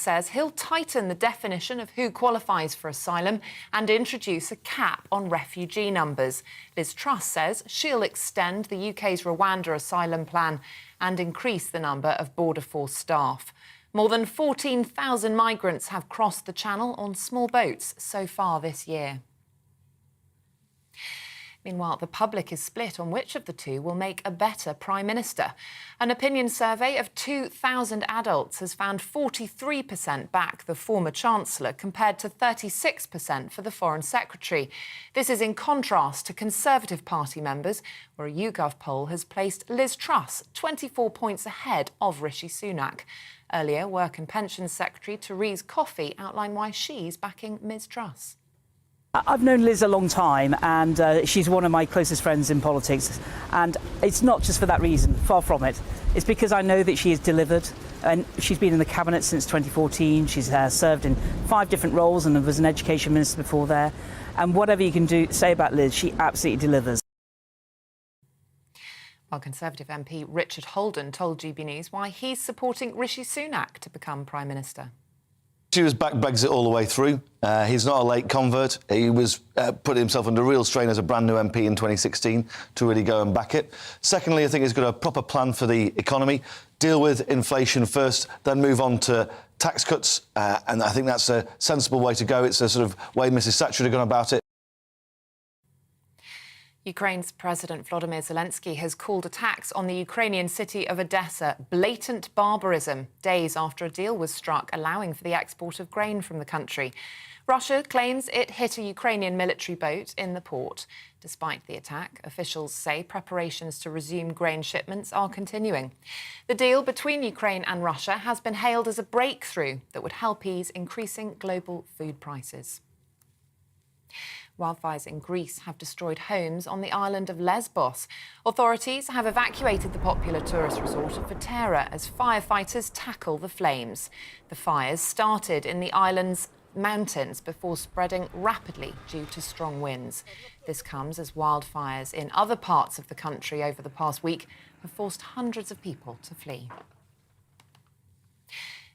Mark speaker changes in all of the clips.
Speaker 1: says he'll tighten the definition of who qualifies for asylum and introduce a cap on refugee numbers. Liz Truss says she'll extend the UK's Rwanda asylum plan and increase the number of Border Force staff. More than 14,000 migrants have crossed the Channel on small boats so far this year. Meanwhile, the public is split on which of the two will make a better Prime Minister. An opinion survey of 2,000 adults has found 43% back the former Chancellor compared to 36% for the Foreign Secretary. This is in contrast to Conservative Party members, where a YouGov poll has placed Liz Truss 24 points ahead of Rishi Sunak. Earlier, Work and Pensions Secretary Therese Coffey outlined why she's backing Ms Truss.
Speaker 2: I've known Liz a long time, and she's one of my closest friends in politics. And it's not just for that reason, far from it. It's because I know that she has delivered, and she's been in the cabinet since 2014. She's served in 5 different roles and was an education minister before there. And whatever you can say about Liz, she absolutely delivers.
Speaker 1: While Conservative MP Richard Holden told GBNews why he's supporting Rishi Sunak to become Prime Minister.
Speaker 3: She was back Brexit all the way through. He's not a late convert. He was putting himself under real strain as a brand new MP in 2016 to really go and back it. Secondly, I think he's got a proper plan for the economy. Deal with inflation first, then move on to tax cuts. And I think that's a sensible way to go. It's a sort of way Mrs Thatcher had gone about it.
Speaker 1: Ukraine's President Volodymyr Zelensky has called attacks on the Ukrainian city of Odessa blatant barbarism, days after a deal was struck allowing for the export of grain from the country. Russia claims it hit a Ukrainian military boat in the port. Despite the attack, officials say preparations to resume grain shipments are continuing. The deal between Ukraine and Russia has been hailed as a breakthrough that would help ease increasing global food prices. Wildfires in Greece have destroyed homes on the island of Lesbos. Authorities have evacuated the popular tourist resort of Patera as firefighters tackle the flames. The fires started in the island's mountains before spreading rapidly due to strong winds. This comes as wildfires in other parts of the country over the past week have forced hundreds of people to flee.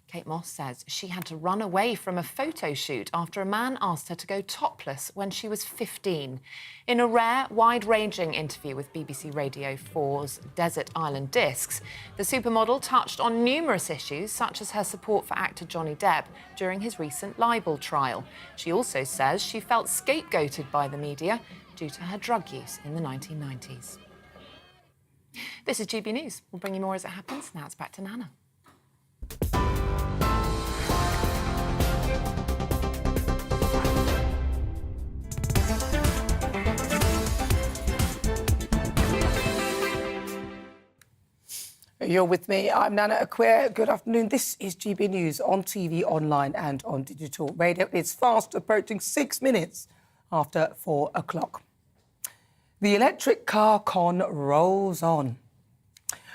Speaker 1: Kate Moss says she had to run away from a photo shoot after a man asked her to go topless when she was 15. In a rare, wide-ranging interview with BBC Radio 4's Desert Island Discs, the supermodel touched on numerous issues, such as her support for actor Johnny Depp during his recent libel trial. She also says she felt scapegoated by the media due to her drug use in the 1990s. This is GB News. We'll bring you more as it happens. Now it's back to Nana.
Speaker 4: You're with me. I'm Nana Akua. Good afternoon. This is GB News on TV, online and on digital radio. It's fast approaching 6 minutes after 4 o'clock. The electric car con rolls on.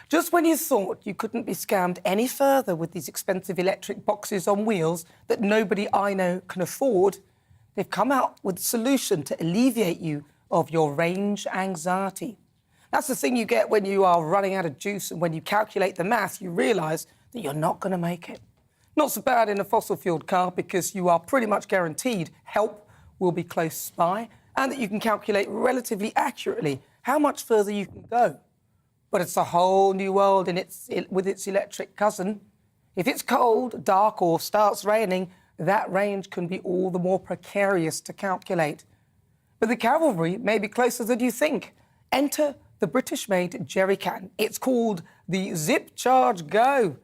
Speaker 4: Just when you thought you couldn't be scammed any further with these expensive electric boxes on wheels that nobody I know can afford, they've come out with a solution to alleviate you of your range anxiety. That's the thing you get when you are running out of juice, and when you calculate the math, you realise that you're not going to make it. Not so bad in a fossil-fuelled car, because you are pretty much guaranteed help will be close by and that you can calculate relatively accurately how much further you can go. But it's a whole new world with its electric cousin. If it's cold, dark or starts raining, that range can be all the more precarious to calculate. But the cavalry may be closer than you think. Enter the British-made jerry can. It's called the Zip Charge Go.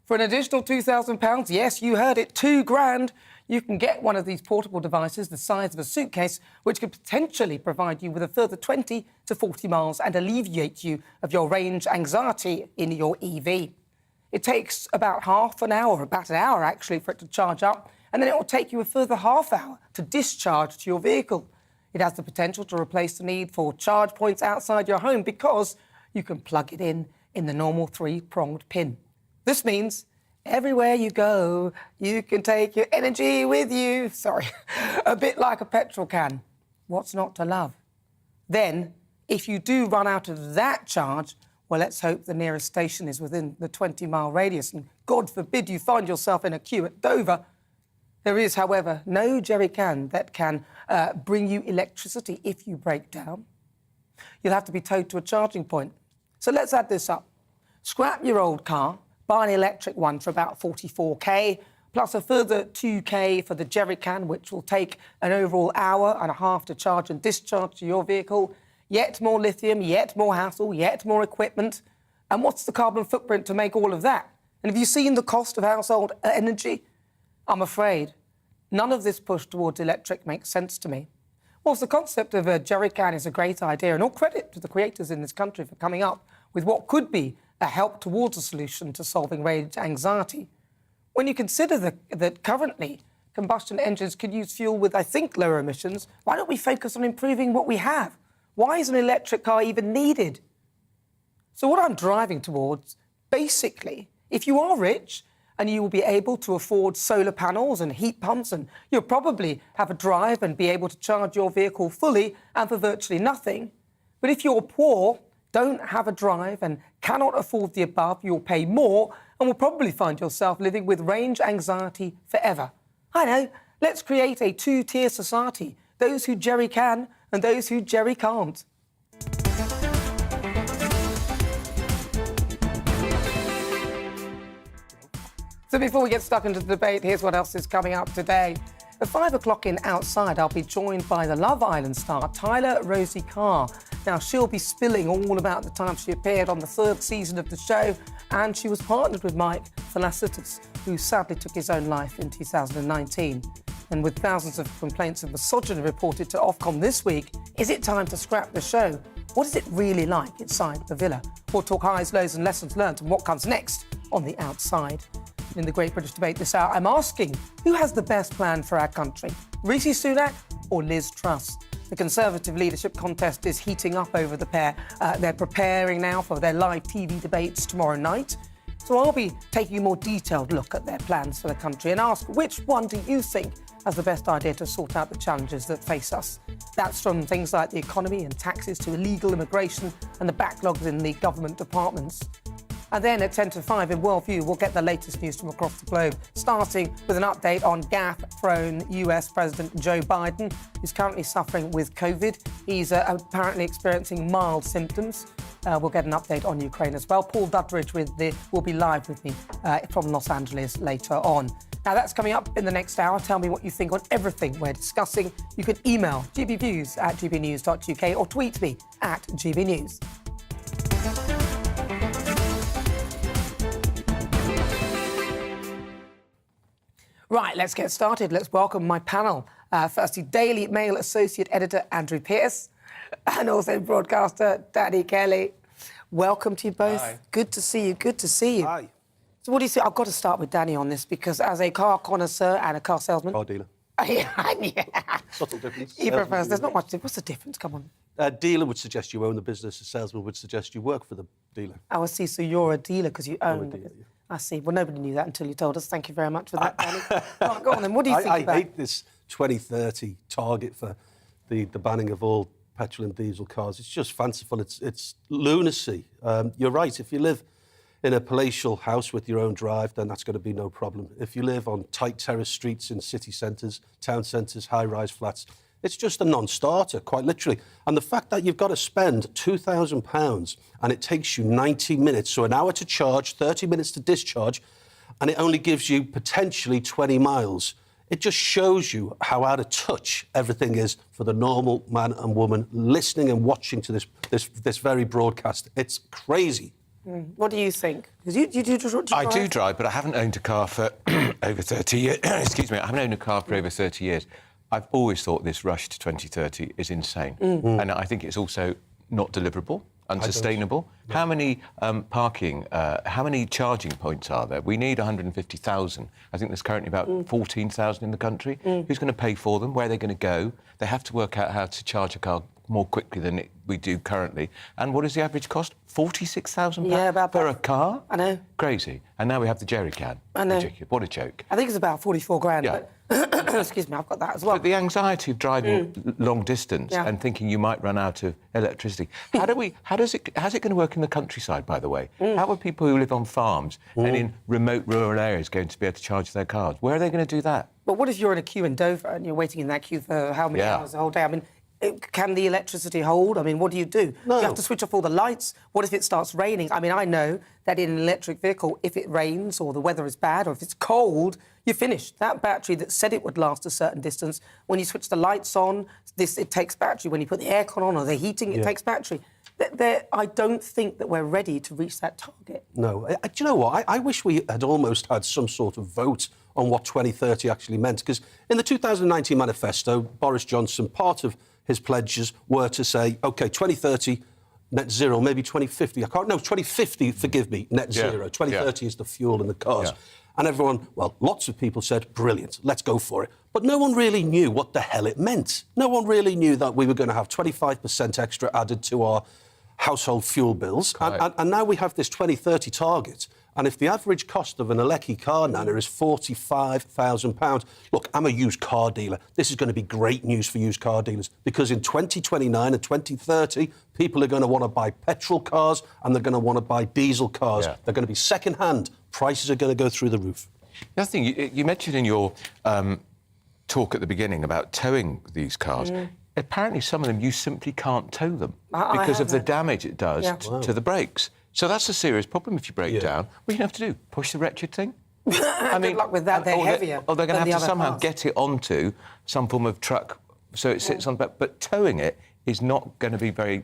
Speaker 4: For an additional £2,000, yes, you heard it, £2,000, you can get one of these portable devices the size of a suitcase, which could potentially provide you with a further 20 to 40 miles and alleviate you of your range anxiety in your EV. It takes about half an hour, about an hour actually, for it to charge up, and then it will take you a further half hour to discharge to your vehicle. It has the potential to replace the need for charge points outside your home because you can plug it in the normal 3-pronged pin. This means everywhere you go, you can take your energy with you. Sorry, a bit like a petrol can. What's not to love? Then, if you do run out of that charge, Well, let's hope the nearest station is within the 20-mile radius, and God forbid you find yourself in a queue at Dover. There is, however, no jerry can that can bring you electricity if you break down. You'll have to be towed to a charging point. So let's add this up. Scrap your old car, buy an electric one for about 44k, plus a further 2k for the jerry can, which will take an overall hour and a half to charge and discharge your vehicle. Yet more lithium, yet more hassle, yet more equipment. And what's the carbon footprint to make all of that? And have you seen the cost of household energy? I'm afraid none of this push towards electric makes sense to me. Whilst the concept of a jerry can is a great idea, and all credit to the creators in this country for coming up with what could be a help towards a solution to solving range anxiety, when you consider that currently combustion engines can use fuel with, I think, lower emissions, why don't we focus on improving what we have? Why is an electric car even needed? So what I'm driving towards, basically, if you are rich and you will be able to afford solar panels and heat pumps, and you'll probably have a drive and be able to charge your vehicle fully and for virtually nothing. But if you're poor, don't have a drive and cannot afford the above, you'll pay more and will probably find yourself living with range anxiety forever. I know, let's create a two-tier society, those who jerry can and those who jerry can't. So before we get stuck into the debate, here's what else is coming up today. At 5 o'clock in Outside, I'll be joined by the Love Island star, Tyler Rosie Carr. Now, she'll be spilling all about the time she appeared on the 3rd season of the show, and she was partnered with Mike Felicitas, who sadly took his own life in 2019. And with thousands of complaints of misogyny reported to Ofcom this week, is it time to scrap the show? What is it really like inside the villa? We'll talk highs, lows and lessons learned and what comes next on The Outside. In the Great British Debate this hour, I'm asking, who has the best plan for our country? Rishi Sunak or Liz Truss? The Conservative leadership contest is heating up over the pair. They're preparing now for their live TV debates tomorrow night. So I'll be taking a more detailed look at their plans for the country and ask, which one do you think has the best idea to sort out the challenges that face us? That's from things like the economy and taxes to illegal immigration and the backlogs in the government departments. And then at 10 to 5 in WorldView, we'll get the latest news from across the globe, starting with an update on gaffe-prone US President Joe Biden, who's currently suffering with COVID. He's apparently experiencing mild symptoms. We'll get an update on Ukraine as well. Paul Dudridge will be live with me from Los Angeles later on. Now, that's coming up in the next hour. Tell me what you think on everything we're discussing. You can email gbviews@gbnews.uk or tweet me at gbnews. Right, let's get started. Let's welcome my panel. Firstly, Daily Mail Associate Editor Andrew Pearce and also broadcaster Danny Kelly. Welcome to you both.
Speaker 5: Hi.
Speaker 4: Good to see you, good to see you.
Speaker 5: Hi.
Speaker 4: So what do you think? I've got to start with Danny on this because as a car connoisseur and a car salesman...
Speaker 5: Car dealer.
Speaker 4: Yeah.
Speaker 5: Subtle difference.
Speaker 4: He prefers... There's not much difference. What's the difference? Come on.
Speaker 5: A dealer would suggest you own the business. A salesman would suggest you work for the dealer.
Speaker 4: Oh, I see. So you're a dealer because you own...
Speaker 5: a dealer, yeah.
Speaker 4: I see. Well, nobody knew that until you told us. Thank you very much for that, Danny. Right, go on then. What do you think about...
Speaker 5: I hate this 2030 target for the banning of all petrol and diesel cars. It's just fanciful. It's lunacy. You're right. If you live in a palatial house with your own drive, then that's going to be no problem. If you live on tight terrace streets in city centres, town centres, high-rise flats, it's just a non-starter, quite literally. And the fact that you've got to spend £2,000 and it takes you 90 minutes, so an hour to charge, 30 minutes to discharge, and it only gives you potentially 20 miles, it just shows you how out of touch everything is for the normal man and woman listening and watching to this very broadcast. It's crazy.
Speaker 4: What do you think? Because you do drive?
Speaker 6: I do drive, but I haven't owned a car for over 30 years. Excuse me, I haven't owned a car for over 30 years. I've always thought this rush to 2030 is insane. And I think it's also not deliverable, unsustainable.
Speaker 5: Yeah.
Speaker 6: How many how many charging points are there? We need 150,000. I think there's currently about 14,000 in the country. Who's going to pay for them? Where are they going to go? They have to work out how to charge a car more quickly than we do currently. And what is the average cost? £46,000
Speaker 4: Yeah, about
Speaker 6: for
Speaker 4: that.
Speaker 6: a car?
Speaker 4: I know.
Speaker 6: Crazy. And now we have the jerry can.
Speaker 4: I know.
Speaker 6: Ridiculous. What a joke.
Speaker 4: I think it's about 44 grand.
Speaker 6: Yeah.
Speaker 4: But excuse me, I've got that as well.
Speaker 6: But the anxiety of driving long distance
Speaker 4: Yeah.
Speaker 6: and thinking you might run out of electricity. How's it going to work in the countryside, by the way? How are people who live on farms and in remote rural areas going to be able to charge their cars? Where are they going to do that?
Speaker 4: But what if you're in a queue in Dover and you're waiting in that queue for how many hours the whole day? I mean, can the electricity hold? I mean, what do?
Speaker 5: No.
Speaker 4: You have to switch off all the lights. What if it starts raining? I mean, I know that in an electric vehicle, if it rains or the weather is bad or if it's cold, you're finished. That battery that said it would last a certain distance, when you switch the lights on, it takes battery. When you put the aircon on or the heating, it takes battery. I don't think that we're ready to reach that target.
Speaker 5: No. Do you know what? I wish we had almost had some sort of vote on what 2030 actually meant, because in the 2019 manifesto, Boris Johnson, part of his pledges were to say, OK, 2030, net zero, maybe 2050. 2050, forgive me, net zero. 2030 is the fuel in the cars.
Speaker 6: Yeah.
Speaker 5: And everyone, well, lots of people said, brilliant, let's go for it. But no one really knew what the hell it meant. No one really knew that we were going to have 25% extra added to our household fuel bills. And now we have this 2030 target. And if the average cost of an Alecki car, Nana, is £45,000... Look, I'm a used car dealer. This is going to be great news for used car dealers, because in 2029 and 2030, people are going to want to buy petrol cars and they're going to want to buy diesel cars.
Speaker 6: Yeah.
Speaker 5: They're going to be second-hand. Prices are going to go through the roof.
Speaker 6: The other thing, you mentioned in your talk at the beginning about towing these cars. Apparently, some of them, you simply can't tow them because of the damage it does to the brakes. So that's a serious problem if you break down. What are you going to have to do? Push the wretched thing?
Speaker 4: I mean, good luck with that. They're heavier.
Speaker 6: Or they're going
Speaker 4: than
Speaker 6: to have
Speaker 4: the
Speaker 6: to
Speaker 4: other
Speaker 6: somehow
Speaker 4: cars.
Speaker 6: get it onto some form of truck so it sits on the back. But towing it is not going to be very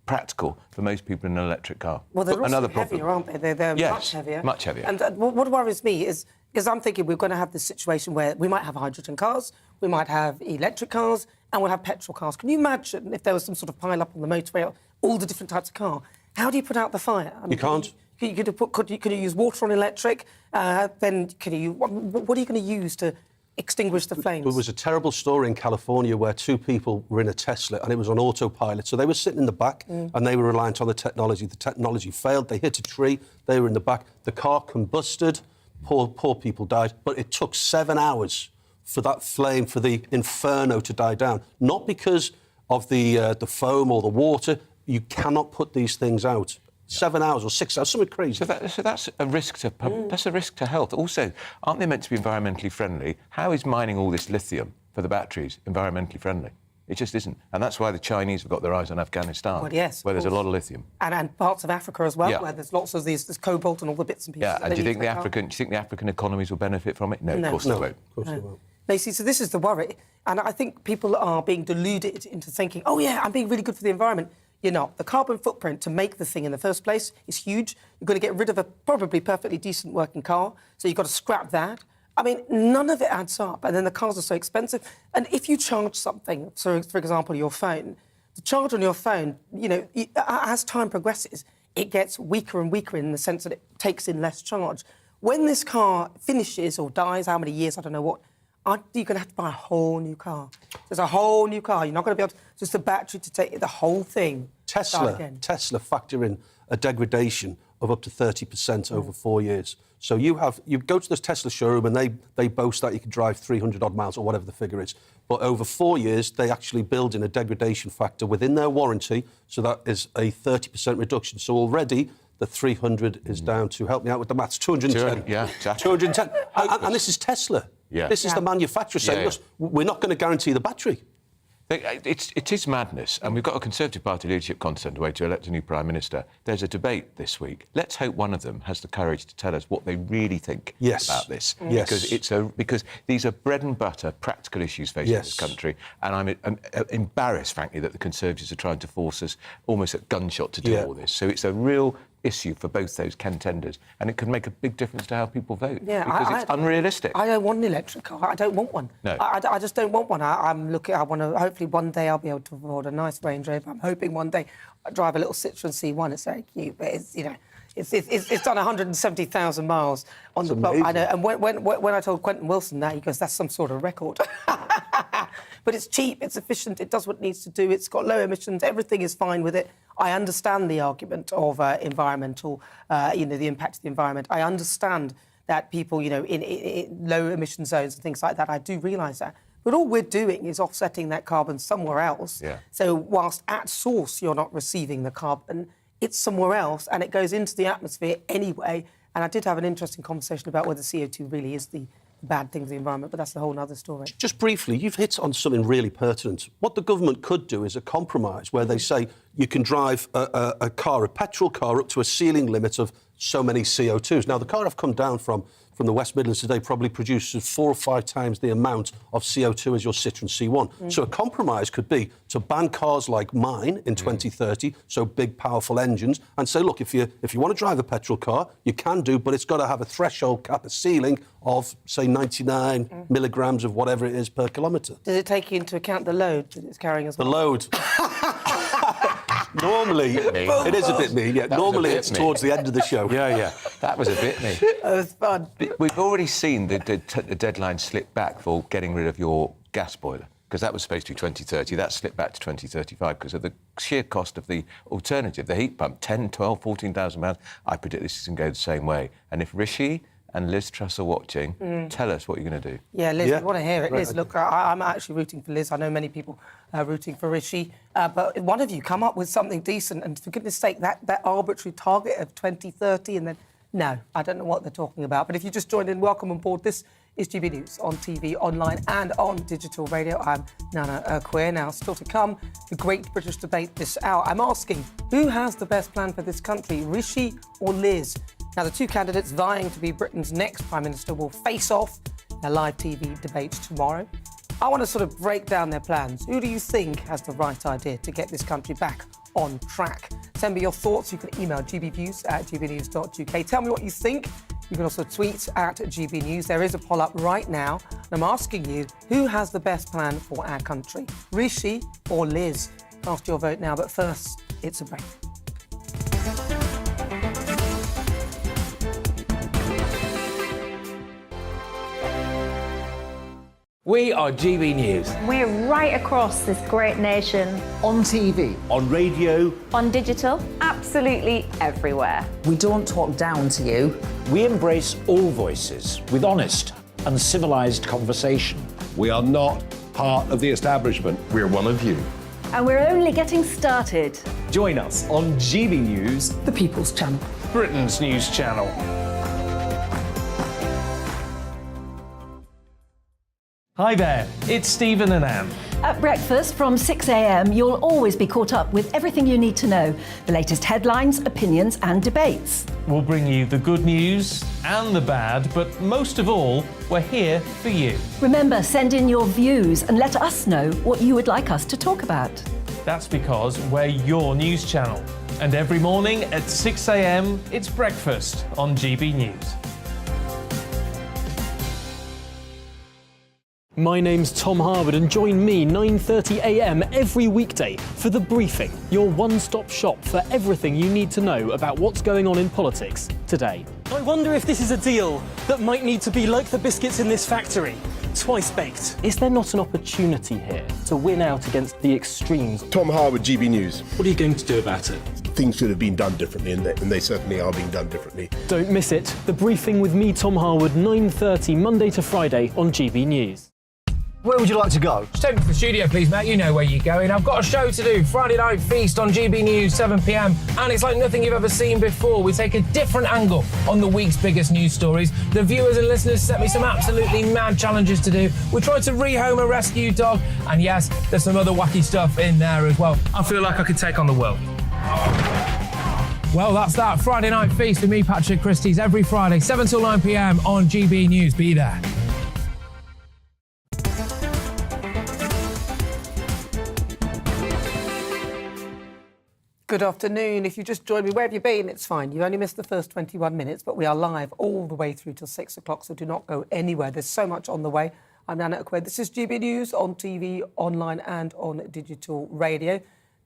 Speaker 6: practical for most people in an electric car.
Speaker 4: Well, they're also
Speaker 6: another
Speaker 4: heavier,
Speaker 6: problem.
Speaker 4: aren't they? They're
Speaker 6: Yes,
Speaker 4: much heavier.
Speaker 6: much heavier.
Speaker 4: And what worries me is, because I'm thinking we're going to have this situation where we might have hydrogen cars, we might have electric cars, and we'll have petrol cars. Can you imagine if there was some sort of pile-up on the motorway, all the different types of car? How do you put out the fire? I mean,
Speaker 5: You can't.
Speaker 4: Could you use water on electric? Then what are you going to use to extinguish the flames?
Speaker 5: There was a terrible story in California where two people were in a Tesla and it was on autopilot. So they were sitting in the back and they were reliant on the technology. The technology failed. They hit a tree. They were in the back. The car combusted. Poor people died. But it took 7 hours for that flame, for the inferno to die down. Not because of the foam or the water. You cannot put these things out. 7 hours or 6 hours, something crazy.
Speaker 6: So that's a risk to that's a risk to health. Also, aren't they meant to be environmentally friendly? How is mining all this lithium for the batteries environmentally friendly? It just isn't. And that's why the Chinese have got their eyes on Afghanistan,
Speaker 4: Well, yes,
Speaker 6: where there's a lot of lithium.
Speaker 4: And parts of Africa as well, where there's lots of this cobalt and all the bits and pieces.
Speaker 6: Yeah,
Speaker 4: that
Speaker 6: and
Speaker 4: they
Speaker 6: do you
Speaker 4: need
Speaker 6: think
Speaker 4: for
Speaker 6: the African economies will benefit from it? No, of course they won't.
Speaker 5: Of course they won't.
Speaker 4: No, you see, so this is the worry. And I think people are being deluded into thinking, oh, yeah, I'm being really good for the environment. You're not. The carbon footprint to make the thing in the first place is huge. You've got to get rid of a probably perfectly decent working car, so you've got to scrap that. I mean, none of it adds up, and then the cars are so expensive. And if you charge something, so for example, your phone, the charge on your phone, you know, as time progresses, it gets weaker and weaker in the sense that it takes in less charge. When this car finishes or dies, how many years, I don't know what, you're going to have to buy a whole new car. There's a whole new car. You're not going to be able to... Just the battery to take the whole thing.
Speaker 5: Tesla factor in a degradation of up to 30% over 4 years. So you go to this Tesla showroom and they boast that you can drive 300-odd miles or whatever the figure is. But over 4 years, they actually build in a degradation factor within their warranty. So that is a 30% reduction. So already... the 300 is down to, help me out with the maths, 210.
Speaker 6: Yeah, exactly.
Speaker 5: 210. And this is Tesla.
Speaker 6: Yeah.
Speaker 5: This is the manufacturer saying, look, we're not going to guarantee the battery.
Speaker 6: It is madness, and we've got a Conservative Party leadership contest underway to elect a new Prime Minister. There's a debate this week. Let's hope one of them has the courage to tell us what they really think about this.
Speaker 5: Yes.
Speaker 6: Because these are bread and butter, practical issues facing this country, and I'm embarrassed, frankly, that the Conservatives are trying to force us almost at gunshot to do all this. So it's a real issue for both those contenders, and it could make a big difference to how people vote, because it's unrealistic.
Speaker 4: I don't want an electric car. I don't want one.
Speaker 6: No.
Speaker 4: I just don't want one. I want to... Hopefully one day I'll be able to afford a nice Range Rover. I'm hoping one day I drive a little Citroen C1. It's very cute, but it's, you know... It's done 170,000 miles on the clock. I know. And when I told Quentin Wilson that, he goes, "That's some sort of record." but it's cheap, it's efficient, it does what it needs to do, it's got low emissions, everything is fine with it. I understand the argument of environmental, the impact of the environment. I understand that people, in low emission zones and things like that, I do realise that. But all we're doing is offsetting that carbon somewhere else.
Speaker 6: Yeah.
Speaker 4: So whilst at source you're not receiving the carbon, it's somewhere else and it goes into the atmosphere anyway. And I did have an interesting conversation about whether CO2 really is the bad thing for the environment, but that's a whole other story.
Speaker 5: Just briefly, you've hit on something really pertinent. What the government could do is a compromise where they say you can drive a petrol car, up to a ceiling limit of so many CO2s. Now, the car I've come down from the West Midlands today probably produces 4 or 5 times the amount of CO2 as your Citroen C1. So a compromise could be to ban cars like mine in 2030, so big, powerful engines, and say, look, if you want to drive a petrol car, you can do, but it's got to have a threshold cap, a ceiling of, say, 99 milligrams of whatever it is per kilometre.
Speaker 4: Does it take into account the load that it's carrying as well?
Speaker 5: The load. Normally, it is a bit mean, yeah. Normally, it's towards the end of the show.
Speaker 6: Yeah. That was a bit mean.
Speaker 4: That was fun.
Speaker 6: We've already seen the deadline slip back for getting rid of your gas boiler, because that was supposed to be 2030. That slipped back to 2035 because of the sheer cost of the alternative, the heat pump, 10, 12, 14,000 pounds. I predict this is going to go the same way. And if Rishi and Liz Truss are watching, tell us what you're going to do.
Speaker 4: Yeah, Liz, we want to hear it. Liz, look, I'm actually rooting for Liz. I know many people are rooting for Rishi. But one of you come up with something decent. And for goodness sake, that arbitrary target of 2030 and then... No, I don't know what they're talking about. But if you just joined in, welcome on board. This is GB News on TV, online and on digital radio. I'm Nana Akua. Now, still to come, the Great British Debate this hour. I'm asking, who has the best plan for this country, Rishi or Liz? Now, the two candidates vying to be Britain's next Prime Minister will face off in a live TV debate tomorrow. I want to sort of break down their plans. Who do you think has the right idea to get this country back on track? Send me your thoughts. You can email gbviews@gbnews.uk. Tell me what you think. You can also tweet at GBNews. There is a poll up right now. And I'm asking you, who has the best plan for our country? Rishi or Liz? Cast your vote now, but first, it's a break.
Speaker 7: We are GB News.
Speaker 8: We're right across this great nation.
Speaker 7: On TV. On radio.
Speaker 8: On digital. Absolutely everywhere.
Speaker 9: We don't talk down to you.
Speaker 10: We embrace all voices with honest and civilised conversation.
Speaker 11: We are not part of the establishment. We're one of you.
Speaker 8: And we're only getting started.
Speaker 7: Join us on GB News,
Speaker 9: The People's Channel.
Speaker 7: Britain's news channel. Hi there, it's Stephen and Anne.
Speaker 12: At breakfast from 6 a.m, you'll always be caught up with everything you need to know, the latest headlines, opinions and debates.
Speaker 7: We'll bring you the good news and the bad, but most of all, we're here for you.
Speaker 12: Remember, send in your views and let us know what you would like us to talk about.
Speaker 7: That's because we're your news channel. And every morning at 6 a.m, it's breakfast on GB News.
Speaker 13: My name's Tom Harwood and join me 9:30 a.m. every weekday for The Briefing, your one-stop shop for everything you need to know about what's going on in politics today.
Speaker 14: I wonder if this is a deal that might need to be like the biscuits in this factory, twice baked.
Speaker 13: Is there not an opportunity here to win out against the extremes?
Speaker 11: Tom Harwood, GB News.
Speaker 13: What are you going to do about it?
Speaker 11: Things should have been done differently, and they certainly are being done differently.
Speaker 13: Don't miss it. The Briefing with me, Tom Harwood, 9:30 Monday to Friday on GB News.
Speaker 15: Where would you like to go?
Speaker 16: Just take me to the studio, please, Matt. You know where you're going. I've got a show to do. Friday Night Feast on GB News, 7 p.m. And it's like nothing you've ever seen before. We take a different angle on the week's biggest news stories. The viewers and listeners set me some absolutely mad challenges to do. We tried to rehome a rescue dog. And yes, there's some other wacky stuff in there as well. I feel like I could take on the world. Well, that's that. Friday Night Feast with me, Patrick Christie's, every Friday, 7 till 9 p.m. on GB News. Be there.
Speaker 4: Good afternoon. If you just joined me, where have you been? It's fine. You only missed the first 21 minutes, but we are live all the way through till 6 o'clock, so do not go anywhere. There's so much on the way. I'm Nana Akua. This is GB News on TV, online and on digital radio.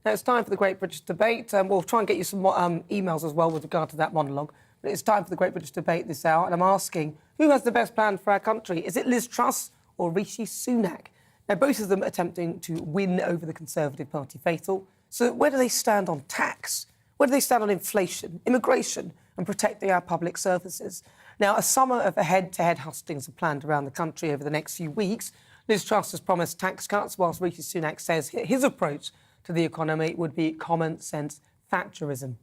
Speaker 4: Now, it's time for the Great British Debate. We'll try and get you some emails as well with regard to that monologue. But it's time for the Great British Debate this hour, and I'm asking, who has the best plan for our country? Is it Liz Truss or Rishi Sunak? Now, both of them attempting to win over the Conservative Party faithful. So where do they stand on tax? Where do they stand on inflation, immigration and protecting our public services? Now, a summer of head-to-head hustings are planned around the country over the next few weeks. Liz Truss has promised tax cuts, whilst Rishi Sunak says his approach to the economy would be common-sense Thatcherism.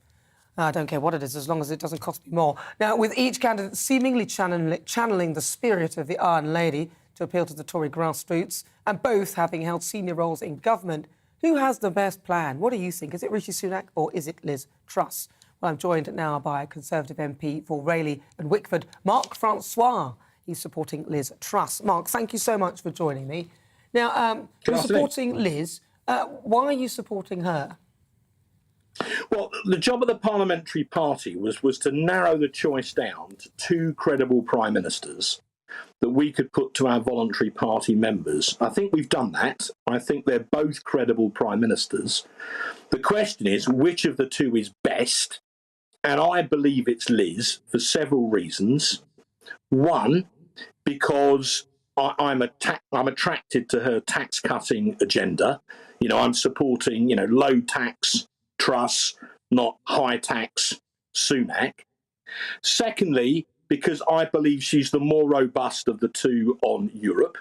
Speaker 4: I don't care what it is, as long as it doesn't cost me more. Now, with each candidate seemingly channeling the spirit of the Iron Lady to appeal to the Tory grassroots, and both having held senior roles in government, who has the best plan? What do you think? Is it Rishi Sunak or is it Liz Truss? Well, I'm joined now by Conservative MP for Rayleigh and Wickford, Mark Francois. He's supporting Liz Truss. Mark, thank you so much for joining me. Now, you're supporting Liz. Why are you supporting her?
Speaker 17: Well, the job of the parliamentary party was to narrow the choice down to two credible prime ministers that we could put to our voluntary party members. I think we've done that. I think they're both credible prime ministers. The question is, which of the two is best? And I believe it's Liz for several reasons. One, because I'm attracted to her tax-cutting agenda. You know, I'm supporting, low tax Truss, not high tax Sunak. Secondly, because I believe she's the more robust of the two on Europe.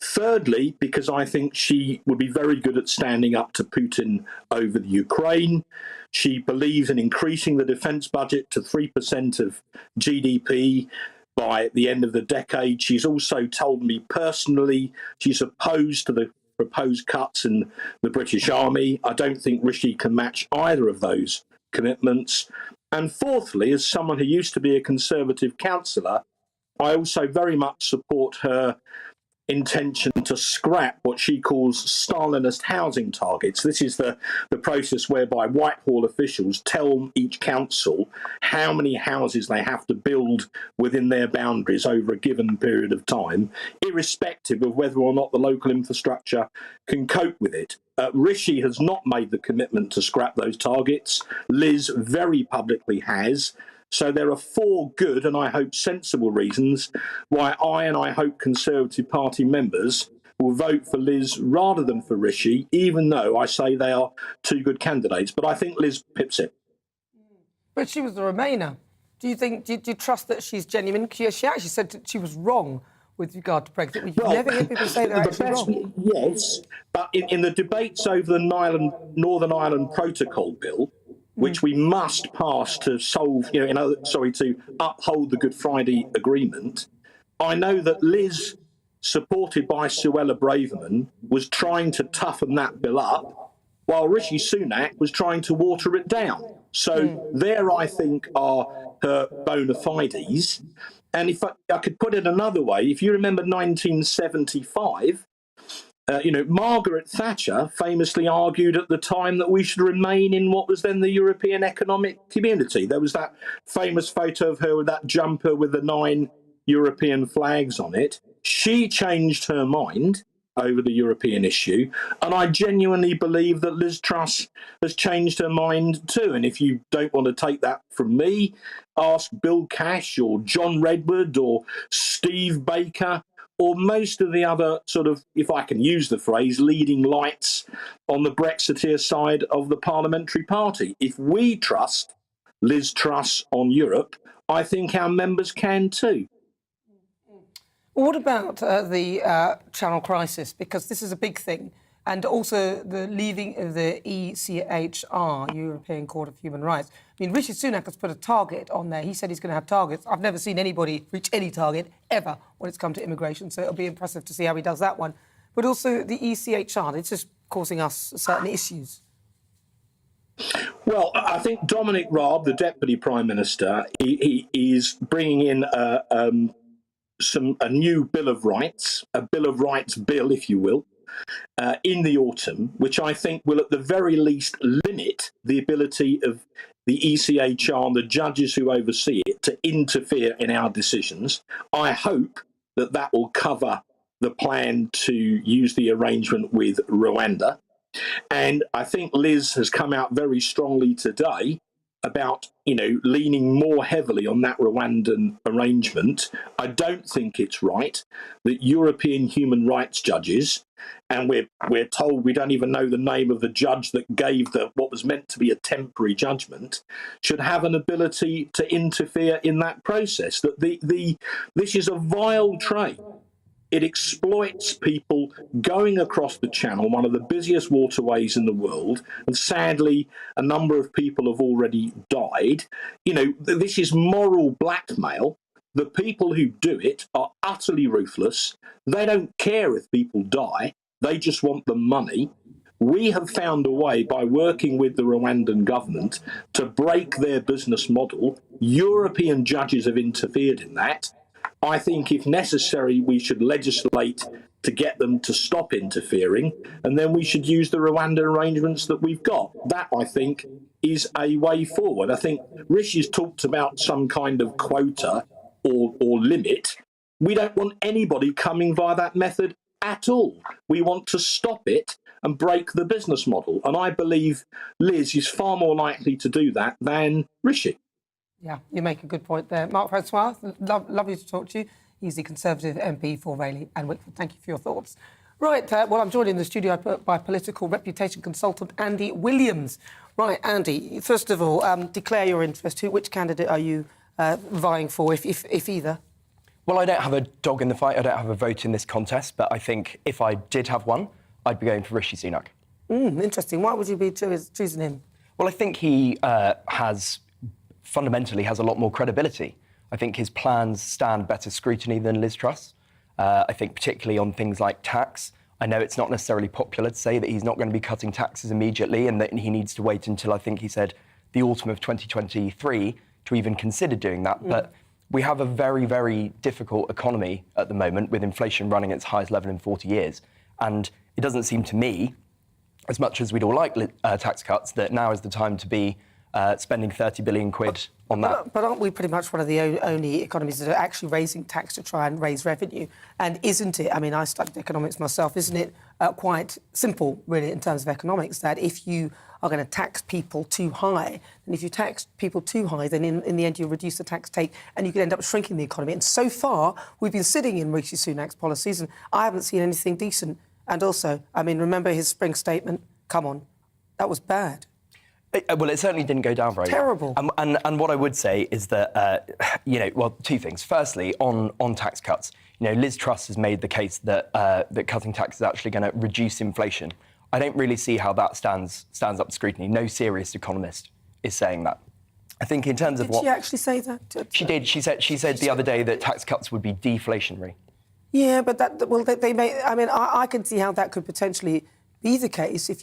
Speaker 17: Thirdly, because I think she would be very good at standing up to Putin over the Ukraine. She believes in increasing the defence budget to 3% of GDP by the end of the decade. She's also told me personally she's opposed to the proposed cuts in the British Army. I don't think Rishi can match either of those commitments. And fourthly, as someone who used to be a Conservative councillor, I also very much support her intention to scrap what she calls Stalinist housing targets. This is the process whereby Whitehall officials tell each council how many houses they have to build within their boundaries over a given period of time, irrespective of whether or not the local infrastructure can cope with it. Rishi has not made the commitment to scrap those targets. Liz very publicly has. So there are four good and I hope sensible reasons why I hope Conservative Party members will vote for Liz rather than for Rishi, even though I say they are two good candidates. But I think Liz pips it.
Speaker 4: But she was the Remainer. Do you trust that she's genuine? She actually said that she was wrong with regard to Brexit. We never hear people say they're actually wrong.
Speaker 17: Yes, but in the debates over the Northern Ireland Protocol Bill, which we must pass to to uphold the Good Friday Agreement, I know that Liz, supported by Suella Braverman, was trying to toughen that bill up, while Rishi Sunak was trying to water it down. So there, I think, are her bona fides. And if I could put it another way, if you remember 1975, Margaret Thatcher famously argued at the time that we should remain in what was then the European Economic Community. There was that famous photo of her with that jumper with the 9 European flags on it. She changed her mind over the European issue, and I genuinely believe that Liz Truss has changed her mind too. And if you don't want to take that from me, ask Bill Cash or John Redwood or Steve Baker or most of the other sort of, if I can use the phrase, leading lights on the Brexiteer side of the parliamentary party. If we trust Liz Truss on Europe, I think our members can too.
Speaker 4: What about the Channel crisis? Because this is a big thing. And also the leaving of the ECHR, European Court of Human Rights. I mean, Rishi Sunak has put a target on there. He said he's going to have targets. I've never seen anybody reach any target ever when it's come to immigration, so it'll be impressive to see how he does that one. But also the ECHR, it's just causing us certain issues.
Speaker 17: Well, I think Dominic Raab, the Deputy Prime Minister, he is bringing in a new Bill of Rights, a Bill of Rights bill, if you will, in the autumn, which I think will at the very least limit the ability of the ECHR and the judges who oversee it to interfere in our decisions. I hope that that will cover the plan to use the arrangement with Rwanda. And I think Liz has come out very strongly today about, leaning more heavily on that Rwandan arrangement. I don't think it's right that European human rights judges, and we're told we don't even know the name of the judge that gave what was meant to be a temporary judgment, should have an ability to interfere in that process. That this is a vile trade. It exploits people going across the channel, one of the busiest waterways in the world, and sadly, a number of people have already died. This is moral blackmail. The people who do it are utterly ruthless. They don't care if people die. They just want the money. We have found a way, by working with the Rwandan government, to break their business model. European judges have interfered in that. I think, if necessary, we should legislate to get them to stop interfering, and then we should use the Rwandan arrangements that we've got. That, I think, is a way forward. I think Rishi's talked about some kind of quota or limit. We don't want anybody coming via that method at all. We want to stop it and break the business model. And I believe Liz is far more likely to do that than Rishi.
Speaker 4: Yeah, you make a good point there. Mark Francois, lovely to talk to you. He's the Conservative MP for Rayleigh and Wickford. Thank you for your thoughts. Right, well, I'm joined in the studio by political reputation consultant Andy Williams. Right, Andy, first of all, declare your interest. Which candidate are you vying for, if either?
Speaker 18: Well, I don't have a dog in the fight. I don't have a vote in this contest, but I think if I did have one, I'd be going for Rishi Sunak.
Speaker 4: Interesting. Why would you be choosing him?
Speaker 18: Well, I think he fundamentally has a lot more credibility. I think his plans stand better scrutiny than Liz Truss. I think particularly on things like tax. I know it's not necessarily popular to say that he's not going to be cutting taxes immediately and that he needs to wait until, I think he said, the autumn of 2023 to even consider doing that. But we have a very, very difficult economy at the moment, with inflation running at its highest level in 40 years. And it doesn't seem to me, as much as we'd all like tax cuts, that now is the time to be spending 30 billion quid on that.
Speaker 4: But aren't we pretty much one of the only economies that are actually raising tax to try and raise revenue? And isn't it, I mean, I studied economics myself, isn't it quite simple, really, in terms of economics, that if you are going to tax people too high, and if you tax people too high, then in the end you reduce the tax take and you could end up shrinking the economy. And so far, we've been sitting in Rishi Sunak's policies and I haven't seen anything decent. And also, I mean, remember his spring statement? Come on, that was bad.
Speaker 18: Well, it certainly didn't go down very well.
Speaker 4: Terrible.
Speaker 18: And what I would say is that, two things. Firstly, on tax cuts, Liz Truss has made the case that cutting tax is actually going to reduce inflation. I don't really see how that stands up to scrutiny. No serious economist is saying that. I think in terms of what...
Speaker 4: Did she actually say that?
Speaker 18: She did. She said the other day that tax cuts would be deflationary.
Speaker 4: Yeah, but they may... I mean, I can see how that could potentially be the case if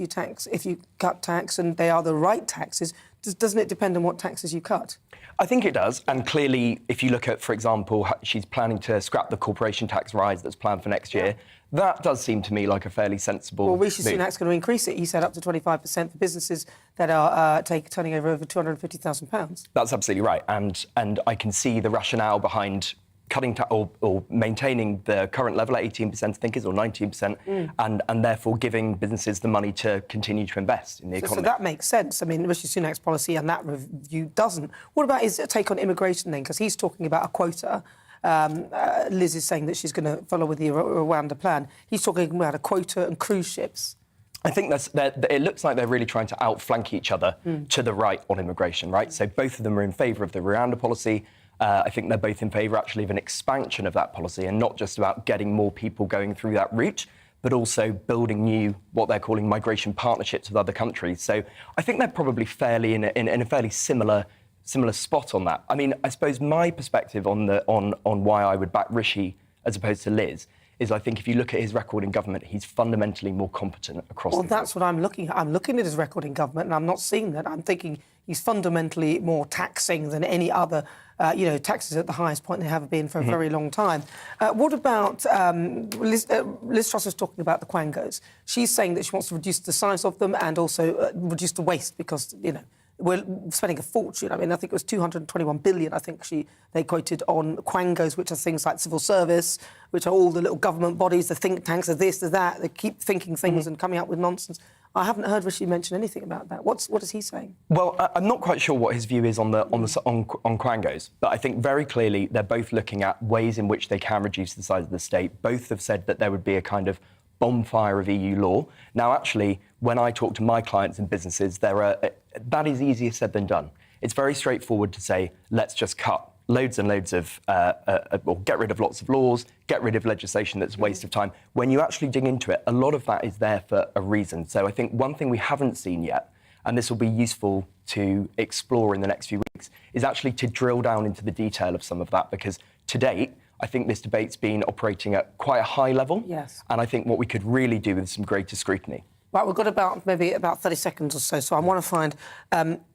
Speaker 4: you cut tax and they are the right taxes. Doesn't it depend on what taxes you cut?
Speaker 18: I think it does. And clearly, if you look at, for example, she's planning to scrap the corporation tax rise that's planned for next year, that does seem to me like a fairly sensible
Speaker 4: Well, Rishi
Speaker 18: move.
Speaker 4: Sunak's going to increase it. He said up to 25% for businesses that are turning over £250,000.
Speaker 18: That's absolutely right. And I can see the rationale behind cutting or maintaining the current level at 18%, I think is, or 19%, and therefore giving businesses the money to continue to invest in the economy.
Speaker 4: So that makes sense. I mean, Rishi Sunak's policy and that review doesn't. What about his take on immigration then? Because he's talking about a quota. Liz is saying that she's going to follow with the Rwanda plan. He's talking about a quota and cruise ships.
Speaker 18: I think it looks like they're really trying to outflank each other to the right on immigration, right? So both of them are in favour of the Rwanda policy. I think they're both in favour, actually, of an expansion of that policy, and not just about getting more people going through that route, but also building new, what they're calling migration partnerships with other countries. So I think they're probably fairly in a fairly similar spot on that. I mean, I suppose my perspective on why I would back Rishi as opposed to Liz is, I think if you look at his record in government, he's fundamentally more competent across the board.
Speaker 4: Well, that's what I'm looking at. I'm looking at his record in government, and I'm not seeing that. I'm thinking he's fundamentally more taxing than any other, taxes at the highest point they have been for a very long time. What about Liz Truss was talking about the quangos. She's saying that she wants to reduce the size of them and also reduce the waste because, we're spending a fortune. I mean, I think it was 221 billion, I think they quoted on quangos, which are things like civil service, which are all the little government bodies, the think tanks, the this, the that. They keep thinking things and coming up with nonsense. I haven't heard Rishi mention anything about that. What is he saying?
Speaker 18: Well, I'm not quite sure what his view is on quangos, but I think very clearly they're both looking at ways in which they can reduce the size of the state. Both have said that there would be a kind of bonfire of EU law. Now, actually, when I talk to my clients and businesses, that is easier said than done. It's very straightforward to say, let's just cut loads and loads of, or get rid of lots of laws, get rid of legislation that's a waste of time. When you actually dig into it, a lot of that is there for a reason. So I think one thing we haven't seen yet, and this will be useful to explore in the next few weeks, is actually to drill down into the detail of some of that, because to date, I think this debate's been operating at quite a high level.
Speaker 4: Yes.
Speaker 18: And I think what we could really do with some greater scrutiny.
Speaker 4: Right, we've got maybe about 30 seconds or so. So I want to find,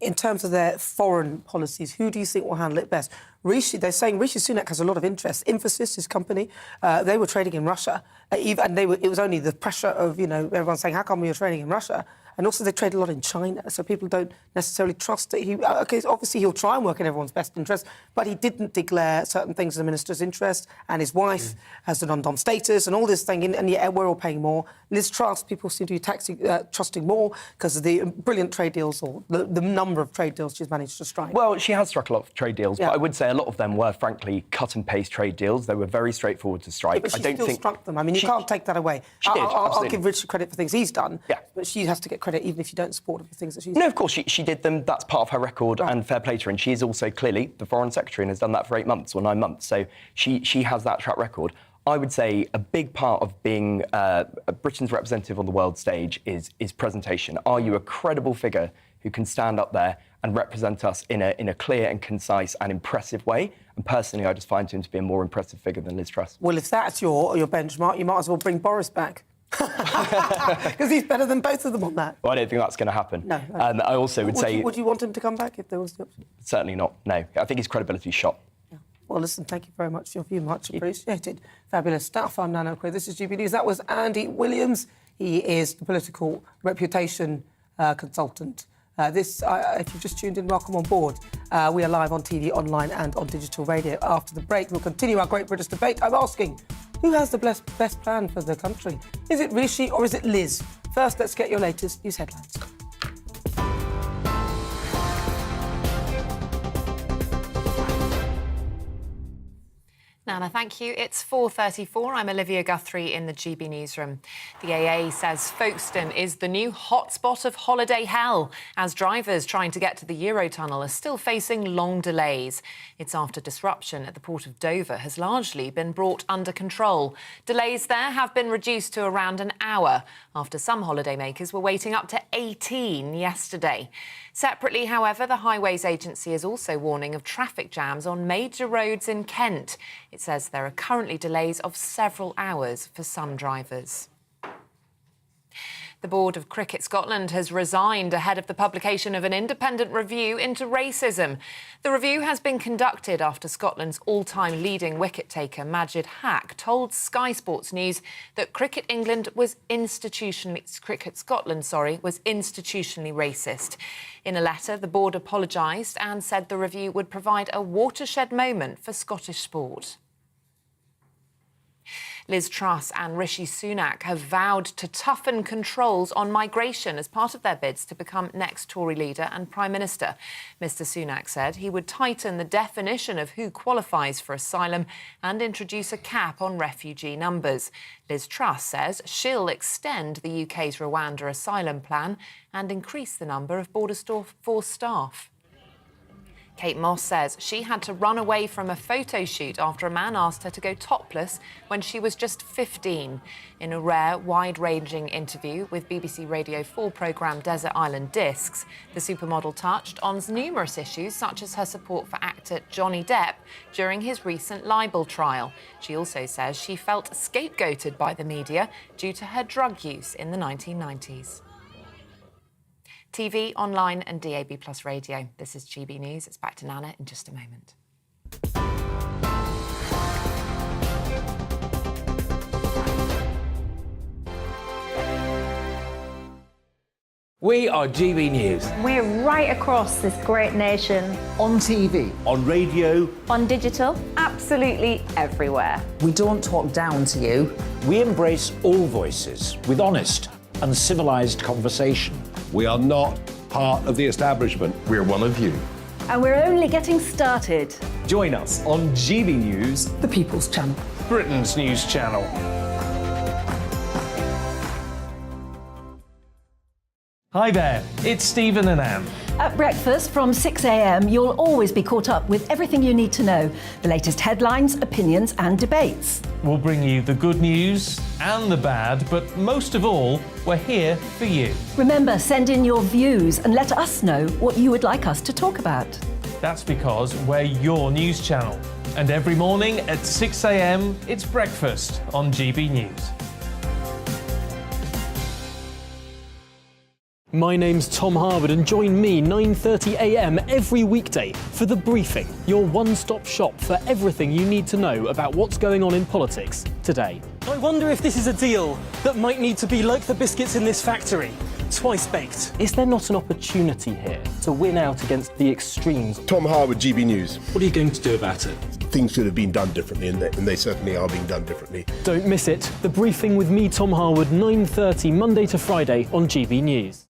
Speaker 4: in terms of their foreign policies, who do you think will handle it best? They're saying Rishi Sunak has a lot of interest. Infosys, his company, they were trading in Russia, and it was only the pressure of, everyone saying, how come we were trading in Russia? And also they trade a lot in China, so people don't necessarily trust that obviously he'll try and work in everyone's best interest, but he didn't declare certain things in the minister's interest, and his wife has the non-dom status and all this thing, and yet we're all paying more. Liz Truss, people seem to be trusting more because of the brilliant trade deals, or the number of trade deals she's managed to strike.
Speaker 18: Well, she has struck a lot of trade deals, but I would say a lot of them were, frankly, cut-and-paste trade deals. They were very straightforward to strike.
Speaker 4: Yeah, but she still struck them. I mean, you can't take that away. I'll give Richard credit for things he's done, but she has to get credit even if you don't support the things that she's done.
Speaker 18: No, of course, she did them. That's part of her record, and fair play to her. And she is also clearly the Foreign Secretary and has done that for 8 months or 9 months. So she has that track record. I would say a big part of being Britain's representative on the world stage is presentation. Are you a credible figure who can stand up there and represent us in a clear and concise and impressive way? And personally, I just find him to be a more impressive figure than Liz Truss.
Speaker 4: Well, if that's your benchmark, you might as well bring Boris back. Because he's better than both of them on that.
Speaker 18: Well, I don't think that's going to happen.
Speaker 4: No.
Speaker 18: I also would say...
Speaker 4: Would you want him to come back if there was the option?
Speaker 18: Certainly not, no. I think his credibility's shot.
Speaker 4: Yeah. Well, listen, thank you very much for your view. Much appreciated. Fabulous stuff. I'm Nana Akua. This is GB News. That was Andy Williams. He is the political reputation consultant. If you've just tuned in, welcome on board. We are live on TV, online and on digital radio. After the break, we'll continue our Great British debate. I'm asking, who has the best plan for the country? Is it Rishi or is it Liz? First, let's get your latest news headlines.
Speaker 1: Nana, thank you. It's 4:34. I'm Olivia Guthrie in the GB newsroom. The AA says Folkestone is the new hotspot of holiday hell, as drivers trying to get to the Eurotunnel are still facing long delays. It's after disruption at the port of Dover has largely been brought under control. Delays there have been reduced to around an hour, after some holidaymakers were waiting up to 18 yesterday. Separately, however, the Highways Agency is also warning of traffic jams on major roads in Kent. It says there are currently delays of several hours for some drivers. The Board of Cricket Scotland has resigned ahead of the publication of an independent review into racism. The review has been conducted after Scotland's all-time leading wicket-taker Majid Haq told Sky Sports News that Cricket Scotland was institutionally racist. In a letter, the board apologised and said the review would provide a watershed moment for Scottish sport. Liz Truss and Rishi Sunak have vowed to toughen controls on migration as part of their bids to become next Tory leader and Prime Minister. Mr Sunak said he would tighten the definition of who qualifies for asylum and introduce a cap on refugee numbers. Liz Truss says she'll extend the UK's Rwanda asylum plan and increase the number of Border Force staff. Kate Moss says she had to run away from a photo shoot after a man asked her to go topless when she was just 15. In a rare, wide-ranging interview with BBC Radio 4 programme Desert Island Discs, the supermodel touched on numerous issues such as her support for actor Johnny Depp during his recent libel trial. She also says she felt scapegoated by the media due to her drug use in the 1990s. TV, online and DAB+ radio. This is GB News. It's back to Nana in just a moment.
Speaker 10: We are GB News.
Speaker 8: We're right across this great nation.
Speaker 15: On TV.
Speaker 10: On radio.
Speaker 8: On digital. Absolutely everywhere.
Speaker 9: We don't talk down to you.
Speaker 10: We embrace all voices with honest and civilised conversation.
Speaker 11: We are not part of the establishment. We're one of you.
Speaker 12: And we're only getting started.
Speaker 7: Join us on GB News,
Speaker 9: The People's Channel.
Speaker 7: Britain's news channel. Hi there, it's Stephen and Anne.
Speaker 12: At breakfast from 6 a.m, you'll always be caught up with everything you need to know, the latest headlines, opinions and debates.
Speaker 7: We'll bring you the good news and the bad, but most of all, we're here for you.
Speaker 12: Remember, send in your views and let us know what you would like us to talk about.
Speaker 7: That's because we're your news channel. And every morning at 6 a.m, it's breakfast on GB News.
Speaker 13: My name's Tom Harwood and join me 9:30 a.m. every weekday for The Briefing, your one-stop shop for everything you need to know about what's going on in politics today.
Speaker 14: I wonder if this is a deal that might need to be like the biscuits in this factory, twice baked.
Speaker 13: Is there not an opportunity here to win out against the extremes?
Speaker 11: Tom Harwood, GB News.
Speaker 14: What are you going to do about it?
Speaker 11: Things should have been done differently, and they certainly are being done differently.
Speaker 13: Don't miss it. The Briefing with me, Tom Harwood, 9:30 Monday to Friday on GB News.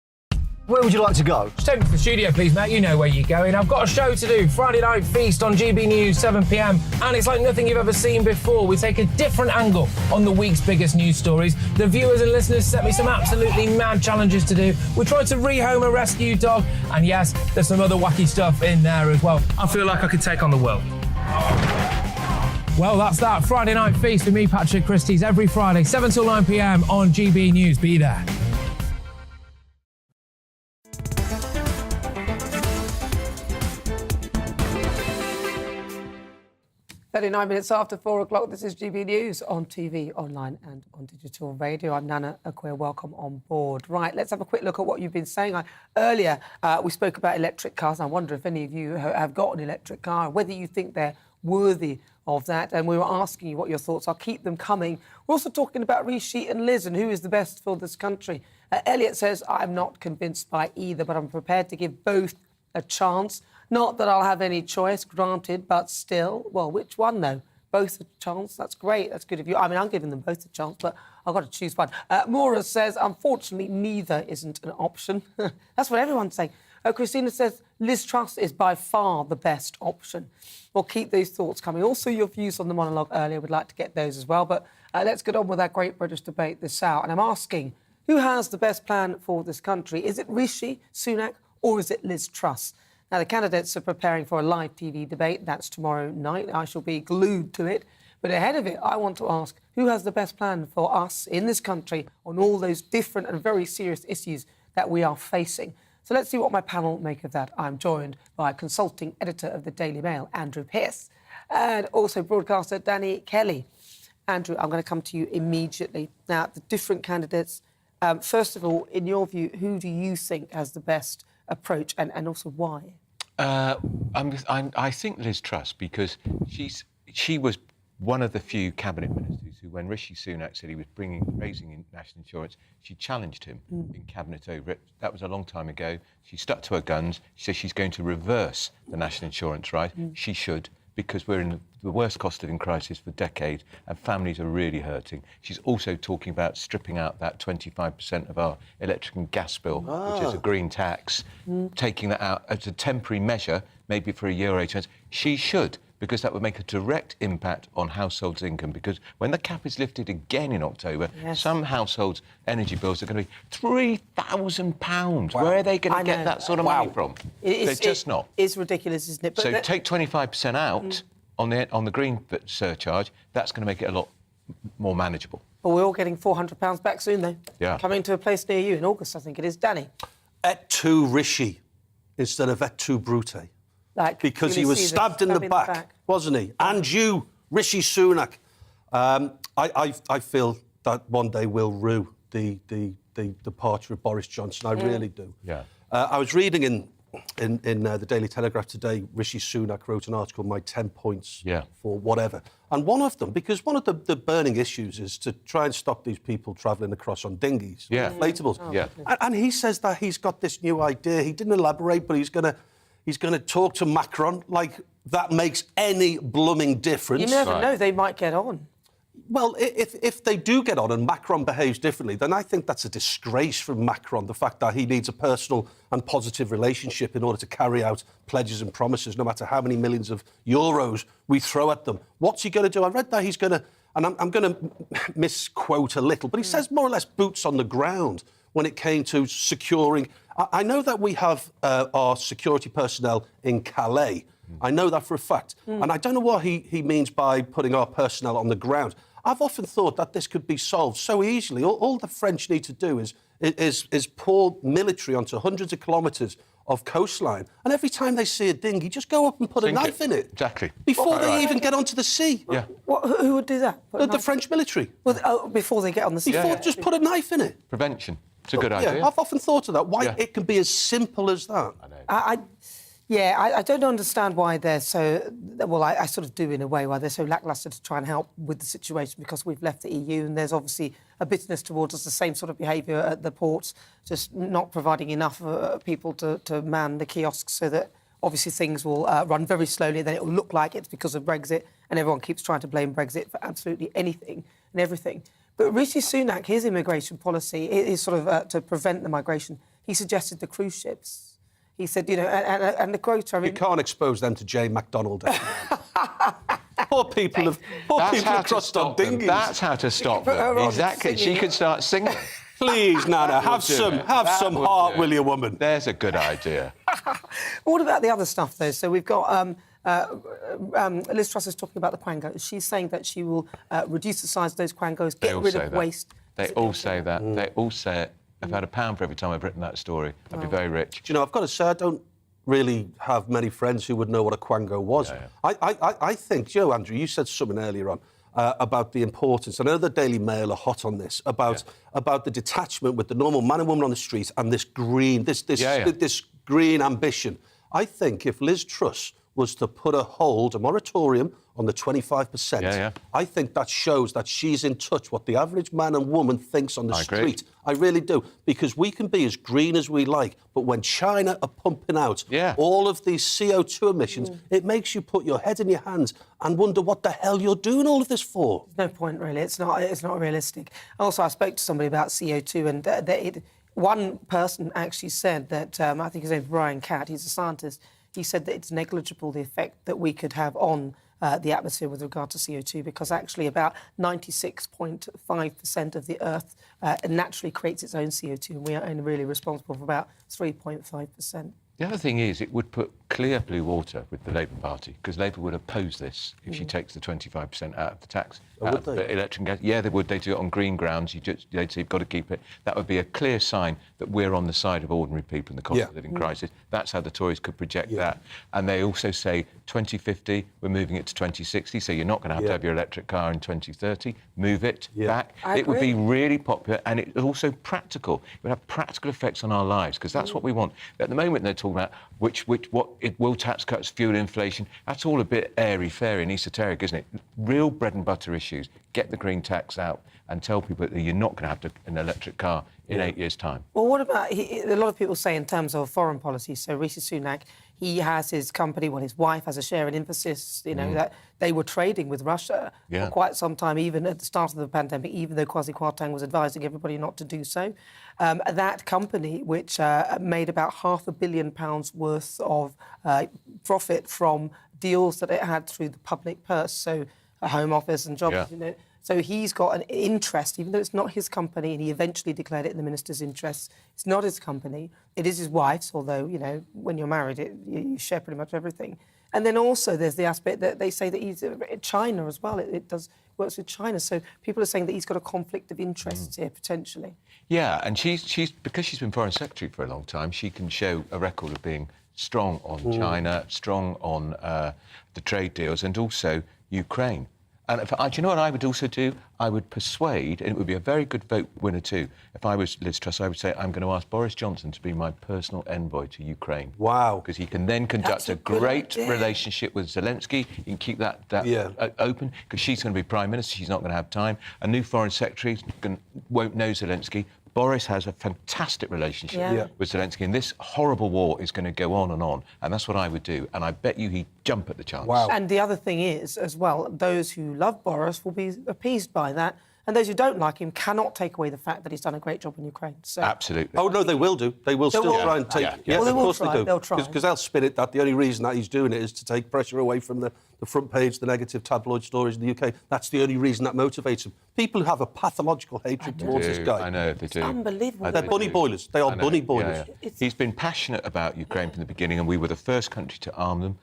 Speaker 15: Where would you like to go?
Speaker 16: Just take me to the studio, please, mate. You know where you're going. I've got a show to do. Friday Night Feast on GB News, 7 p.m. And it's like nothing you've ever seen before. We take a different angle on the week's biggest news stories. The viewers and listeners set me some absolutely mad challenges to do. We tried to rehome a rescue dog. And yes, there's some other wacky stuff in there as well. I feel like I could take on the world. Well, that's that. Friday Night Feast with me, Patrick Christie's, every Friday, 7 till 9 p.m. on GB News. Be there.
Speaker 4: 39 minutes after 4 o'clock, this is GB News on TV, online and on digital radio. I'm Nana Akua, welcome on board. Right, let's have a quick look at what you've been saying. Earlier, we spoke about electric cars. I wonder if any of you have got an electric car, whether you think they're worthy of that. And we were asking you what your thoughts are. Keep them coming. We're also talking about Rishi and Liz and who is the best for this country. Elliot says, I'm not convinced by either, but I'm prepared to give both a chance. Not that I'll have any choice, granted, but still. Well, which one, though? Both a chance? That's great. That's good of you. I mean, I'm giving them both a chance, but I've got to choose one. Maura says, unfortunately, neither isn't an option. That's what everyone's saying. Christina says, Liz Truss is by far the best option. Well, keep those thoughts coming. Also, your views on the monologue earlier, we'd like to get those as well. But let's get on with our great British debate this hour. And I'm asking, who has the best plan for this country? Is it Rishi Sunak or is it Liz Truss? Now, the candidates are preparing for a live TV debate. That's tomorrow night. I shall be glued to it. But ahead of it, I want to ask, who has the best plan for us in this country on all those different and very serious issues that we are facing? So let's see what my panel make of that. I'm joined by consulting editor of the Daily Mail, Andrew Pearce, and also broadcaster Danny Kelly. Andrew, I'm going to come to you immediately. Now, the different candidates, first of all, in your view, who do you think has the best approach and also why?
Speaker 6: I think Liz Truss, because she was one of the few cabinet ministers who, when Rishi Sunak said he was raising in national insurance, she challenged him in cabinet over it. That was a long time ago. She stuck to her guns. She says she's going to reverse the national insurance right. She should, because we're in the worst cost of living crisis for decades and families are really hurting. She's also talking about stripping out that 25% of our electric and gas bill, which is a green tax, taking that out as a temporary measure, maybe for a year or 8 months. She should, because that would make a direct impact on households' income, because when the cap is lifted again in October, some households' energy bills are going to be £3,000. Wow. Where are they going to get that sort of money from? They're just not.
Speaker 4: It's ridiculous, isn't it? But
Speaker 6: so take 25% out on the green surcharge. That's going to make it a lot more manageable.
Speaker 4: Well, we're all getting £400 back soon, though.
Speaker 6: Yeah.
Speaker 4: Coming to a place near you in August, I think it is. Danny?
Speaker 5: Et tu Rishi instead of et tu Brute. Because he was stabbed in the back, wasn't he? And you, Rishi Sunak. I feel that one day we'll rue the departure of Boris Johnson. I really do.
Speaker 6: Yeah.
Speaker 5: I was reading in the Daily Telegraph today, Rishi Sunak wrote an article, My 10 Points for Whatever. And one of them, because one of the burning issues is to try and stop these people travelling across on dinghies, inflatables. And he says that he's got this new idea. He didn't elaborate, but he's going to talk to Macron like that makes any blooming difference.
Speaker 4: You never know, they might get on.
Speaker 5: Well, if they do get on and Macron behaves differently, then I think that's a disgrace from Macron, the fact that he needs a personal and positive relationship in order to carry out pledges and promises, no matter how many millions of euros we throw at them. What's he going to do? I read that he's going to, and I'm going to misquote a little, but he says more or less boots on the ground when it came to securing. I know that we have our security personnel in Calais. I know that for a fact. And I don't know what he means by putting our personnel on the ground. I've often thought that this could be solved so easily. All the French need to do is pour military onto hundreds of kilometres of coastline, and every time they see a dinghy, just go up and put a knife in it.
Speaker 6: Exactly.
Speaker 5: Before they even get onto the sea.
Speaker 6: Yeah.
Speaker 4: Who would do that?
Speaker 5: The French military.
Speaker 4: Well, before they get on the sea.
Speaker 5: Just put a knife in it.
Speaker 6: Prevention. It's a good idea.
Speaker 5: Yeah, I've often thought of that. Why it can be as simple as that.
Speaker 4: I don't understand why they're so... Well, I sort of do in a way, why they're so lacklustre to try and help with the situation, because we've left the EU and there's obviously a bitterness towards us, the same sort of behaviour at the ports, just not providing enough people to man the kiosks, so that obviously things will run very slowly, then it will look like it's because of Brexit, and everyone keeps trying to blame Brexit for absolutely anything and everything. But Rishi Sunak, his immigration policy is sort of to prevent the migration. He suggested the cruise ships. He said, you know, and the quote... I mean,
Speaker 5: you can't expose them to Jane McDonald. Poor people have crossed on dinghies.
Speaker 6: That's how to stop them. Exactly. She could start singing.
Speaker 5: Please, Nana, have some heart, will you, woman?
Speaker 6: There's a good idea.
Speaker 4: What about the other stuff, though? So we've got... Liz Truss is talking about the quangos. She's saying that she will reduce the size of those quangos, get rid of waste.
Speaker 6: They all say that. They all say it. I've had £1 for every time I've written that story. I'd be very rich.
Speaker 5: Do you know, I've got to say, I don't really have many friends who would know what a quango was. I think, Joe, Andrew, you said something earlier on about the importance. I know the Daily Mail are hot on this, about the detachment with the normal man and woman on the street and this green, this green ambition. I think if Liz Truss was to put a moratorium on the 25%, I think that shows that she's in touch what the average man and woman thinks on the street. I really do. Because we can be as green as we like, but when China are pumping out all of these CO2 emissions, it makes you put your head in your hands and wonder what the hell you're doing all of this for.
Speaker 4: There's no point, really. It's not realistic. Also, I spoke to somebody about CO2, and one person actually said that, I think his name's Brian Catt, he's a scientist, he said that it's negligible, the effect that we could have on the atmosphere with regard to CO2, because actually about 96.5% of the Earth naturally creates its own CO2, and we are only really responsible for about 3.5%.
Speaker 6: The other thing is, it would put clear blue water with the Labour Party, because Labour would oppose this if she takes the 25% out of the tax.
Speaker 5: Would they?
Speaker 6: Electric and gas. Yeah, they would. They do it on green grounds. They'd say you've got to keep it. That would be a clear sign that we're on the side of ordinary people in the cost of living crisis. That's how the Tories could project that. And they also say 2050, we're moving it to 2060, so you're not going to have your electric car in 2030. Move it back. It would be really popular, and it's also practical. It would have practical effects on our lives, because that's what we want. At the moment, they're talking about will tax cuts fuel inflation. That's all a bit airy-fairy and esoteric, isn't it? Real bread and butter issues. Get the green tax out and tell people that you're not going to have an electric car in 8 years' time.
Speaker 4: Well, what about... a lot of people say in terms of foreign policy, so Rishi Sunak, he has his company, his wife has a share in Infosys, you know, that they were trading with Russia for quite some time, even at the start of the pandemic, even though Kwasi Kwarteng was advising everybody not to do so. That company, which made about £500 million worth of profit from deals that it had through the public purse, so a Home Office and jobs, you know. So he's got an interest, even though it's not his company, and he eventually declared it in the minister's interests. It's not his company. It is his wife's, although, you know, when you're married, you share pretty much everything. And then also there's the aspect that they say that he's China as well. It works with China. So people are saying that he's got a conflict of interests here, potentially.
Speaker 6: Yeah, and she's because she's been Foreign Secretary for a long time, she can show a record of being strong on China, strong on the trade deals, and also Ukraine. And do you know what I would also do? I would persuade, and it would be a very good vote winner too, if I was Liz Truss, I would say, I'm going to ask Boris Johnson to be my personal envoy to Ukraine.
Speaker 5: Wow.
Speaker 6: Because he can then conduct a great relationship with Zelensky. He can keep that open, because she's going to be Prime Minister. She's not going to have time. A new Foreign Secretary won't know Zelensky, Boris has a fantastic relationship with Zelensky, and this horrible war is going to go on, and that's what I would do. And I bet you he'd jump at the chance.
Speaker 4: Wow. And the other thing is, as well, those who love Boris will be appeased by that, and those who don't like him cannot take away the fact that he's done a great job in Ukraine. So
Speaker 6: absolutely.
Speaker 5: Oh, no, they will do. They will still try and take...
Speaker 4: Yeah, well,
Speaker 5: of course they do.
Speaker 4: They'll try.
Speaker 5: Because they'll spin it that the only reason that he's doing it is to take pressure away from the front page, the negative tabloid stories in the UK. That's the only reason that motivates him. People have a pathological hatred towards this guy.
Speaker 6: I know, they do.
Speaker 4: It's unbelievable.
Speaker 5: They're bunny boilers. They are bunny boilers.
Speaker 6: Yeah. He's been passionate about Ukraine from the beginning, and we were the first country to arm them.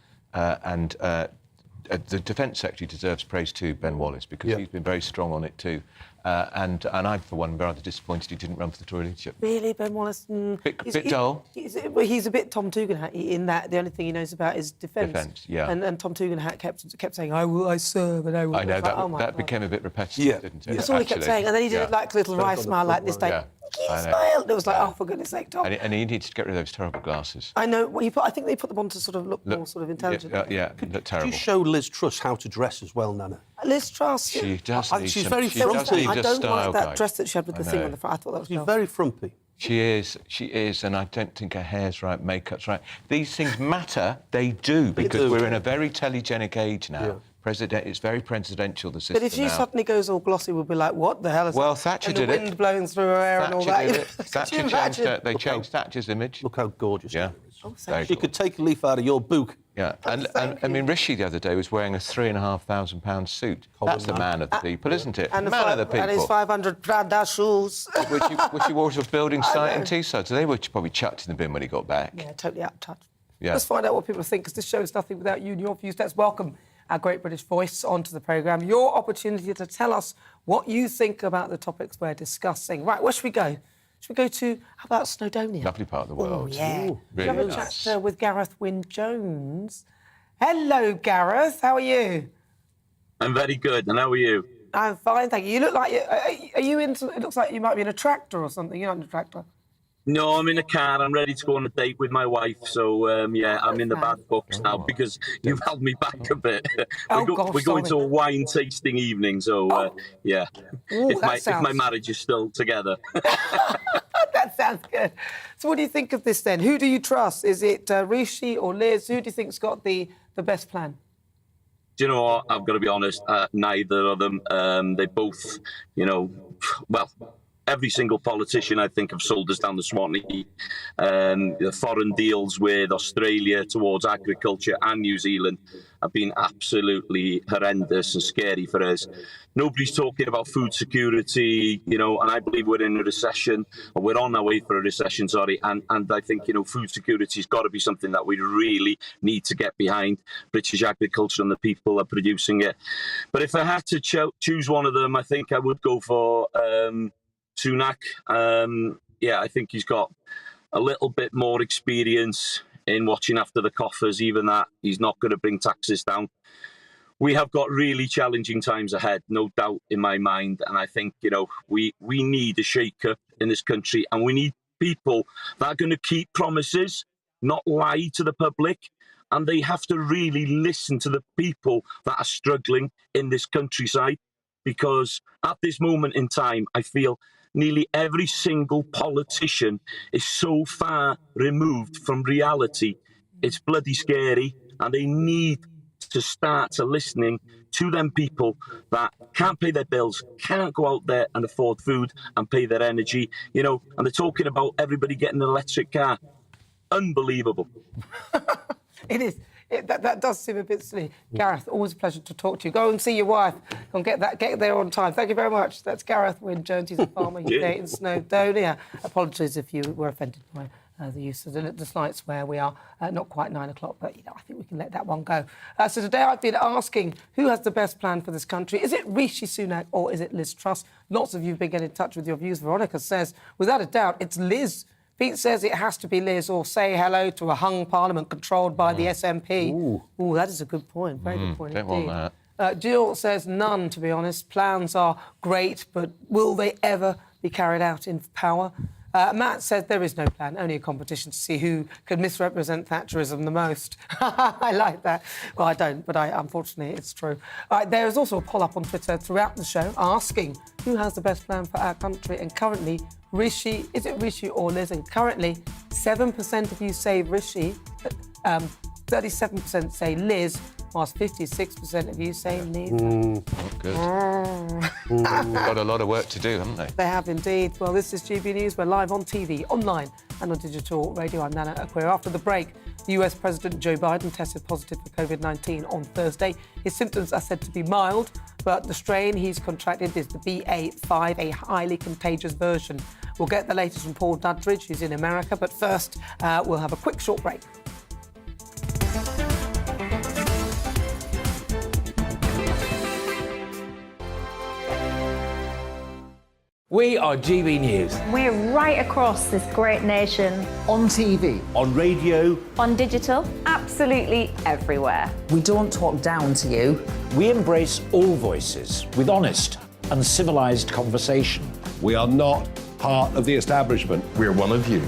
Speaker 6: The Defence Secretary deserves praise too, Ben Wallace, because he's been very strong on it too. And I'm, for one, rather disappointed he didn't run for the Tory leadership.
Speaker 4: Really, Ben Wallace?
Speaker 6: Bit dull.
Speaker 4: He's a bit Tom Tugendhat in that the only thing he knows about is defence.
Speaker 6: Defence, yeah.
Speaker 4: And Tom Tugendhat kept saying, I serve and I will...
Speaker 6: I know, that became a bit repetitive, didn't it?
Speaker 4: That's all he kept saying. And then he did like a little wry smile like this day. He smiled. It was like, oh, for goodness sake, Tom.
Speaker 6: And he needs to get rid of those terrible glasses.
Speaker 4: I know. Well, I think they put them on to sort of look more sort of intelligent.
Speaker 6: Look terrible.
Speaker 5: Could you show Liz Truss how to dress as well, Nana?
Speaker 4: Liz Truss?
Speaker 6: She does.
Speaker 5: She's very frumpy.
Speaker 4: I don't like that dress that she had with the thing on the front. I thought that was
Speaker 5: She's very frumpy.
Speaker 6: She is, and I don't think her hair's right, makeup's right. These things matter, they do, because we're in a very telegenic age now. It's very presidential, the system.
Speaker 4: But if she suddenly goes all glossy, we'll be like, what the hell is that?
Speaker 6: Well, Thatcher did it.
Speaker 4: And the wind blowing through her hair and all that.
Speaker 6: Thatcher changed it. They changed Thatcher's image.
Speaker 5: Look how gorgeous she is.
Speaker 4: Oh,
Speaker 5: she could take a leaf out of your book.
Speaker 6: Yeah, and I mean, Rishi the other day was wearing a £3,500 suit. That's the man of the people, isn't it?
Speaker 4: And
Speaker 6: man of the people.
Speaker 4: And his 500 Prada shoes.
Speaker 6: which he wore to a building site in Teesside. So they were probably chucked in the bin when he got back.
Speaker 4: Yeah, totally out of touch.
Speaker 6: Yeah.
Speaker 4: Let's find out what people think, because this show is nothing without you and your views. Let's welcome our great British voice onto the programme. Your opportunity to tell us what you think about the topics we're discussing. Right, where should we go? Should we go to, how about Snowdonia?
Speaker 6: Lovely part of the world.
Speaker 4: Oh, yeah.
Speaker 6: Ooh,
Speaker 4: Really
Speaker 6: really
Speaker 4: have a
Speaker 6: nice.
Speaker 4: chat with Gareth Wynne-Jones. Hello, Gareth. How are you?
Speaker 19: I'm very good. And how are you?
Speaker 4: I'm fine, thank you. You look like are you into? It looks like you might be in a tractor or something. You're not in a tractor.
Speaker 19: No, I'm in a car. I'm ready to go on a date with my wife. So, yeah, I'm in the bad books now because you've held me back a bit. We're going to a wine tasting evening. So, yeah,
Speaker 4: Ooh,
Speaker 19: if my marriage is still together.
Speaker 4: That sounds good. So what do you think of this then? Who do you trust? Is it Rishi or Liz? Who do you think's got the best plan?
Speaker 19: Do you know what? I've got to be honest, neither of them. They both, well... Every single politician, I think, have sold us down the Swanee. The foreign deals with Australia towards agriculture and New Zealand have been absolutely horrendous and scary for us. Nobody's talking about food security, and I believe we're in a recession, or we're on our way for a recession, sorry, and I think, food security's got to be something that we really need to get behind. British agriculture and the people are producing it. But if I had to choose one of them, I think I would go for... Sunak, I think he's got a little bit more experience in watching after the coffers, even that he's not going to bring taxes down. We have got really challenging times ahead, no doubt in my mind. And I think, we need a shake-up in this country, and we need people that are going to keep promises, not lie to the public. And they have to really listen to the people that are struggling in this countryside, because at this moment in time, I feel nearly every single politician is so far removed from reality. It's bloody scary, and they need to start to listening to them people that can't pay their bills, can't go out there and afford food and pay their energy, and they're talking about everybody getting an electric car. Unbelievable.
Speaker 4: It is. That does seem a bit silly. Gareth, always a pleasure to talk to you. Go and see your wife. Go and get there on time. Thank you very much. That's Gareth Wynne-Jones. He's a farmer. He's in Snowdonia. Apologies if you were offended by the use of the slight swear. We are not quite 9 o'clock, but I think we can let that one go. So today I've been asking who has the best plan for this country. Is it Rishi Sunak or is it Liz Truss? Lots of you have been getting in touch with your views. Veronica says, without a doubt, it's Liz. Pete says it has to be Liz, or say hello to a hung parliament controlled by the SNP. Ooh, that is a good point. Very good point
Speaker 6: don't
Speaker 4: indeed.
Speaker 6: want that.
Speaker 4: Jill says none, to be honest. Plans are great, but will they ever be carried out in power? Matt says there is no plan, only a competition to see who can misrepresent Thatcherism the most. I like that. Well, I don't, but unfortunately, it's true. There is also a poll up on Twitter throughout the show asking who has the best plan for our country, and currently, Rishi, is it Rishi or Liz? And currently, 7% of you say Rishi, 37% say Liz, whilst 56% of you say neither.
Speaker 6: Not good. Got a lot of work to do, haven't they?
Speaker 4: They have indeed. Well, this is GB News. We're live on TV, online and on digital radio. I'm Nana Akua. After the break, US President Joe Biden tested positive for COVID-19 on Thursday. His symptoms are said to be mild, but the strain he's contracted is the BA.5, a highly contagious version. We'll get the latest from Paul Duddridge, who's in America, but first, we'll have a quick short break.
Speaker 16: We are GB News.
Speaker 8: We're right across this great nation.
Speaker 15: On TV.
Speaker 10: On radio.
Speaker 8: On digital. Absolutely everywhere.
Speaker 9: We don't talk down to you.
Speaker 10: We embrace all voices with honest and civilised conversation.
Speaker 11: We are not part of the establishment. We're one of you.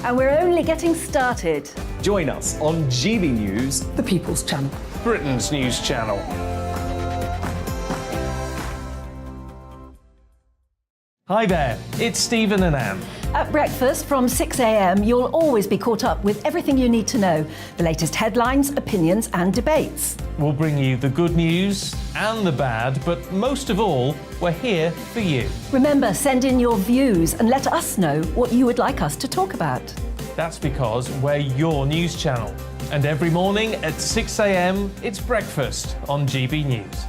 Speaker 12: And we're only getting started.
Speaker 16: Join us on GB News,
Speaker 9: The People's Channel.
Speaker 7: Britain's news channel. Hi there, it's Stephen and Anne.
Speaker 12: At breakfast from 6 a.m, you'll always be caught up with everything you need to know, the latest headlines, opinions and debates.
Speaker 7: We'll bring you the good news and the bad, but most of all, we're here for you.
Speaker 12: Remember, send in your views and let us know what you would like us to talk about.
Speaker 7: That's because we're your news channel. And every morning at 6 a.m, it's breakfast on GB News.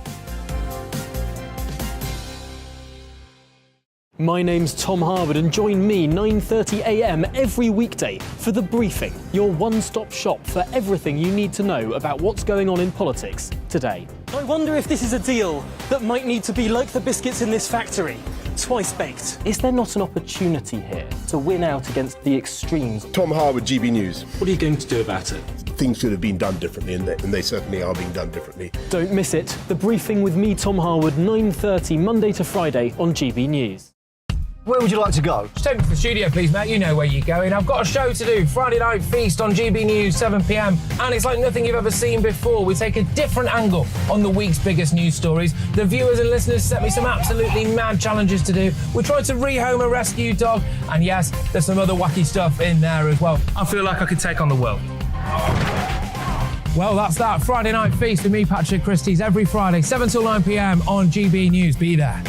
Speaker 13: My name's Tom Harwood and join me 9:30 a.m. every weekday for The Briefing, your one-stop shop for everything you need to know about what's going on in politics today.
Speaker 14: I wonder if this is a deal that might need to be like the biscuits in this factory, twice baked.
Speaker 18: Is there not an opportunity here to win out against the extremes?
Speaker 11: Tom Harwood, GB News.
Speaker 14: What are you going to do about it?
Speaker 11: Things should have been done differently, and they certainly are being done differently.
Speaker 13: Don't miss it. The Briefing with me, Tom Harwood, 9:30 Monday to Friday on GB News.
Speaker 15: Where would you like to go?
Speaker 16: Just take me to the studio, please, mate. You know where you're going. I've got a show to do. Friday Night Feast on GB News, 7 p.m. And it's like nothing you've ever seen before. We take a different angle on the week's biggest news stories. The viewers and listeners set me some absolutely mad challenges to do. We tried to rehome a rescue dog. And yes, there's some other wacky stuff in there as well. I feel like I could take on the world. Well, that's that. Friday Night Feast with me, Patrick Christie's, every Friday, 7 till 9 p.m. on GB News. Be there.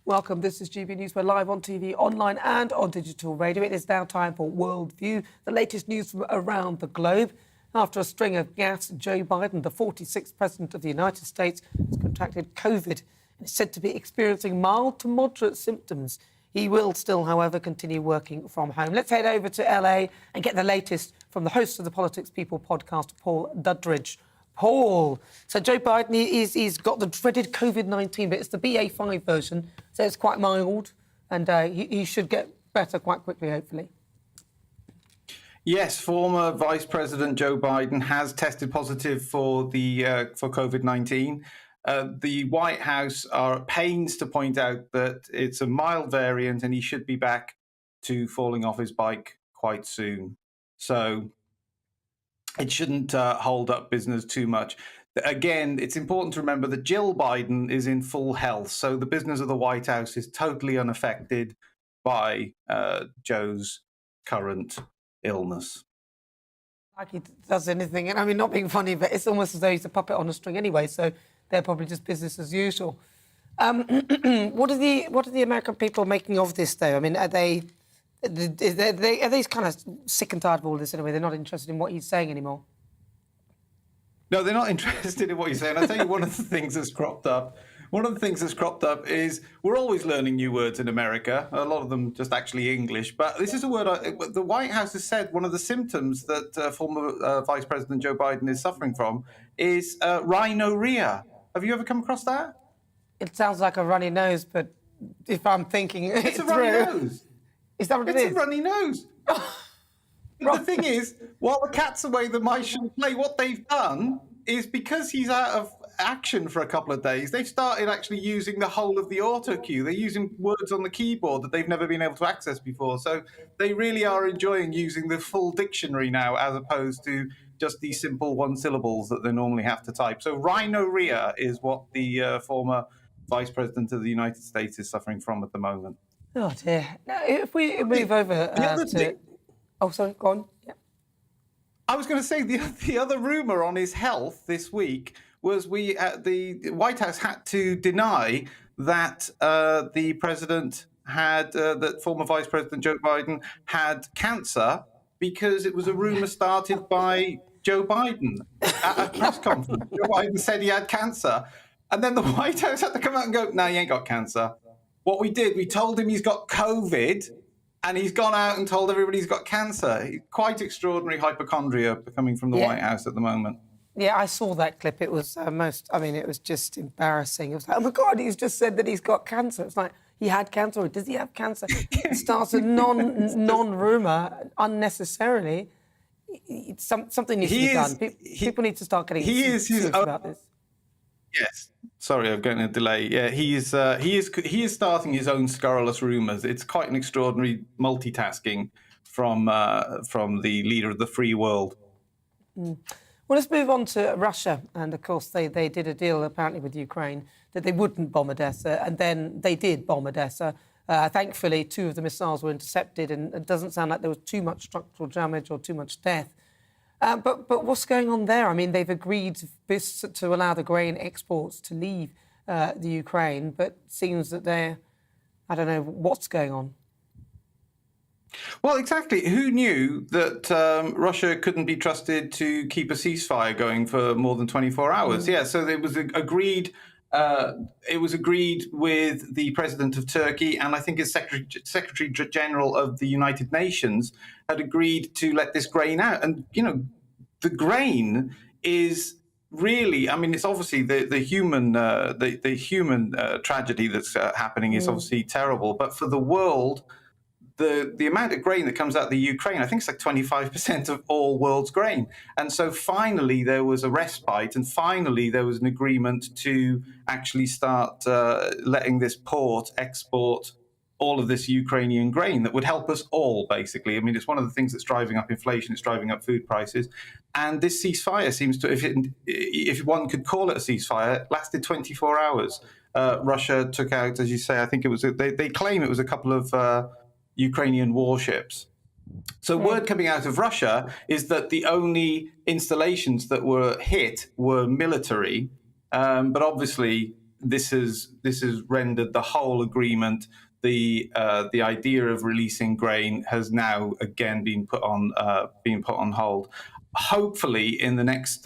Speaker 4: Welcome. This is GB News. We're live on TV, online and on digital radio. It is now time for Worldview, the latest news from around the globe. After a string of gaffes, Joe Biden, the 46th President of the United States, has contracted COVID and is said to be experiencing mild to moderate symptoms. He will still, however, continue working from home. Let's head over to LA and get the latest from the host of the Politics People podcast, Paul Duddridge. Paul, so Joe Biden, he's got the dreaded COVID-19, but it's the BA.5 version, so it's quite mild, and he should get better quite quickly, hopefully.
Speaker 20: Yes, former Vice President Joe Biden has tested positive for COVID-19. The White House are at pains to point out that it's a mild variant and he should be back to falling off his bike quite soon. So it shouldn't hold up business too much. Again, it's important to remember that Jill Biden is in full health, so the business of the White House is totally unaffected by Joe's current illness.
Speaker 4: Like he does anything, and I mean, not being funny, but it's almost as though he's a puppet on a string anyway, so they're probably just business as usual. What are the American people making of this, though? I mean, are they kind of sick and tired of all this anyway? They're not interested in what he's saying anymore?
Speaker 20: No, they're not interested in what you're saying. I'll tell you one of the things that's cropped up. One of the things that's cropped up is we're always learning new words in America. A lot of them just actually English. But this is a word the White House has said one of the symptoms that former Vice President Joe Biden is suffering from is rhinorrhea. Have you ever come across that?
Speaker 4: It sounds like a runny nose, but if I'm thinking
Speaker 20: it's a runny nose.
Speaker 4: Is that what it is?
Speaker 20: It's a runny nose. The thing is, while the cat's away, the mice shouldn't play. What they've done is, because he's out of action for a couple of days, they've started actually using the whole of the auto cue. They're using words on the keyboard that they've never been able to access before. So they really are enjoying using the full dictionary now, as opposed to just these simple one syllables that they normally have to type. So rhinorrhea is what the former Vice President of the United States is suffering from at the moment.
Speaker 4: Oh dear. Now, if we move over to... Oh, sorry, go on. Yeah.
Speaker 20: I was going to say the other rumour on his health this week was the White House had to deny that the president had, that former Vice President Joe Biden had cancer, because it was a rumour started by Joe Biden at a press conference. Joe Biden said he had cancer, and then the White House had to come out and go, "No, he ain't got cancer." What we did, we told him he's got COVID, and he's gone out and told everybody he's got cancer. Quite extraordinary hypochondria coming from the White House at the moment.
Speaker 4: Yeah, I saw that clip. It was it was just embarrassing. It was like, oh my God, he's just said that he's got cancer. It's like, he had cancer, or does he have cancer? It starts a non-rumour unnecessarily. Something needs to be done. People need to start getting serious about this.
Speaker 20: Yes. Sorry, I'm getting a delay. Yeah, he is starting his own scurrilous rumours. It's quite an extraordinary multitasking from the leader of the free world.
Speaker 4: Mm. Well, let's move on to Russia. And, of course, they did a deal, apparently, with Ukraine that they wouldn't bomb Odessa, and then they did bomb Odessa. Thankfully, 2 of the missiles were intercepted, and it doesn't sound like there was too much structural damage or too much death. But what's going on there? I mean, they've agreed to allow the grain exports to leave the Ukraine, but it seems that I don't know what's going on.
Speaker 20: Well, exactly. Who knew that Russia couldn't be trusted to keep a ceasefire going for more than 24 hours? Yeah, so it was agreed. It was agreed with the president of Turkey, and I think his Secretary General of the United Nations had agreed to let this grain out. And the grain is really, I mean, it's obviously the human tragedy that's happening is obviously terrible, but for the world, the amount of grain that comes out of the Ukraine, I think it's like 25% of all world's grain. And so finally there was a respite, and finally there was an agreement to actually start letting this port export all of this Ukrainian grain that would help us all, basically. I mean, it's one of the things that's driving up inflation, it's driving up food prices. And this ceasefire seems to, if one could call it a ceasefire, lasted 24 hours. Russia took out, as you say, I think it was, they claim it was a couple of Ukrainian warships. So word coming out of Russia is that the only installations that were hit were military, but obviously this has rendered the whole agreement. The idea of releasing grain has now again been put on hold. Hopefully, in the next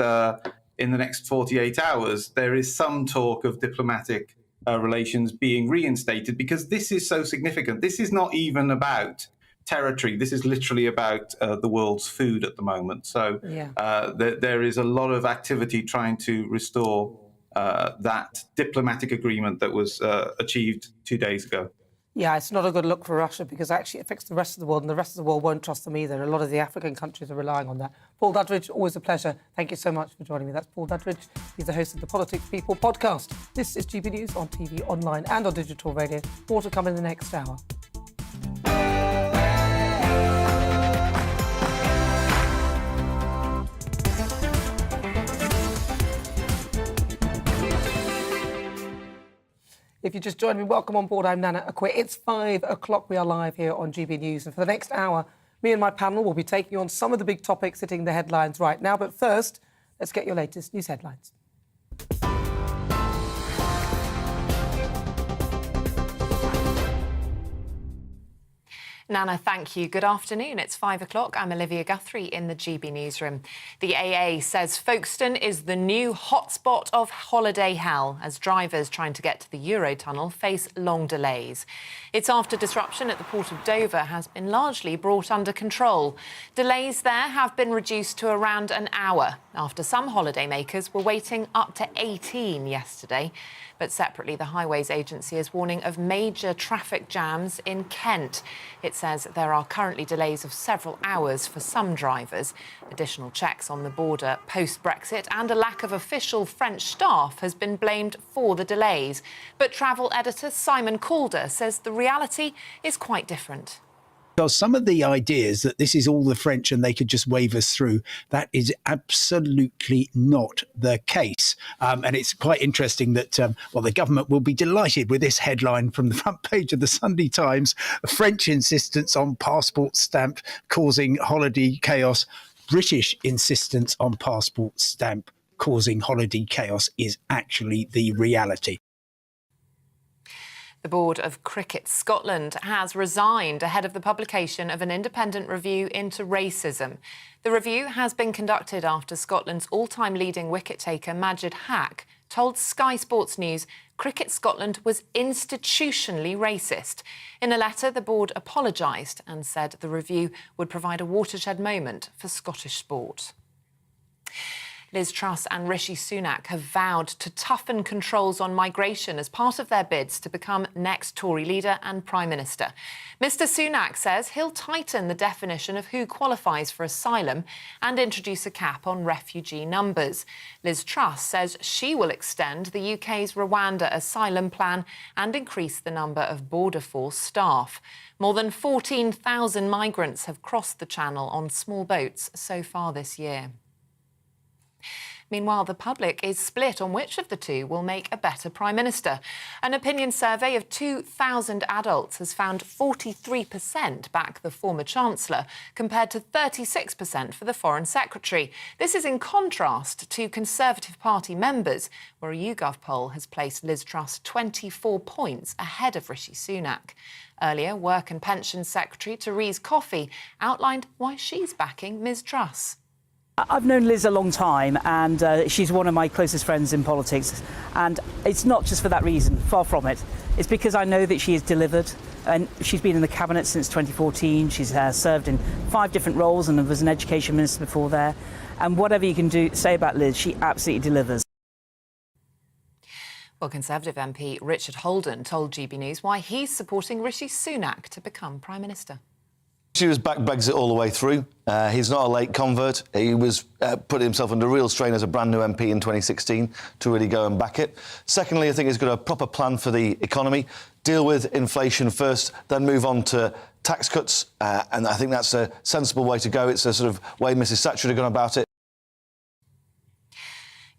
Speaker 20: 48 hours, there is some talk of diplomatic relations being reinstated, because this is so significant. This is not even about territory. This is literally about the world's food at the moment. So there is a lot of activity trying to restore that diplomatic agreement that was achieved 2 days ago.
Speaker 4: Yeah, it's not a good look for Russia, because actually it affects the rest of the world, and the rest of the world won't trust them either. And a lot of the African countries are relying on that. Paul Dudridge, always a pleasure. Thank you so much for joining me. That's Paul Dudridge. He's the host of the Politics People podcast. This is GB News on TV, online and on digital radio. More to come in the next hour. If you just joined me, welcome on board. I'm Nana Akua. It's 5 o'clock. We are live here on GB News. And for the next hour, me and my panel will be taking on some of the big topics hitting the headlines right now. But first, let's get your latest news headlines.
Speaker 1: Nana, thank you. Good afternoon. It's 5 o'clock. I'm Olivia Guthrie in the GB newsroom. The AA says Folkestone is the new hotspot of holiday hell as drivers trying to get to the Eurotunnel face long delays. It's after disruption at the port of Dover has been largely brought under control. Delays there have been reduced to around an hour after some holidaymakers were waiting up to 18 yesterday. But separately, the Highways Agency is warning of major traffic jams in Kent. It's says there are currently delays of several hours for some drivers. Additional checks on the border post-Brexit and a lack of official French staff has been blamed for the delays. But travel editor Simon Calder says the reality is quite different.
Speaker 21: Because some of the ideas that this is all the French and they could just wave us through, that is absolutely not the case. And it's quite interesting that, the government will be delighted with this headline from the front page of the Sunday Times: French insistence on passport stamp causing holiday chaos. British insistence on passport stamp causing holiday chaos is actually the reality.
Speaker 1: The Board of Cricket Scotland has resigned ahead of the publication of an independent review into racism. The review has been conducted after Scotland's all-time leading wicket-taker Majid Haq told Sky Sports News Cricket Scotland was institutionally racist. In a letter, the board apologised and said the review would provide a watershed moment for Scottish sport. Liz Truss and Rishi Sunak have vowed to toughen controls on migration as part of their bids to become next Tory leader and Prime Minister. Mr Sunak says he'll tighten the definition of who qualifies for asylum and introduce a cap on refugee numbers. Liz Truss says she will extend the UK's Rwanda asylum plan and increase the number of Border Force staff. More than 14,000 migrants have crossed the Channel on small boats so far this year. Meanwhile, the public is split on which of the two will make a better Prime Minister. An opinion survey of 2,000 adults has found 43% back the former Chancellor, compared to 36% for the Foreign Secretary. This is in contrast to Conservative Party members, where a YouGov poll has placed Liz Truss 24 points ahead of Rishi Sunak. Earlier, Work and Pensions Secretary Therese Coffey outlined why she's backing Ms Truss.
Speaker 2: I've known Liz a long time, and she's one of my closest friends in politics. And it's not just for that reason, far from it. It's because I know that she has delivered, and she's been in the cabinet since 2014. She's served in 5 different roles and was an education minister before there. And whatever you can say about Liz, she absolutely delivers.
Speaker 1: Well, Conservative MP Richard Holden told GB News why he's supporting Rishi Sunak to become Prime Minister.
Speaker 3: She was back Brexit all the way through. He's not a late convert. He was putting himself under real strain as a brand new MP in 2016 to really go and back it. Secondly, I think he's got a proper plan for the economy. Deal with inflation first, then move on to tax cuts. And I think that's a sensible way to go. It's a sort of way Mrs Thatcher had gone about it.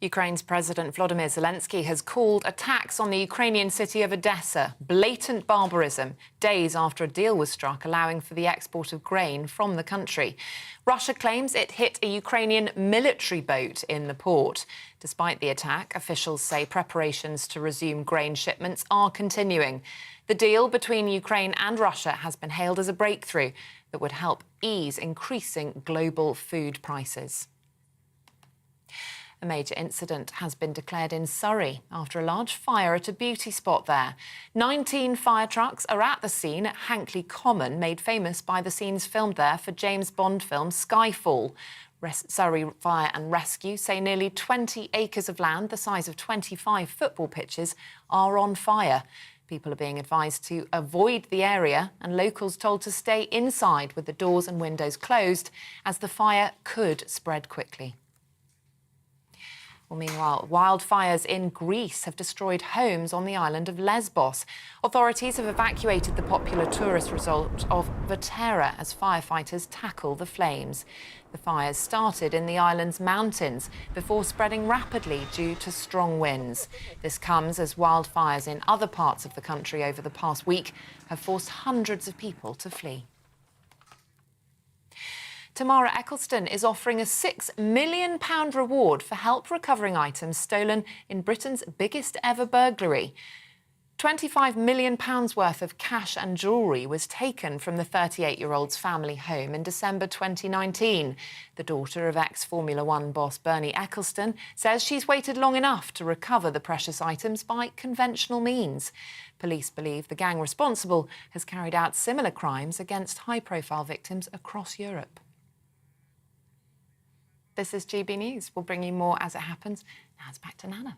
Speaker 1: Ukraine's President Volodymyr Zelensky has called attacks on the Ukrainian city of Odessa blatant barbarism, days after a deal was struck allowing for the export of grain from the country. Russia claims it hit a Ukrainian military boat in the port. Despite the attack, officials say preparations to resume grain shipments are continuing. The deal between Ukraine and Russia has been hailed as a breakthrough that would help ease increasing global food prices. A major incident has been declared in Surrey after a large fire at a beauty spot there. 19 fire trucks are at the scene at Hankley Common, made famous by the scenes filmed there for James Bond film Skyfall. Surrey Fire and Rescue say nearly 20 acres of land, the size of 25 football pitches, are on fire. People are being advised to avoid the area and locals told to stay inside with the doors and windows closed, as the fire could spread quickly. Well, meanwhile, wildfires in Greece have destroyed homes on the island of Lesbos. Authorities have evacuated the popular tourist resort of Vatera as firefighters tackle the flames. The fires started in the island's mountains before spreading rapidly due to strong winds. This comes as wildfires in other parts of the country over the past week have forced hundreds of people to flee. Tamara Eccleston is offering a £6 million reward for help recovering items stolen in Britain's biggest ever burglary. £25 million worth of cash and jewellery was taken from the 38-year-old's family home in December 2019. The daughter of ex-Formula One boss Bernie Eccleston says she's waited long enough to recover the precious items by conventional means. Police believe the gang responsible has carried out similar crimes against high-profile victims across Europe. This is GB News. We'll bring you more as it happens. Now it's back to Nana.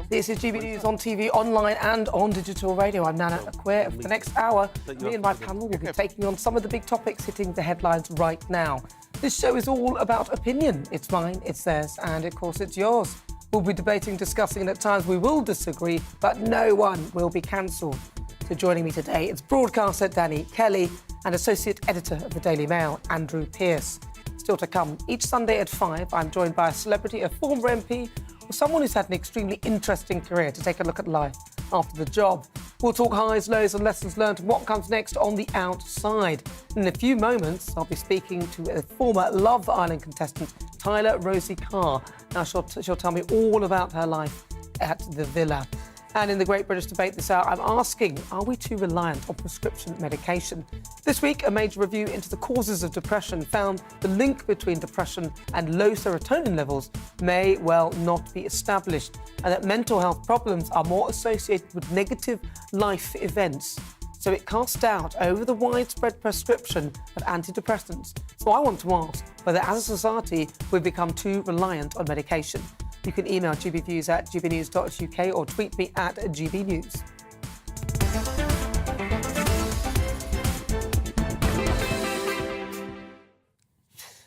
Speaker 4: This is GB News on TV, online and on digital radio. I'm Nana Akua. For the next hour, me and my panel will be taking on some of the big topics hitting the headlines right now. This show is all about opinion. It's mine, it's theirs, and of course it's yours. We'll be debating, discussing, and at times we will disagree, but no one will be cancelled. So joining me today, it's broadcaster Danny Kelly and associate editor of the Daily Mail, Andrew Pearce. Still to come, each Sunday at 5, I'm joined by a celebrity, a former MP, or someone who's had an extremely interesting career to take a look at life after the job. We'll talk highs, lows and lessons learned and what comes next on the outside. In a few moments, I'll be speaking to a former Love Island contestant, Tyler Rosie Carr. Now, she'll tell me all about her life at the villa. And in the Great British Debate this hour, I'm asking, are we too reliant on prescription medication? This week, a major review into the causes of depression found the link between depression and low serotonin levels may well not be established, and that mental health problems are more associated with negative life events. So it casts doubt over the widespread prescription of antidepressants. So I want to ask whether, as a society, we've become too reliant on medication. You can email gbviews at gbnews.uk or tweet me at gbnews.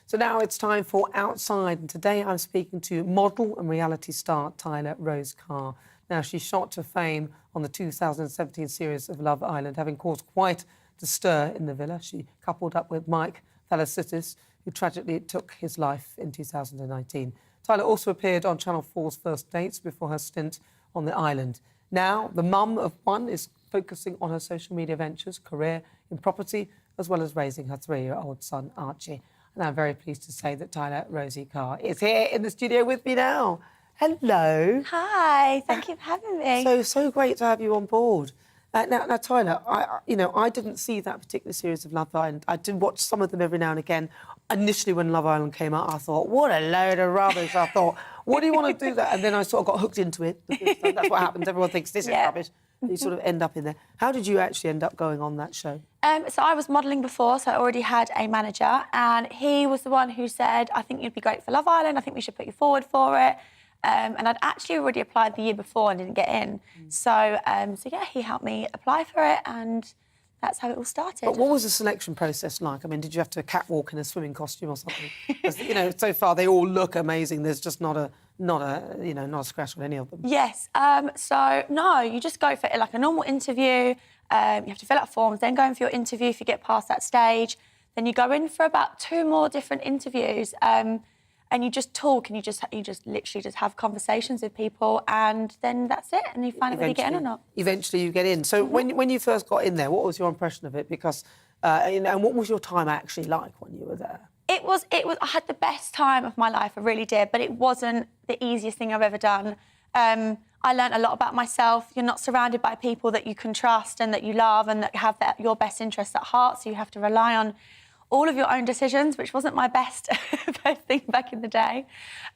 Speaker 4: So now it's time for Outside, and today I'm speaking to model and reality star Tyler Rose Carr. Now, she shot to fame on the 2017 series of Love Island, having caused quite a stir in the villa. She coupled up with Mike Thalasitis, who tragically took his life in 2019. Tyler also appeared on Channel 4's First Dates before her stint on the island. Now, the mum of one is focusing on her social media ventures, career in property, as well as raising her 3-year-old son, Archie. And I'm very pleased to say that Tyler Rosie Carr is here in the studio with me now. Hello.
Speaker 17: Hi, thank you for having me.
Speaker 4: So great to have you on board. Now, Tyler, I didn't see that particular series of Love Island. I did watch some of them every now and again. Initially, when Love Island came out, I thought, what a load of rubbish. I thought, what do you want to do that? And then I sort of got hooked into it. That's what happens. Everyone thinks this is rubbish. You sort of end up in there. How did you actually end up going on that show?
Speaker 17: So I was modelling before, so I already had a manager, and he was the one who said, I think you'd be great for Love Island. I think we should put you forward for it. And I'd actually already applied the year before and didn't get in. So yeah, he helped me apply for it, and that's how it all started. But
Speaker 4: what was the selection process like? I mean, did you have to catwalk in a swimming costume or something? Because, so far they all look amazing. There's just not a scratch on any of them.
Speaker 17: Yes. So no, you just go for it like a normal interview. You have to fill out forms, then go in for your interview if you get past that stage. Then you go in for about 2 more different interviews. And you just talk, and you just literally just have conversations with people, and then that's it. And you find out whether you get in or not.
Speaker 4: Eventually, you get in. So when you first got in there, what was your impression of it? Because and what was your time actually like when you were there?
Speaker 17: It was. I had the best time of my life. I really did. But it wasn't the easiest thing I've ever done. I learned a lot about myself. You're not surrounded by people that you can trust and that you love and that have your best interests at heart. So you have to rely on all of your own decisions, which wasn't my best thing back in the day.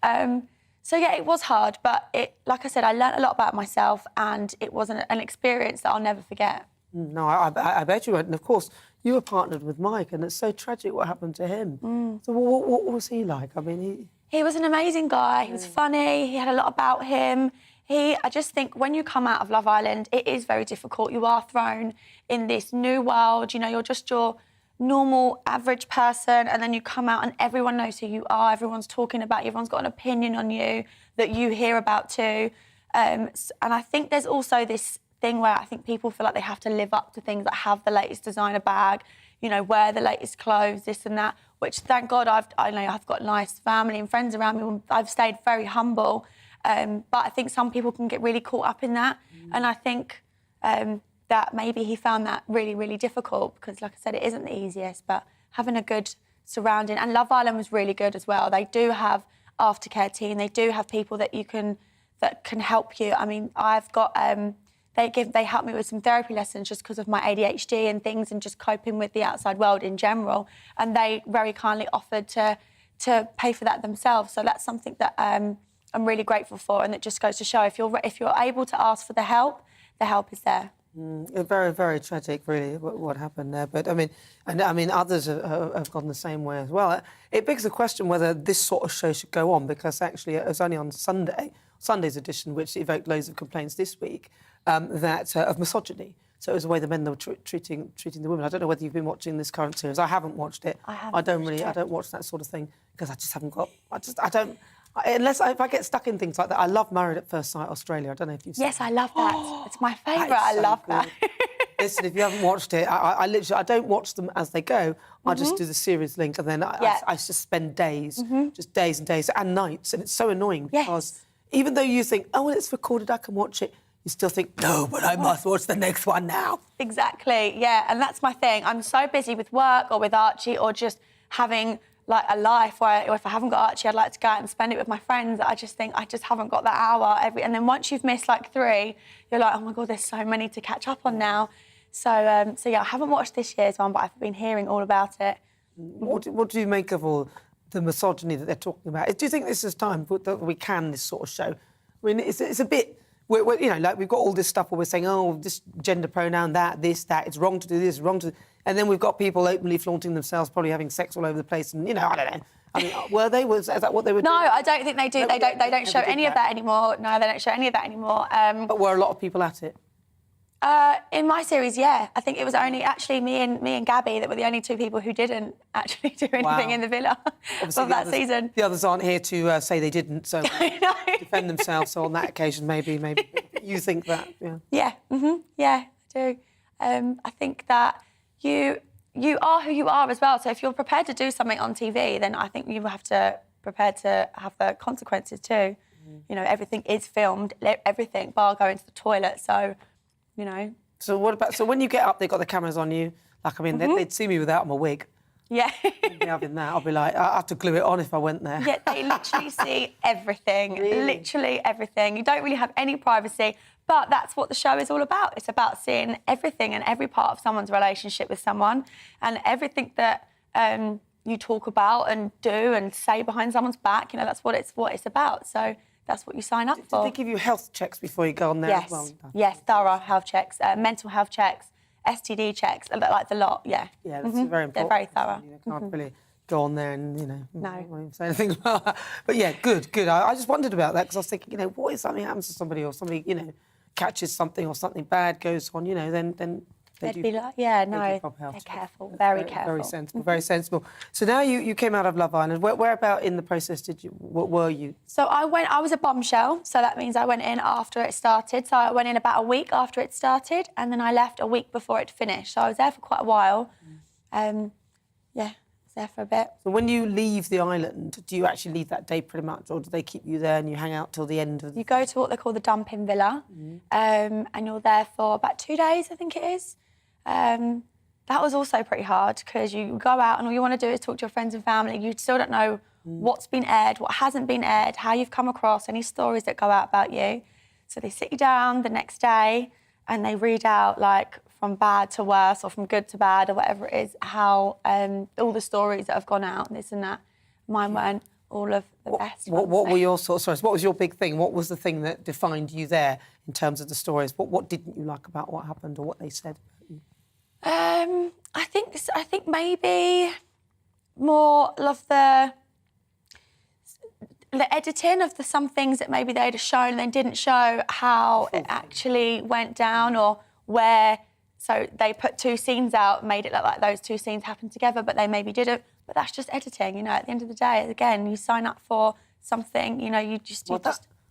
Speaker 17: So yeah, it was hard, but like I said, I learnt a lot about myself, and it was an experience that I'll never forget.
Speaker 4: No, I bet you won't. And of course, you were partnered with Mike, and it's so tragic what happened to him. So what was he like? I mean,
Speaker 17: he was an amazing guy. He was funny. He had a lot about him. I just think when you come out of Love Island, it is very difficult. You are thrown in this new world. You know, you're just your normal, average person, and then you come out and everyone knows who you are, everyone's talking about you, everyone's got an opinion on you that you hear about too. And I think there's also this thing where I think people feel like they have to live up to things, like have the latest designer bag, you know, wear the latest clothes, this and that, which thank God I've got nice family and friends around me. I've stayed very humble. But I think some people can get really caught up in that. And I think that maybe he found that really, really difficult because, like I said, it isn't the easiest, but having a good surrounding. And Love Island was really good as well. They do have aftercare team. They do have people that can help you. I mean, I've got, they help me with some therapy lessons just because of my ADHD and things and just coping with the outside world in general. And they very kindly offered to pay for that themselves. So that's something that I'm really grateful for. And it just goes to show if you're able to ask for the help is there.
Speaker 4: Very, very tragic, really, what happened there. But I mean, others have gone the same way as well. It begs the question whether this sort of show should go on, because actually it was only on Sunday, Sunday's edition, which evoked loads of complaints this week of misogyny. So it was the way the men were treating the women. I don't know whether you've been watching this current series. I haven't watched it. I don't watch that sort of thing because I just haven't got. If I get stuck in things like that. I love Married at First Sight Australia. I don't know if you've seen
Speaker 17: Yes, I love that. It's my favourite. I love that.
Speaker 4: Listen, if you haven't watched it, I literally don't watch them as they go. I just do the series link, and then I just spend days, just days and days and nights, and it's so annoying because even though you think, oh, well, it's recorded, I can watch it, you still think, no, but I must watch the next one now.
Speaker 17: Exactly, yeah, and that's my thing. I'm so busy with work or with Archie or just having like a life where if I haven't got Archie, I'd like to go out and spend it with my friends. I just think I just haven't got that hour and then once you've missed like 3, you're like, oh my God, there's so many to catch up on now. So yeah, I haven't watched this year's one, but I've been hearing all about it.
Speaker 4: What do you make of all the misogyny that they're talking about? Do you think this is time that we can this sort of show? I mean, it's a bit. Like we've got all this stuff where we're saying, oh, this gender pronoun, that, it's wrong to do this, wrong to... And then we've got people openly flaunting themselves, probably having sex all over the place, and, I don't know. I mean, were they? Is that what they were doing?
Speaker 17: No, I don't think they do. They don't show any of that anymore. No, they don't show any of that anymore.
Speaker 4: But were a lot of people at it?
Speaker 17: In my series, yeah. I think it was only actually me and Gabby that were the only 2 people who didn't actually do anything in the villa of that season.
Speaker 4: The others aren't here to say they didn't, so defend themselves. So on that occasion, maybe you think that, yeah.
Speaker 17: Yeah, yeah, I do. I think that you are who you are as well. So if you're prepared to do something on TV, then I think you have to prepare to have the consequences too. Everything is filmed, everything, bar going to the toilet. So.
Speaker 4: So what about? So when you get up, they've got the cameras on you. Like, I mean, they'd see me without my wig.
Speaker 17: Yeah.
Speaker 4: Having that, I'll be like, I have to glue it on if I went there.
Speaker 17: Yeah, they literally see everything. Really? Literally everything. You don't really have any privacy, but that's what the show is all about. It's about seeing everything and every part of someone's relationship with someone, and everything that you talk about and do and say behind someone's back. That's what it's about. So. That's what you sign up for.
Speaker 4: Did they give you health checks before you go on there as well?
Speaker 17: Yes, thorough health checks, mental health checks, STD checks, like the lot, yeah.
Speaker 4: Yeah, that's very important.
Speaker 17: They're very thorough.
Speaker 4: You can't really go on there and,
Speaker 17: no.
Speaker 4: I won't say anything about that. But yeah, good. I just wondered about that because I was thinking, what if something happens to somebody or somebody, catches something or something bad goes on, then...
Speaker 17: They'd be like, yeah, no, they're careful, very careful.
Speaker 4: Very sensible, very sensible. So now you came out of Love Island. Where about in the process what were you?
Speaker 17: So I was a bombshell, so that means I went in after it started. So I went in about a week after it started, and then I left a week before it finished. So I was there for quite a while. Yeah, I was there for a bit.
Speaker 4: So when you leave the island, do you actually leave that day pretty much, or do they keep you there and you hang out till the end of the...
Speaker 17: You go to what they call the dumping villa, and you're there for about 2 days, I think it is. That was also pretty hard because you go out and all you want to do is talk to your friends and family. You still don't know what's been aired, what hasn't been aired, how you've come across, any stories that go out about you. So they sit you down the next day and they read out, like, from bad to worse or from good to bad or whatever it is, how all the stories that have gone out, this and that. Mine weren't all of the best.
Speaker 4: What were your stories? What was your big thing? What was the thing that defined you there in terms of the stories? What didn't you like about what happened or what they said?
Speaker 17: I think maybe more of the editing of some things that maybe they'd have shown and then didn't show how it actually went down or where. So they put 2 scenes out, made it look like those 2 scenes happened together, but they maybe didn't. But that's just editing, At the end of the day, again, you sign up for something, you just.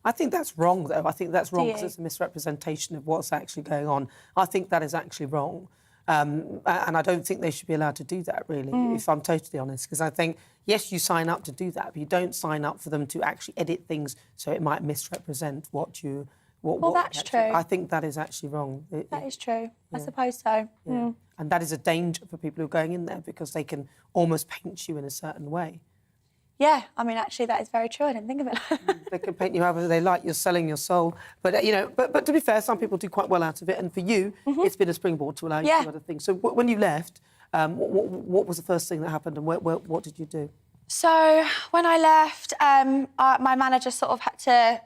Speaker 4: I think that's wrong, though. I think that's wrong because it's a misrepresentation of what's actually going on. I think that is actually wrong. And I don't think they should be allowed to do that, really, if I'm totally honest, because I think, yes, you sign up to do that, but you don't sign up for them to actually edit things so it might misrepresent what you...
Speaker 17: that's true.
Speaker 4: I think that is actually wrong.
Speaker 17: That is true. I suppose so.
Speaker 4: Yeah. And that is a danger for people who are going in there because they can almost paint you in a certain way.
Speaker 17: Yeah, I mean, actually, that is very true. I didn't think of it.
Speaker 4: They can paint you however they like. You're selling your soul. But, but to be fair, some people do quite well out of it. And for you, it's been a springboard to allow you to do other things. So when you left, what was the first thing that happened and what did you do?
Speaker 17: So when I left, my manager sort of had to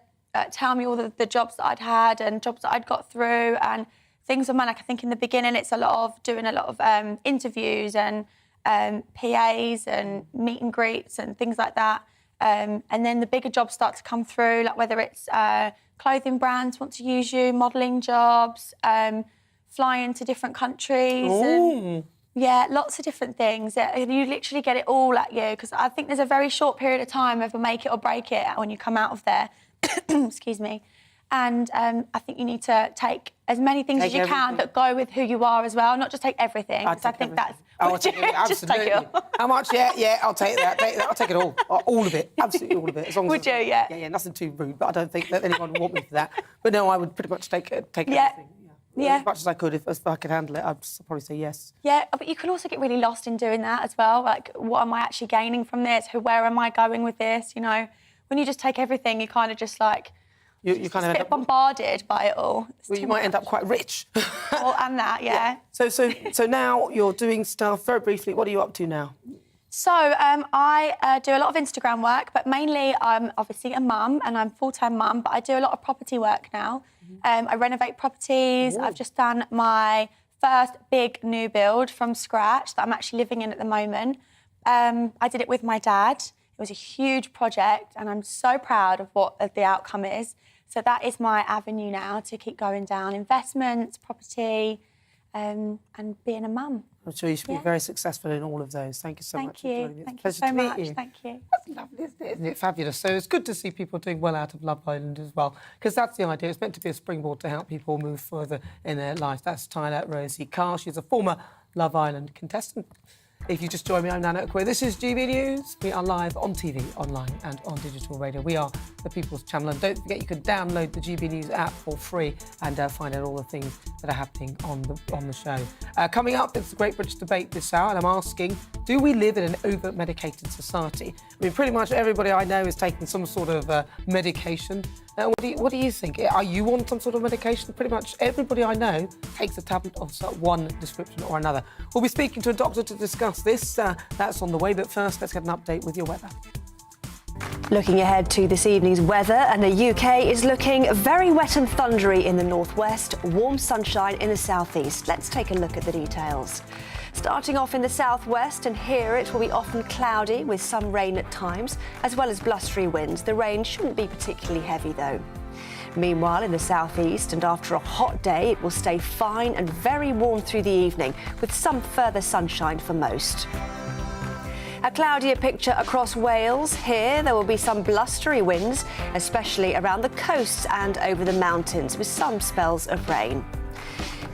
Speaker 17: tell me all the jobs that I'd had and jobs that I'd got through and things of mine. Like, I think in the beginning, it's doing a lot of interviews and PAs and meet and greets and things like that. And then the bigger jobs start to come through, like whether it's clothing brands want to use you, modelling jobs, flying to different countries. And, yeah, lots of different things. You literally get it all at you, because I think there's a very short period of time of a make it or break it when you come out of there. Excuse me. And I think you need to take as many things as you can that go with who you are as well, not just take everything. I think that's...
Speaker 4: I'll take it,
Speaker 17: just take it all.
Speaker 4: How much? Yeah, I'll take that. I'll take it all. All of it. Absolutely all of it. As long as
Speaker 17: Would you? Yeah.
Speaker 4: Yeah, nothing too rude, but I don't think that anyone would want me for that. But no, I would pretty much take everything.
Speaker 17: Yeah.
Speaker 4: As much as I could, if I could handle it, I'd probably say yes.
Speaker 17: Yeah, but you can also get really lost in doing that as well. Like, what am I actually gaining from this? Where am I going with this? You know, when you just take everything, you kind of just like... You kind of get bombarded by it all.
Speaker 4: Well, you might end up quite rich.
Speaker 17: Well, and that, yeah.
Speaker 4: So now you're doing stuff. Very briefly, what are you up to now?
Speaker 17: So I do a lot of Instagram work, but mainly I'm obviously a mum, and I'm a full-time mum, but I do a lot of property work now. I renovate properties. I've just done my first big new build from scratch that I'm actually living in at the moment. I did it with my dad. It was a huge project, and I'm so proud of what the outcome is. So that is my avenue now to keep going down investments, property, and being a mum.
Speaker 4: I'm sure you should be very successful in all of those. Thank you so much for joining me.
Speaker 17: Thank you so much. Thank you.
Speaker 4: That's lovely, isn't it? Fabulous. So it's good to see people doing well out of Love Island as well, because that's the idea. It's meant to be a springboard to help people move further in their life. That's Tyler Rosie Carr. She's a former Love Island contestant. If you just joined me, I'm Nana Akua. This is GB News. We are live on TV, online and on digital radio. We are the People's Channel. And don't forget, you can download the GB News app for free and find out all the things that are happening on the show. Coming up, it's the Great British Debate this hour, and I'm asking, do we live in an over-medicated society? I mean, pretty much everybody I know is taking some sort of medication. What do you think? Are you on some sort of medication? Pretty much everybody I know takes a tablet of one description or another. We'll be speaking to a doctor to discuss this. That's on the way, but first, let's get an update with your weather.
Speaker 5: Looking ahead to this evening's weather, and the UK is looking very wet and thundery in the northwest, warm sunshine in the southeast. Let's take a look at the details. Starting off in the southwest, and here it will be often cloudy with some rain at times, as well as blustery winds. The rain shouldn't be particularly heavy though. Meanwhile, in the southeast, and after a hot day, it will stay fine and very warm through the evening, with some further sunshine for most. A cloudier picture across Wales. Here there will be some blustery winds, especially around the coasts and over the mountains, with some spells of rain.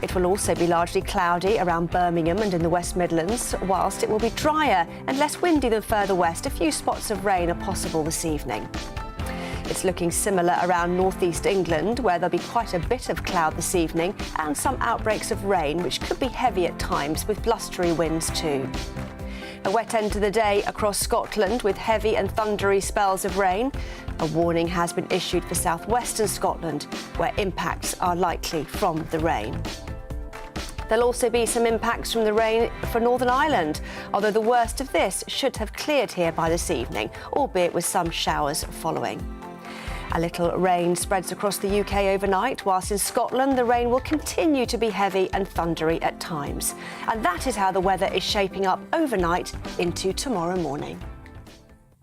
Speaker 5: It will also be largely cloudy around Birmingham and in the West Midlands, whilst it will be drier and less windy than further west. A few spots of rain are possible this evening. It's looking similar around northeast England, where there'll be quite a bit of cloud this evening and some outbreaks of rain, which could be heavy at times with blustery winds too. A wet end to the day across Scotland with heavy and thundery spells of rain. A warning has been issued for southwestern Scotland, where impacts are likely from the rain. There'll also be some impacts from the rain for Northern Ireland, although the worst of this should have cleared here by this evening, albeit with some showers following. A little rain spreads across the UK overnight, whilst in Scotland the rain will continue to be heavy and thundery at times. And that is how the weather is shaping up overnight into tomorrow morning.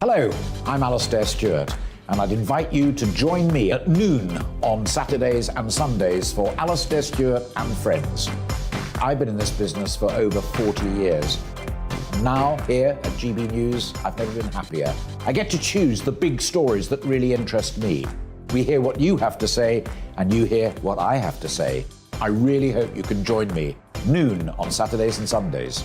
Speaker 10: Hello, I'm Alastair Stewart, and I'd invite you to join me at noon on Saturdays and Sundays for Alastair Stewart and Friends. I've been in this business for over 40 years. Now, here at GB News, I've never been happier. I get to choose the big stories that really interest me. We hear what you have to say, and you hear what I have to say. I really hope you can join me. Noon on Saturdays and Sundays.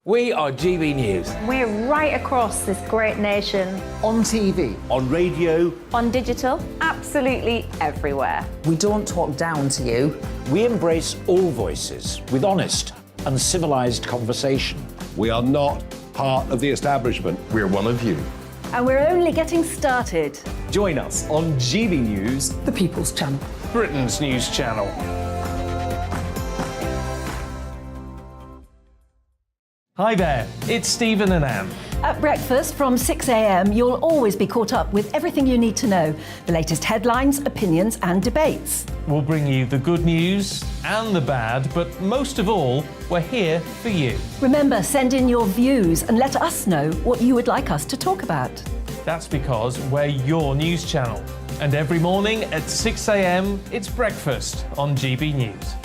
Speaker 16: We are GB News.
Speaker 8: We're right across this great nation.
Speaker 15: On TV.
Speaker 10: On radio.
Speaker 8: On digital. Absolutely everywhere.
Speaker 9: We don't talk down to you.
Speaker 10: We embrace all voices with honest and civilised conversation.
Speaker 11: We are not part of the establishment. We're one of you.
Speaker 12: And we're only getting started.
Speaker 7: Join us on GB News,
Speaker 9: The People's Channel.
Speaker 7: Britain's news channel. Hi there, it's Stephen and Anne.
Speaker 12: At breakfast from 6 a.m, you'll always be caught up with everything you need to know, the latest headlines, opinions and debates.
Speaker 7: We'll bring you the good news and the bad, but most of all, we're here for you.
Speaker 12: Remember, send in your views and let us know what you would like us to talk about.
Speaker 7: That's because we're your news channel. And every morning at 6 a.m, it's breakfast on GB News.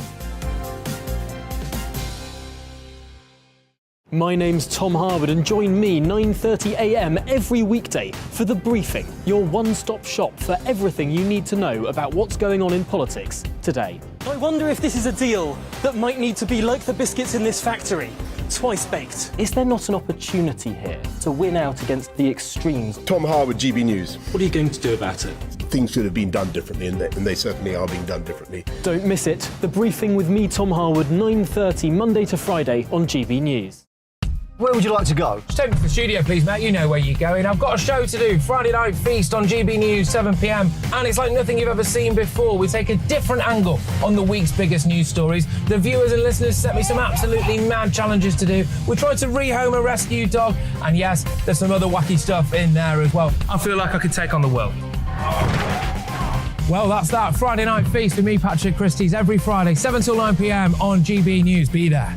Speaker 13: My name's Tom Harwood and join me 9:30 a.m. every weekday for The Briefing, your one-stop shop for everything you need to know about what's going on in politics today.
Speaker 14: I wonder if this is a deal that might need to be like the biscuits in this factory, twice baked.
Speaker 13: Is there not an opportunity here to win out against the extremes?
Speaker 11: Tom Harwood, GB News.
Speaker 13: What are you going to do about it?
Speaker 11: Things should have been done differently, and they certainly are being done differently.
Speaker 13: Don't miss it. The Briefing with me, Tom Harwood, 9:30 Monday to Friday on GB News.
Speaker 15: Where would you like to go?
Speaker 16: Just take me to the studio, please, mate. You know where you're going. I've got a show to do. Friday Night Feast on GB News, 7 p.m. And it's like nothing you've ever seen before. We take a different angle on the week's biggest news stories. The viewers and listeners set me some absolutely mad challenges to do. We tried to rehome a rescue dog. And yes, there's some other wacky stuff in there as well. I feel like I could take on the world. Well, that's that. Friday Night Feast with me, Patrick Christie's, every Friday, 7 till 9 p.m. on GB News. Be there.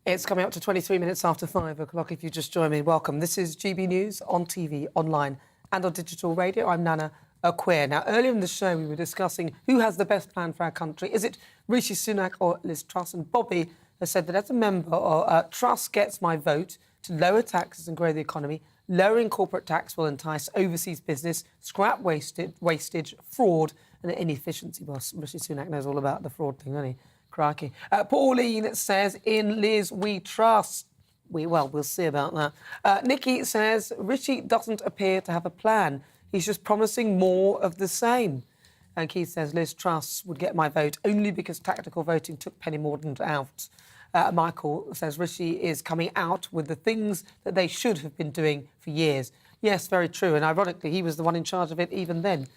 Speaker 4: It's coming up to 23 minutes after 5 o'clock. If you just joined me, welcome. This is GB News on TV, online and on digital radio. I'm Nana Akua. Now, earlier in the show, we were discussing who has the best plan for our country. Is it Rishi Sunak or Liz Truss? And Bobby has said that as a member, Truss gets my vote to lower taxes and grow the economy. Lowering corporate tax will entice overseas business, scrap wastage, fraud and inefficiency. Well, Rishi Sunak knows all about the fraud thing, doesn't he? Crikey. Pauline says, in Liz we trust. We'll see about that. Nikki says, Rishi doesn't appear to have a plan. He's just promising more of the same. And Keith says, Liz Truss would get my vote only because tactical voting took Penny Mordaunt out. Michael says, Rishi is coming out with the things that they should have been doing for years. Yes, very true. And ironically, he was the one in charge of it even then.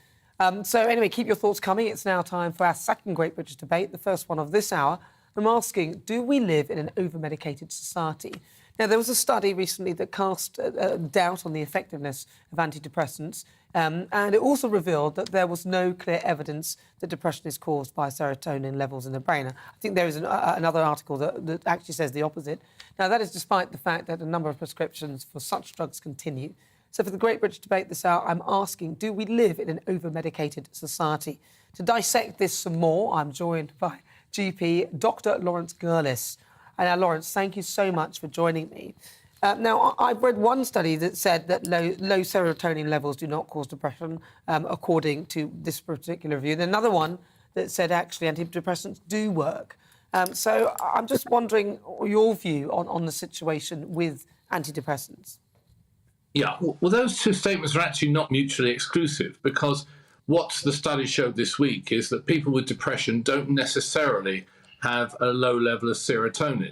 Speaker 4: So anyway, keep your thoughts coming. It's now time for our second Great British debate, the first one of this hour. I'm asking, do we live in an over-medicated society? Now, there was a study recently that cast doubt on the effectiveness of antidepressants, and it also revealed that there was no clear evidence that depression is caused by serotonin levels in the brain. I think there is another article that actually says the opposite. Now, that is despite the fact that a number of prescriptions for such drugs continue. So for the Great British Debate this hour, I'm asking, do we live in an over-medicated society? To dissect this some more, I'm joined by GP Dr. Lawrence Gurlis. And now, Lawrence, thank you so much for joining me. Now, I've read one study that said that low serotonin levels do not cause depression, according to this particular review. And another one that said actually antidepressants do work. So I'm just wondering your view on the situation with antidepressants.
Speaker 19: Yeah, well, those two statements are actually not mutually exclusive, because what the study showed this week is that people with depression don't necessarily have a low level of serotonin.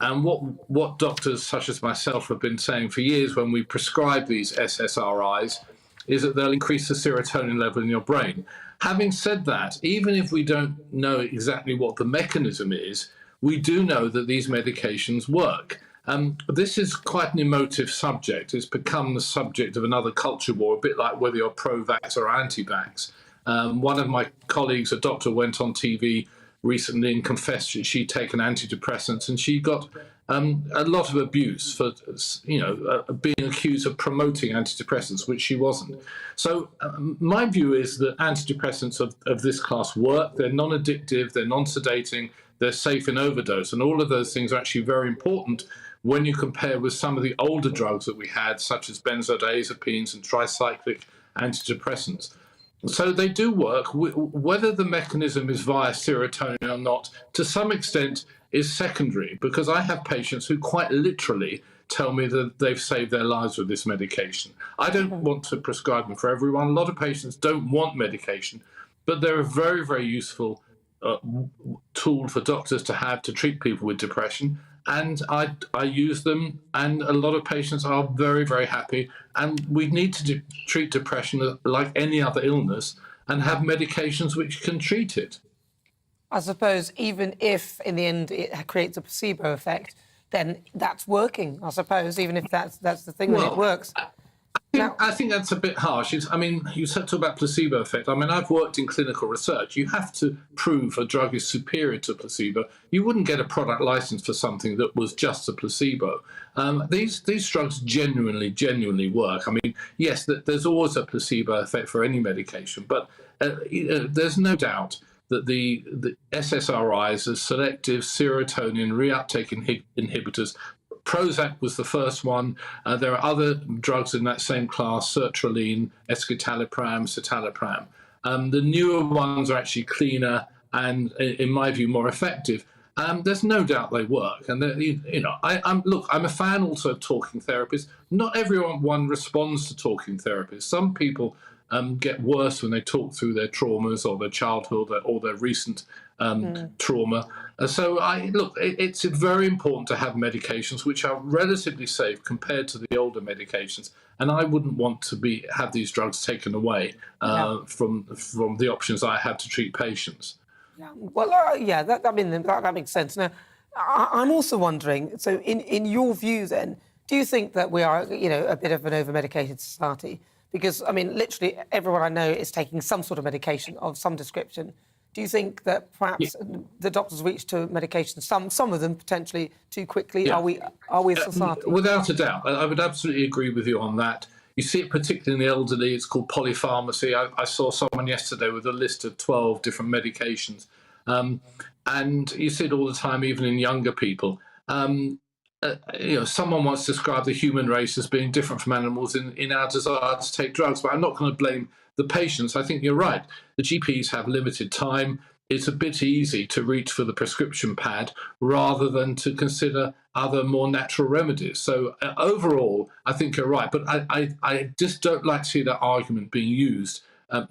Speaker 19: And what doctors such as myself have been saying for years when we prescribe these SSRIs is that they'll increase the serotonin level in your brain. Having said that, even if we don't know exactly what the mechanism is, we do know that these medications work. This is quite an emotive subject. It's become the subject of another culture war, a bit like whether you're pro-vax or anti-vax. One of my colleagues, a doctor, went on TV recently and confessed that she'd taken antidepressants, and she got a lot of abuse for, being accused of promoting antidepressants, which she wasn't. So my view is that antidepressants of this class work. They're non-addictive, they're non-sedating, they're safe in overdose, and all of those things are actually very important when you compare with some of the older drugs that we had, such as benzodiazepines and tricyclic antidepressants. So they do work. Whether the mechanism is via serotonin or not, to some extent, is secondary, because I have patients who quite literally tell me that they've saved their lives with this medication. I don't want to prescribe them for everyone. A lot of patients don't want medication, but they're a very, very useful tool for doctors to have to treat people with depression. And I use them, and a lot of patients are very, very happy. And we need to treat depression like any other illness and have medications which can treat it.
Speaker 4: I suppose even if in the end it creates a placebo effect, then that's working, I suppose, even if that's the thing, that it works.
Speaker 19: I think that's a bit harsh. I mean, you talk about placebo effect. I mean, I've worked in clinical research. You have to prove a drug is superior to placebo. You wouldn't get a product license for something that was just a placebo. These drugs genuinely work. I mean, yes, there's always a placebo effect for any medication, but there's no doubt that the SSRIs, the selective serotonin reuptake inhibitors, Prozac was the first one. There are other drugs in that same class, sertraline, escitalopram, citalopram. The newer ones are actually cleaner and, in my view, more effective. There's no doubt they work. And, I'm a fan also of talking therapies. Not everyone responds to talking therapies. Some people get worse when they talk through their traumas or their childhood or their recent trauma. So it's very important to have medications which are relatively safe compared to the older medications. And I wouldn't want to have these drugs taken away from the options I have to treat patients.
Speaker 4: Yeah. Well, that makes sense. Now, I'm also wondering, so in your view then, do you think that we are, a bit of an over-medicated society? Because, I mean, literally everyone I know is taking some sort of medication of some description. Do you think that perhaps the doctors reach to medication, some of them potentially too quickly?
Speaker 19: Yeah.
Speaker 4: Are we a society?
Speaker 19: Without a doubt. I would absolutely agree with you on that. You see it particularly in the elderly. It's called polypharmacy. I saw someone yesterday with a list of 12 different medications. And you see it all the time, even in younger people. Someone once described the human race as being different from animals in our desire to take drugs, but I'm not going to blame the patients. I think you're right. The GPs have limited time. It's a bit easy to reach for the prescription pad rather than to consider other more natural remedies. So overall, I think you're right. But I just don't like to see that argument being used,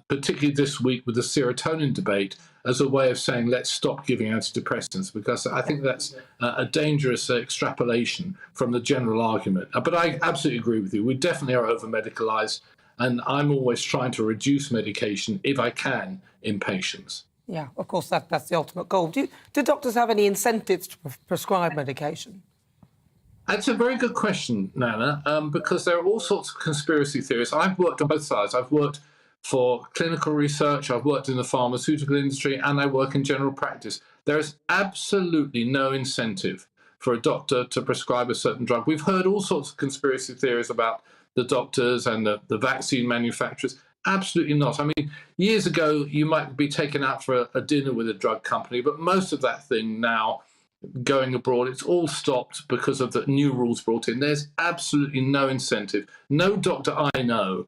Speaker 19: particularly this week with the serotonin debate, as a way of saying, let's stop giving antidepressants, because I think that's a dangerous extrapolation from the general argument. But I absolutely agree with you. We definitely are over-medicalised, and I'm always trying to reduce medication, if I can, in patients.
Speaker 4: Yeah, of course, that's the ultimate goal. Do doctors have any incentives to prescribe medication?
Speaker 19: That's a very good question, Nana, because there are all sorts of conspiracy theories. I've worked on both sides. I've worked for clinical research, I've worked in the pharmaceutical industry, and I work in general practice. There is absolutely no incentive for a doctor to prescribe a certain drug. We've heard all sorts of conspiracy theories about the doctors and the vaccine manufacturers. Absolutely not. I mean, years ago, you might be taken out for a dinner with a drug company, but most of that thing now, going abroad, it's all stopped because of the new rules brought in. There's absolutely no incentive. No doctor I know,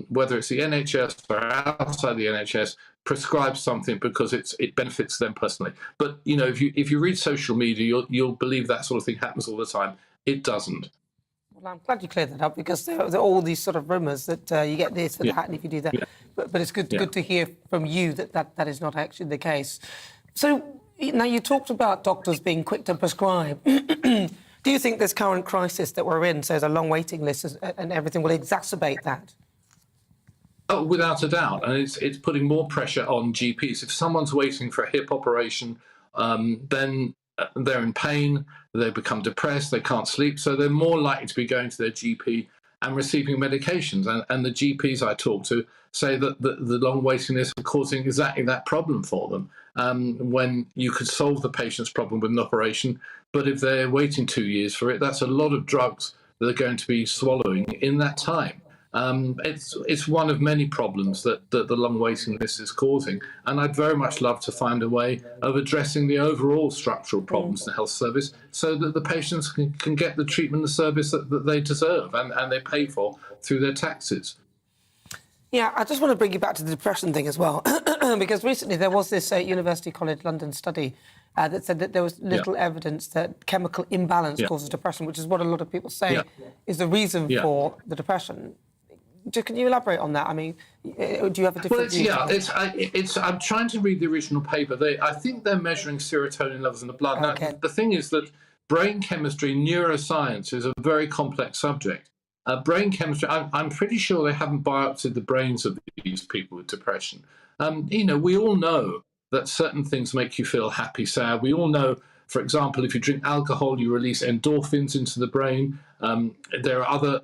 Speaker 19: whether it's the NHS or outside the NHS, prescribes something because it benefits them personally. But if you read social media, you'll believe that sort of thing happens all the time. It doesn't.
Speaker 4: Well, I'm glad you cleared that up, because there are all these sort of rumours that you get this and that, and if you do that. Yeah. But it's good to hear from you that is not actually the case. So now you talked about doctors being quick to prescribe. Do you think this current crisis that we're in, so there's a long waiting list and everything, will exacerbate that?
Speaker 19: Oh, without a doubt. And it's putting more pressure on GPs. If someone's waiting for a hip operation, then they're in pain, they become depressed, they can't sleep, so they're more likely to be going to their GP and receiving medications. And the GPs I talk to say that the long waiting lists are causing exactly that problem for them, when you could solve the patient's problem with an operation. But if they're waiting 2 years for it, that's a lot of drugs that they're going to be swallowing in that time. It's one of many problems that the long waiting list is causing, and I'd very much love to find a way of addressing the overall structural problems in the health service so that the patients can get the treatment and service that they deserve and they pay for through their taxes.
Speaker 4: Yeah, I just want to bring you back to the depression thing as well, because recently there was this University College London study that said that there was little evidence that chemical imbalance causes depression, which is what a lot of people say is the reason for the depression. Can you elaborate on that? I mean, do you have a different view?
Speaker 19: I'm trying to read the original paper. I think they're measuring serotonin levels in the blood. Okay. Now, the thing is that brain chemistry, neuroscience is a very complex subject. Brain chemistry, I'm pretty sure they haven't biopsied the brains of these people with depression. We all know that certain things make you feel happy, sad. We all know, for example, if you drink alcohol, you release endorphins into the brain. There are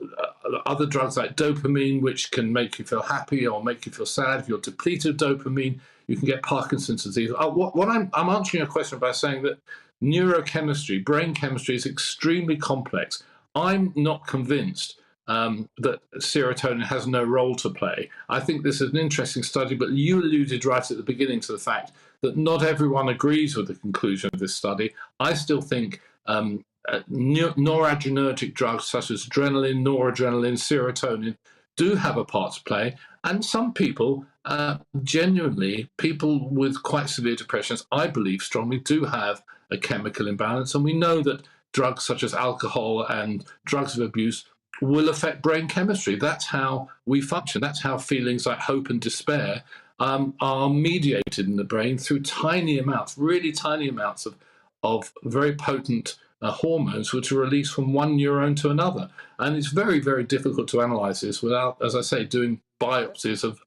Speaker 19: other drugs like dopamine, which can make you feel happy or make you feel sad. If you're depleted of dopamine, you can get Parkinson's disease. I'm answering your question by saying that neurochemistry, brain chemistry, is extremely complex. I'm not convinced that serotonin has no role to play. I think this is an interesting study, but you alluded right at the beginning to the fact that not everyone agrees with the conclusion of this study. I still think noradrenergic drugs such as adrenaline, noradrenaline, serotonin do have a part to play. And some people, genuinely, people with quite severe depressions, I believe strongly, do have a chemical imbalance. And we know that drugs such as alcohol and drugs of abuse will affect brain chemistry. That's how we function. That's how feelings like hope and despair are mediated in the brain through tiny amounts, really tiny amounts of very potent hormones which are released from one neuron to another. And it's very, very difficult to analyse this without, as I say, doing biopsies of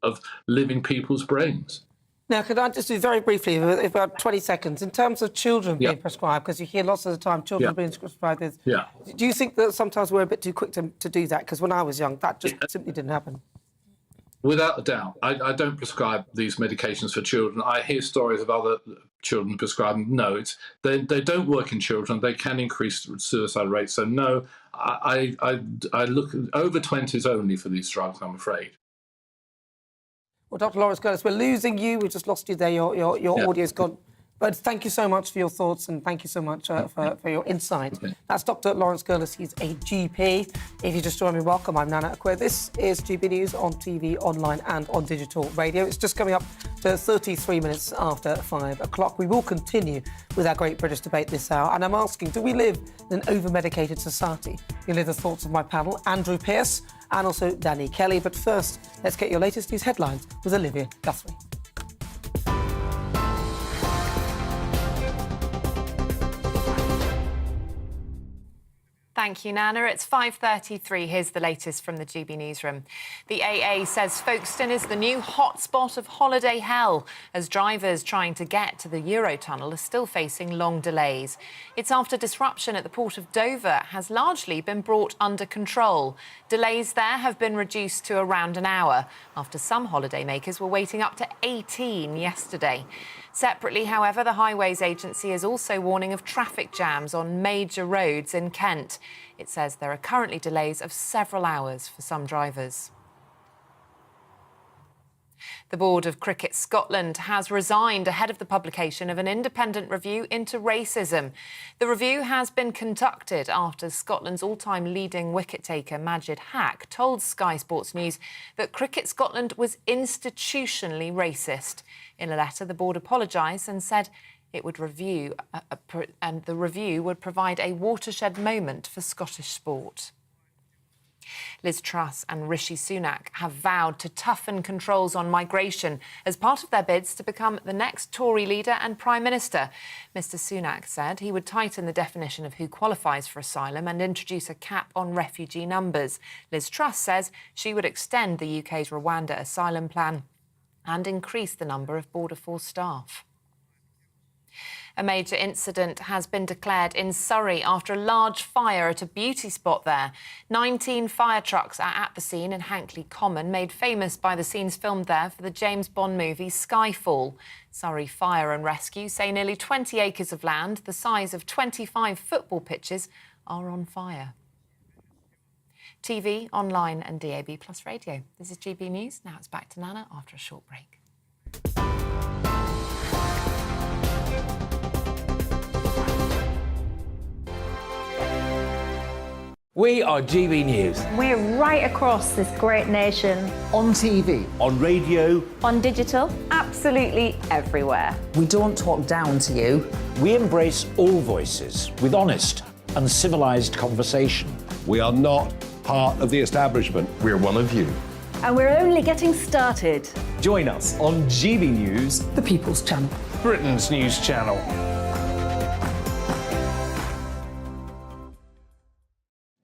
Speaker 19: living people's brains.
Speaker 4: Now, could I just do very briefly, about 20 seconds, in terms of children being prescribed, because you hear lots of the time children being prescribed this.
Speaker 19: Yeah.
Speaker 4: Do you think that sometimes we're a bit too quick to do that? Because when I was young, that just simply didn't happen.
Speaker 19: Without a doubt. I don't prescribe these medications for children. I hear stories of other children prescribing. No, they don't work in children. They can increase suicide rates. So no, I look over 20s only for these drugs, I'm afraid.
Speaker 4: Well, Dr. Lawrence Curtis, we're losing you. We just lost you there. Your audio's gone. But thank you so much for your thoughts and thank you so much for your insight. Okay. That's Dr. Lawrence Curtis. He's a GP. If you just joined me, welcome. I'm Nana Akua. This is GB News on TV, online and on digital radio. It's just coming up to 33 minutes after 5 o'clock. We will continue with our Great British Debate this hour. And I'm asking, do we live in an over-medicated society? You'll hear the thoughts of my panel, Andrew Pearce and also Danny Kelly. But first, let's get your latest news headlines with Olivia Guthrie.
Speaker 1: Thank you, Nana. It's 5:33. Here's the latest from the GB newsroom. The AA says Folkestone is the new hotspot of holiday hell as drivers trying to get to the Eurotunnel are still facing long delays. It's after disruption at the port of Dover has largely been brought under control. Delays there have been reduced to around an hour after some holidaymakers were waiting up to 18 yesterday. Separately, however, the Highways Agency is also warning of traffic jams on major roads in Kent. It says there are currently delays of several hours for some drivers. The Board of Cricket Scotland has resigned ahead of the publication of an independent review into racism. The review has been conducted after Scotland's all-time leading wicket-taker Majid Haq told Sky Sports News that Cricket Scotland was institutionally racist. In a letter, the board apologised and said it would review, and the review would provide a watershed moment for Scottish sport. Liz Truss and Rishi Sunak have vowed to toughen controls on migration as part of their bids to become the next Tory leader and Prime Minister. Mr Sunak said he would tighten the definition of who qualifies for asylum and introduce a cap on refugee numbers. Liz Truss says she would extend the UK's Rwanda asylum plan and increase the number of Border Force staff. A major incident has been declared in Surrey after a large fire at a beauty spot there. 19 fire trucks are at the scene in Hankley Common, made famous by the scenes filmed there for the James Bond movie Skyfall. Surrey Fire and Rescue say nearly 20 acres of land, the size of 25 football pitches, are on fire. TV, online and DAB+ radio. This is GB News. Now it's back to Nana after a short break.
Speaker 16: We are GB News.
Speaker 8: We're right across this great nation.
Speaker 9: On TV.
Speaker 11: On radio.
Speaker 8: On digital. Absolutely everywhere.
Speaker 9: We don't talk down to you.
Speaker 10: We embrace all voices with honest and civilised conversation.
Speaker 11: We are not part of the establishment. We're one of you.
Speaker 12: And we're only getting started.
Speaker 6: Join us on GB News,
Speaker 9: the People's Channel,
Speaker 7: Britain's news channel.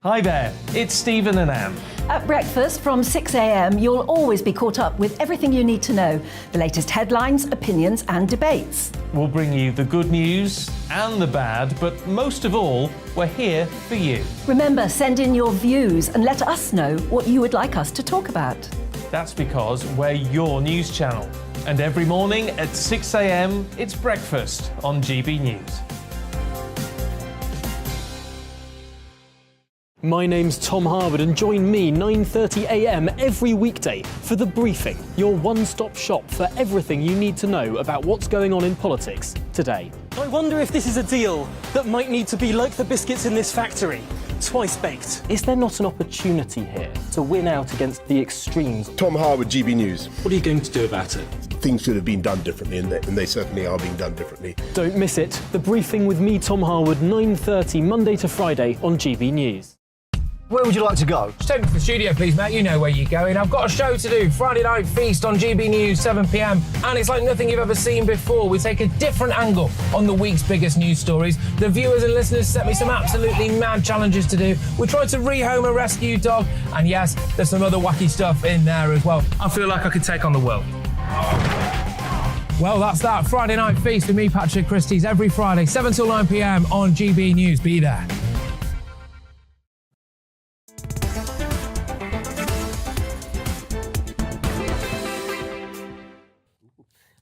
Speaker 7: Hi there, it's Stephen and Anne.
Speaker 12: At breakfast from 6 a.m, you'll always be caught up with everything you need to know, the latest headlines, opinions and debates.
Speaker 7: We'll bring you the good news and the bad, but most of all, we're here for you.
Speaker 12: Remember, send in your views and let us know what you would like us to talk about.
Speaker 7: That's because we're your news channel. And every morning at 6 a.m, it's breakfast on GB News.
Speaker 13: My name's Tom Harwood and join me 9:30 a.m. every weekday for The Briefing, your one-stop shop for everything you need to know about what's going on in politics today.
Speaker 14: I wonder if this is a deal that might need to be like the biscuits in this factory, twice baked.
Speaker 13: Is there not an opportunity here to win out against the extremes?
Speaker 11: Tom Harwood, GB News.
Speaker 14: What are you going to do about it?
Speaker 11: Things should have been done differently, and they certainly are being done differently.
Speaker 13: Don't miss it. The Briefing with me, Tom Harwood, 9:30 Monday to Friday on GB News.
Speaker 15: Where would you like to go?
Speaker 16: Just take me to the studio, please, mate. You know where you're going. I've got a show to do. Friday Night Feast on GB News, 7 p.m. And it's like nothing you've ever seen before. We take a different angle on the week's biggest news stories. The viewers and listeners set me some absolutely mad challenges to do. We tried to rehome a rescue dog. And yes, there's some other wacky stuff in there as well. I feel like I could take on the world. Well, that's that. Friday Night Feast with me, Patrick Christie's, every Friday, 7 till 9 p.m. on GB News. Be there.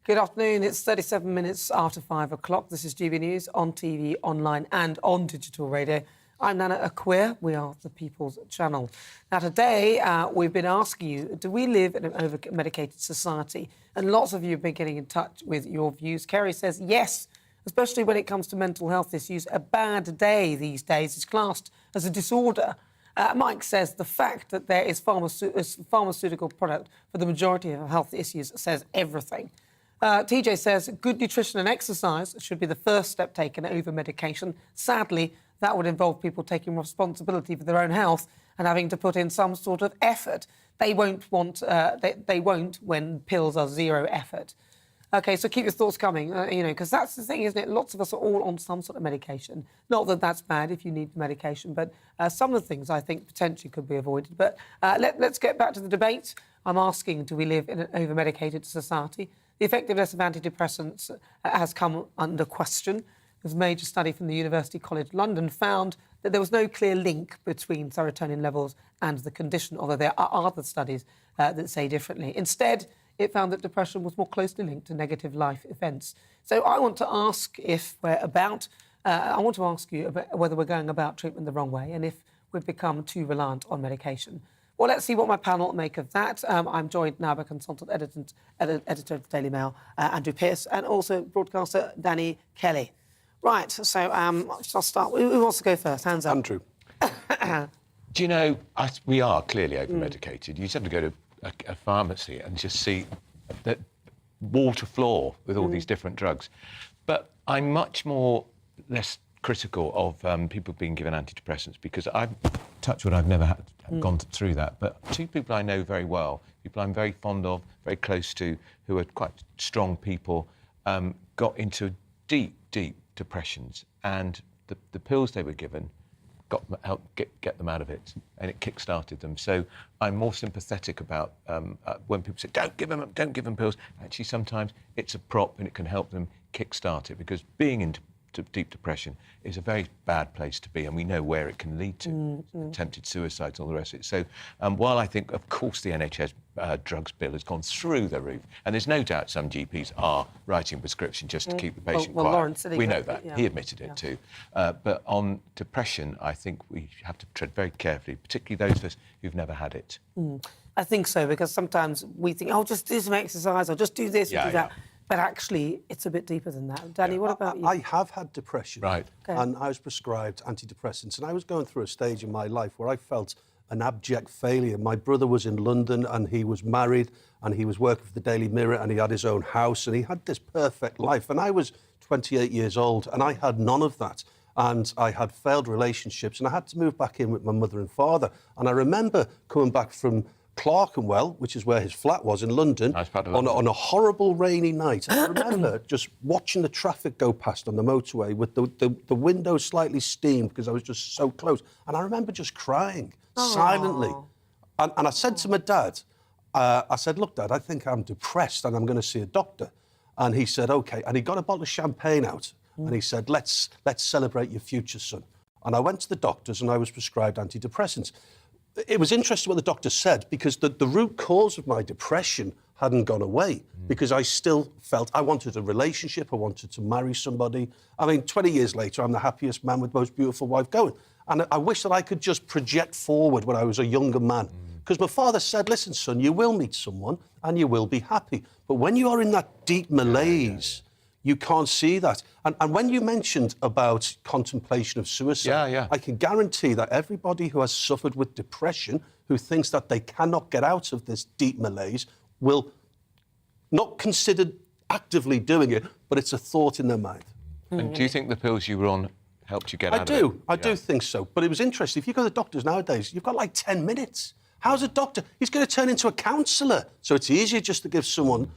Speaker 4: Good afternoon. It's 37 minutes after 5 o'clock. This is GB News on TV, online and on digital radio. I'm Nana Akua. We are the People's Channel. Now, today, we've been asking you, do we live in an over-medicated society? And lots of you have been getting in touch with your views. Kerry says yes, especially when it comes to mental health issues. A bad day these days is classed as a disorder. Mike says the fact that there is pharmaceutical product for the majority of health issues says everything. TJ says good nutrition and exercise should be the first step taken over medication. Sadly, that would involve people taking responsibility for their own health and having to put in some sort of effort. They won't when pills are zero effort. OK, so keep your thoughts coming, because that's the thing, isn't it? Lots of us are all on some sort of medication. Not that that's bad if you need the medication, but some of the things I think potentially could be avoided. But let's get back to the debate. I'm asking, do we live in an over-medicated society? The effectiveness of antidepressants has come under question. A major study from the University College London found that there was no clear link between serotonin levels and the condition, although there are other studies that say differently. Instead, it found that depression was more closely linked to negative life events. So I want to ask I want to ask you about whether we're going about treatment the wrong way and if we've become too reliant on medication. Well, let's see what my panel make of that. I'm joined now by consultant editor of the Daily Mail, Andrew Pearce, and also broadcaster Danny Kelly. Right, so I'll start. Who wants to go first? Hands up.
Speaker 11: Andrew.
Speaker 18: Do you know, we are clearly over-medicated. You just have to go to a pharmacy and just see that wall to floor with all these different drugs. But I'm much less critical of people being given antidepressants because I've never gone through that. But two people I know very well, people I'm very fond of, very close to, who are quite strong people, got into deep depressions, and the pills they were given helped get them out of it, and it kick-started them. So I'm more sympathetic about when people say, don't give them pills. Actually, sometimes it's a prop and it can help them kick-start it, because being into deep depression is a very bad place to be, and we know where it can lead to, attempted suicides, all the rest of it. So while I think, of course, the NHS drugs bill has gone through the roof, and there's no doubt some GPs are writing prescription just to keep the patient quiet.
Speaker 4: Lawrence,
Speaker 18: we know that. Yeah. He admitted it too. But on depression, I think we have to tread very carefully, particularly those of us who've never had it.
Speaker 4: I think so, because sometimes we think, just do some exercise, or just do this or do that. But actually, it's a bit deeper than that. Danny, what about you?
Speaker 11: I have had depression.
Speaker 18: Right.
Speaker 4: Okay.
Speaker 11: And I was prescribed antidepressants. And I was going through a stage in my life where I felt an abject failure. My brother was in London, and he was married, and he was working for the Daily Mirror, and he had his own house, and he had this perfect life. And I was 28 years old, and I had none of that. And I had failed relationships, and I had to move back in with my mother and father. And I remember coming back from Clerkenwell, which is where his flat was in London, on a horrible rainy night. And I remember just watching the traffic go past on the motorway with the window slightly steamed because I was just so close. And I remember just crying silently. And I said to my dad, I said, look, Dad, I think I'm depressed and I'm going to see a doctor. And he said, OK. And he got a bottle of champagne out and he said, let's celebrate your future, son. And I went to the doctors and I was prescribed antidepressants. It was interesting what the doctor said because the root cause of my depression hadn't gone away because I still felt I wanted a relationship, I wanted to marry somebody. I mean, 20 years later, I'm the happiest man with the most beautiful wife going. And I wish that I could just project forward when I was a younger man. Because my father said, listen, son, you will meet someone and you will be happy. But when you are in that deep malaise, you can't see that. And when you mentioned about contemplation of suicide, I can guarantee that everybody who has suffered with depression, who thinks that they cannot get out of this deep malaise, will not consider actively doing it, but it's a thought in their mind.
Speaker 18: And do you think the pills you were on helped you get out of it?
Speaker 11: I do think so. But it was interesting. If you go to the doctors nowadays, you've got like 10 minutes. How's a doctor? He's going to turn into a counsellor. So it's easier just to give someone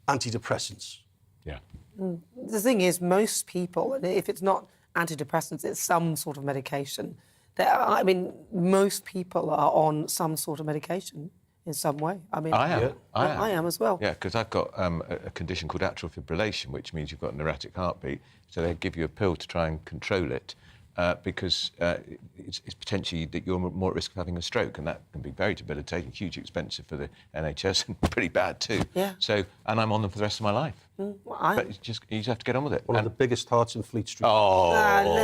Speaker 11: antidepressants.
Speaker 18: Yeah.
Speaker 4: The thing is, most people, if it's not antidepressants, it's some sort of medication. I mean, most people are on some sort of medication in some way. I mean,
Speaker 18: I
Speaker 4: am as well.
Speaker 18: Yeah, because I've got a condition called atrial fibrillation, which means you've got an erratic heartbeat. So they give you a pill to try and control it because it's potentially that you're more at risk of having a stroke, and that can be very debilitating, hugely expensive for the NHS, and pretty bad too.
Speaker 4: Yeah.
Speaker 18: So, and I'm on them for the rest of my life. But you just have to get on with it.
Speaker 11: One of the biggest hearts in Fleet Street.
Speaker 18: Oh,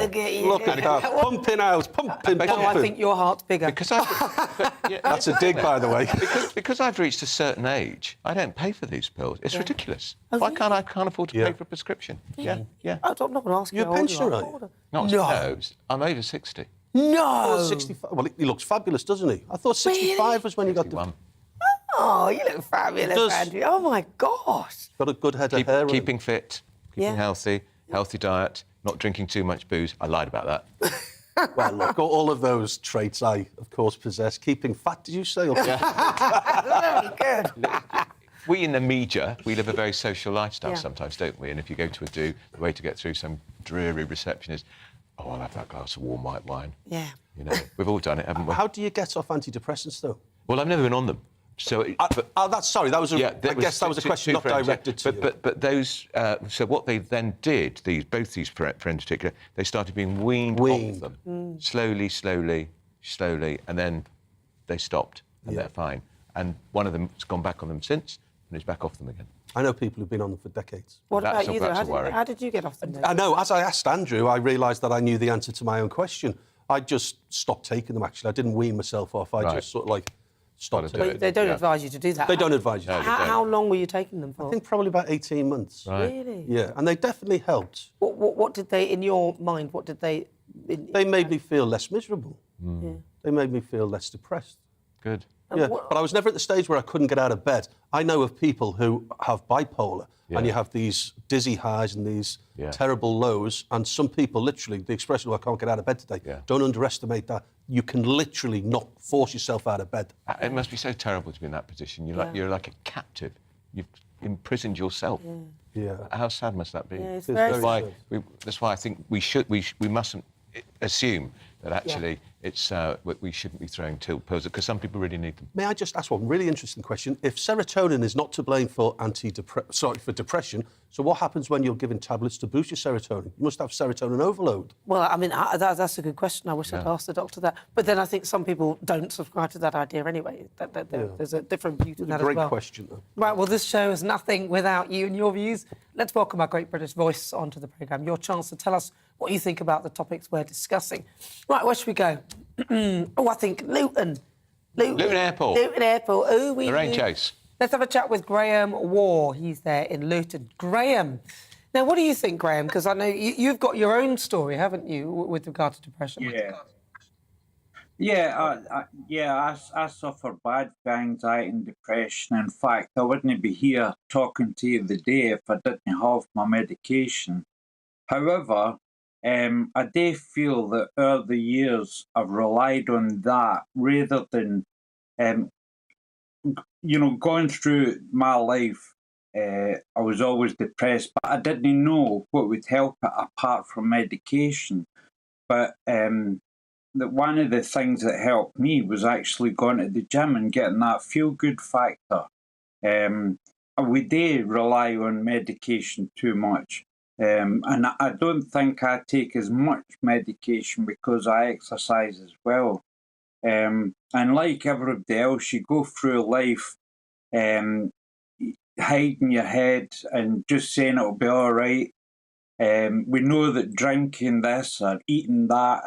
Speaker 4: look at you.
Speaker 11: Look at that. Pumping out, pumping.
Speaker 4: No, I think your heart's bigger.
Speaker 18: Because
Speaker 11: that's a dig, by the way.
Speaker 18: Because I've reached a certain age, I don't pay for these pills. It's ridiculous. Why can't I afford to pay for a prescription? Yeah.
Speaker 4: I'm not going to ask you.
Speaker 11: You're a pensioner, right?
Speaker 18: No, I'm over 60.
Speaker 4: No.
Speaker 11: 65. Well, he looks fabulous, doesn't he? I thought 65 was when you got the...
Speaker 4: Oh, you look fabulous, Andrew. Oh, my gosh.
Speaker 11: Got a good head of hair.
Speaker 18: Keeping fit, keeping healthy diet, not drinking too much booze. I lied about that.
Speaker 11: Well, look, all of those traits I, of course, possess. Keeping fat, did you say?
Speaker 4: Very good.
Speaker 18: We in the media, we live a very social lifestyle sometimes, don't we? And if you go to a do, the way to get through some dreary reception is, oh, I'll have that glass of warm white wine.
Speaker 4: Yeah.
Speaker 18: You know, we've all done it, haven't we?
Speaker 11: How do you get off antidepressants, though?
Speaker 18: Well, I've never been on them. So,
Speaker 11: sorry, that was I guess that was a question not directed to you.
Speaker 18: But those, so what they then did, both these friends in particular, they started being weaned off them, slowly, and then they stopped, and they're fine. And one of them has gone back on them since, and is back off them again.
Speaker 11: I know people who've been on them for decades.
Speaker 4: What about you, though? How did you get off them?
Speaker 11: I know, as I asked Andrew, I realised that I knew the answer to my own question. I just stopped taking them, actually. I didn't wean myself off. I just sort of, like, stopped taking them.
Speaker 4: They don't advise you to do that.
Speaker 11: They don't advise you.
Speaker 4: How long were you taking them for?
Speaker 11: I think probably about 18 months.
Speaker 18: Right.
Speaker 4: Really?
Speaker 11: Yeah, and they definitely helped.
Speaker 4: What did they, in your mind, what did they...
Speaker 11: They made me feel less miserable.
Speaker 4: Yeah.
Speaker 11: They made me feel less depressed.
Speaker 18: Good.
Speaker 11: Yeah, but I was never at the stage where I couldn't get out of bed. I know of people who have bipolar, and you have these dizzy highs and these terrible lows, and some people literally, the expression, I can't get out of bed today, don't underestimate that. You can literally not force yourself out of bed.
Speaker 18: It must be so terrible to be in that position. You're like a captive. You've imprisoned yourself.
Speaker 11: Yeah.
Speaker 18: How sad must that be?
Speaker 4: Yeah, it's very sad.
Speaker 18: That's why I think we mustn't assume that actually it's we shouldn't be throwing pills because some people really need them.
Speaker 11: May I just ask one really interesting question? If serotonin is not to blame for for depression, so what happens when you're given tablets to boost your serotonin? You must have serotonin overload.
Speaker 4: Well, I mean, that's a good question. I wish I'd asked the doctor that. But then I think some people don't subscribe to that idea anyway. There's a different view to that as well.
Speaker 11: Great question, though.
Speaker 4: Right, well, this show is nothing without you and your views. Let's welcome our great British voice onto the programme. Your chance to tell us what you think about the topics we're discussing. Right, where should we go? I think Luton.
Speaker 18: Luton Airport.
Speaker 4: Luton Airport. Oh,
Speaker 18: the rain chase.
Speaker 4: Let's have a chat with Graham Waugh. He's there in Luton. Graham, now, what do you think, Graham? Because I know you've got your own story, haven't you, with regard to depression?
Speaker 20: I suffer bad anxiety and depression. In fact, I wouldn't be here talking to you today if I didn't have my medication. However, I do feel that over the years I've relied on that rather than going through my life, I was always depressed, but I didn't know what would help it apart from medication. But one of the things that helped me was actually going to the gym and getting that feel-good factor. We do rely on medication too much. And I don't think I take as much medication because I exercise as well. And like everybody else, you go through life hiding your head and just saying it'll be all right. We know that drinking this or eating that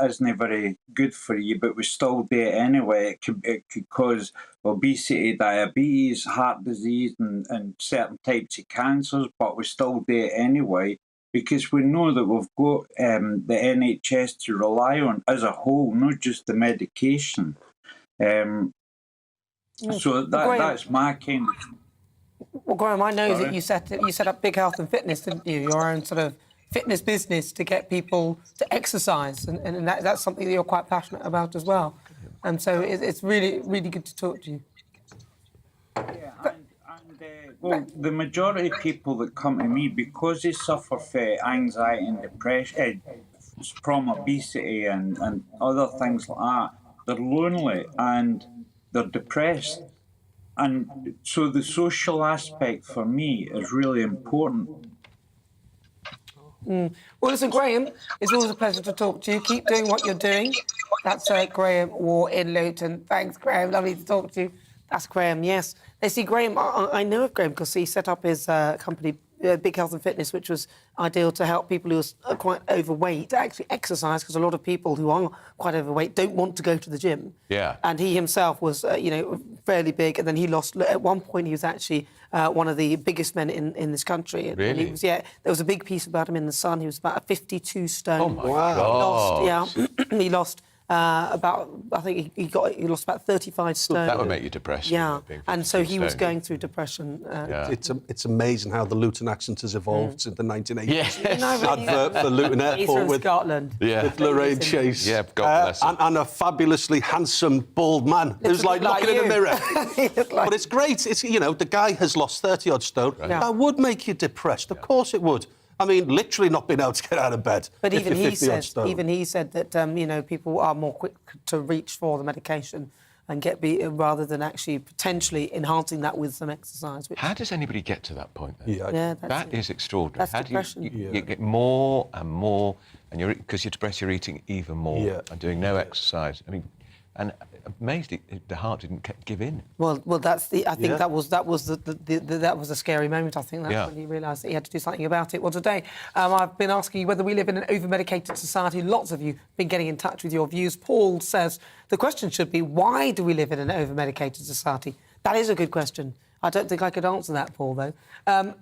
Speaker 20: isn't very good for you, but we still do it anyway. It could cause obesity, diabetes, heart disease, and certain types of cancers, but we still do it anyway because we know that we've got the NHS to rely on as a whole, not just the medication. So that's my kind of...
Speaker 4: Well, Graham, I know that you set up Big Health and Fitness, didn't you? Your own sort of fitness business to get people to exercise, and that's something that you're quite passionate about as well. And so it's really, really good to talk to you.
Speaker 20: Yeah, well, the majority of people that come to me, because they suffer from anxiety and depression, from obesity and other things like that, they're lonely and they're depressed. And so the social aspect for me is really important.
Speaker 4: Well, listen, Graham, it's always a pleasure to talk to you. Keep doing what you're doing. That's Graham War in Luton. Thanks, Graham. Lovely to talk to you. That's Graham, yes. They see Graham, I know of Graham because he set up his company, Big Health and Fitness, which was ideal to help people who are quite overweight to actually exercise, because a lot of people who are quite overweight don't want to go to the gym.
Speaker 18: Yeah.
Speaker 4: And he himself was, fairly big, and then he lost... At one point, he was actually one of the biggest men in this country.
Speaker 18: Really?
Speaker 4: And he was, there was a big piece about him in The Sun. He was about 52 stone.
Speaker 18: Oh, my God.
Speaker 4: He lost about... I think he lost about 35 stone.
Speaker 18: That would make you depressed.
Speaker 4: Yeah, and so he was going through depression.
Speaker 11: It's amazing how the Luton accent has evolved since the 1980s.
Speaker 18: Yes.
Speaker 11: Advert for Luton Airport
Speaker 4: He's from Scotland.
Speaker 11: with Lorraine Chase.
Speaker 18: Yeah, God bless him.
Speaker 11: And a fabulously handsome bald man who's like looking in the mirror. But it's great. It's the guy has lost 30-odd stone. Right. That would make you depressed. Of course it would. I mean, literally not being able to get out of bed.
Speaker 4: But even he said that people are more quick to reach for the medication and rather than actually potentially enhancing that with some exercise.
Speaker 18: How does anybody get to that point, then?
Speaker 4: Yeah,
Speaker 18: that is extraordinary.
Speaker 4: That's
Speaker 18: How
Speaker 4: depression.
Speaker 18: You get more and more, and because you're depressed, you're eating even more and doing no exercise. I mean, and amazingly, the heart didn't give in.
Speaker 4: Well, that's the. I think that was a scary moment. I think that's when he realised that he had to do something about it. Well, today I've been asking you whether we live in an over-medicated society. Lots of you have been getting in touch with your views. Paul says the question should be, why do we live in an over-medicated society? That is a good question. I don't think I could answer that, Paul, though.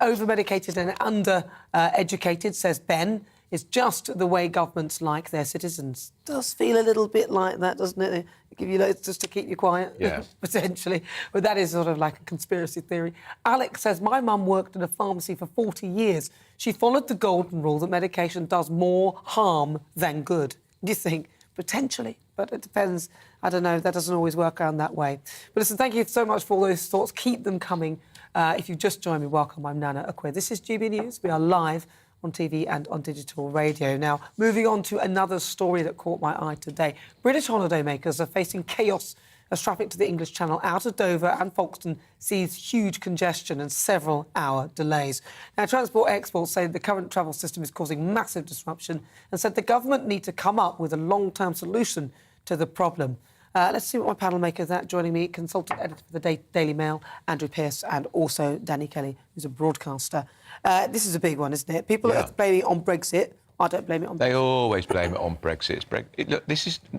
Speaker 4: Over-medicated and under-educated, says Ben, is just the way governments like their citizens. Does feel a little bit like that, doesn't it? Give you just to keep you quiet, potentially. But that is sort of like a conspiracy theory. Alex says, my mum worked in a pharmacy for 40 years. She followed the golden rule that medication does more harm than good. Do you think? Potentially. But it depends. I don't know. That doesn't always work out that way. But listen, thank you so much for all those thoughts. Keep them coming. If you've just joined me, welcome. I'm Nana Akua. This is GB News. We are live on TV and on digital radio. Now, moving on to another story that caught my eye today. British holidaymakers are facing chaos as traffic to the English Channel out of Dover and Folkestone sees huge congestion and several-hour delays. Now, Transport experts say the current travel system is causing massive disruption and said the government need to come up with a long-term solution to the problem. Let's see what my panel make of that. Joining me, consultant editor for the Daily Mail, Andrew Pearce, and also Danny Kelly, who's a broadcaster. This is a big one, isn't it? People are blaming it on Brexit. I don't blame it on Brexit.
Speaker 18: They always blame it on Brexit. Look,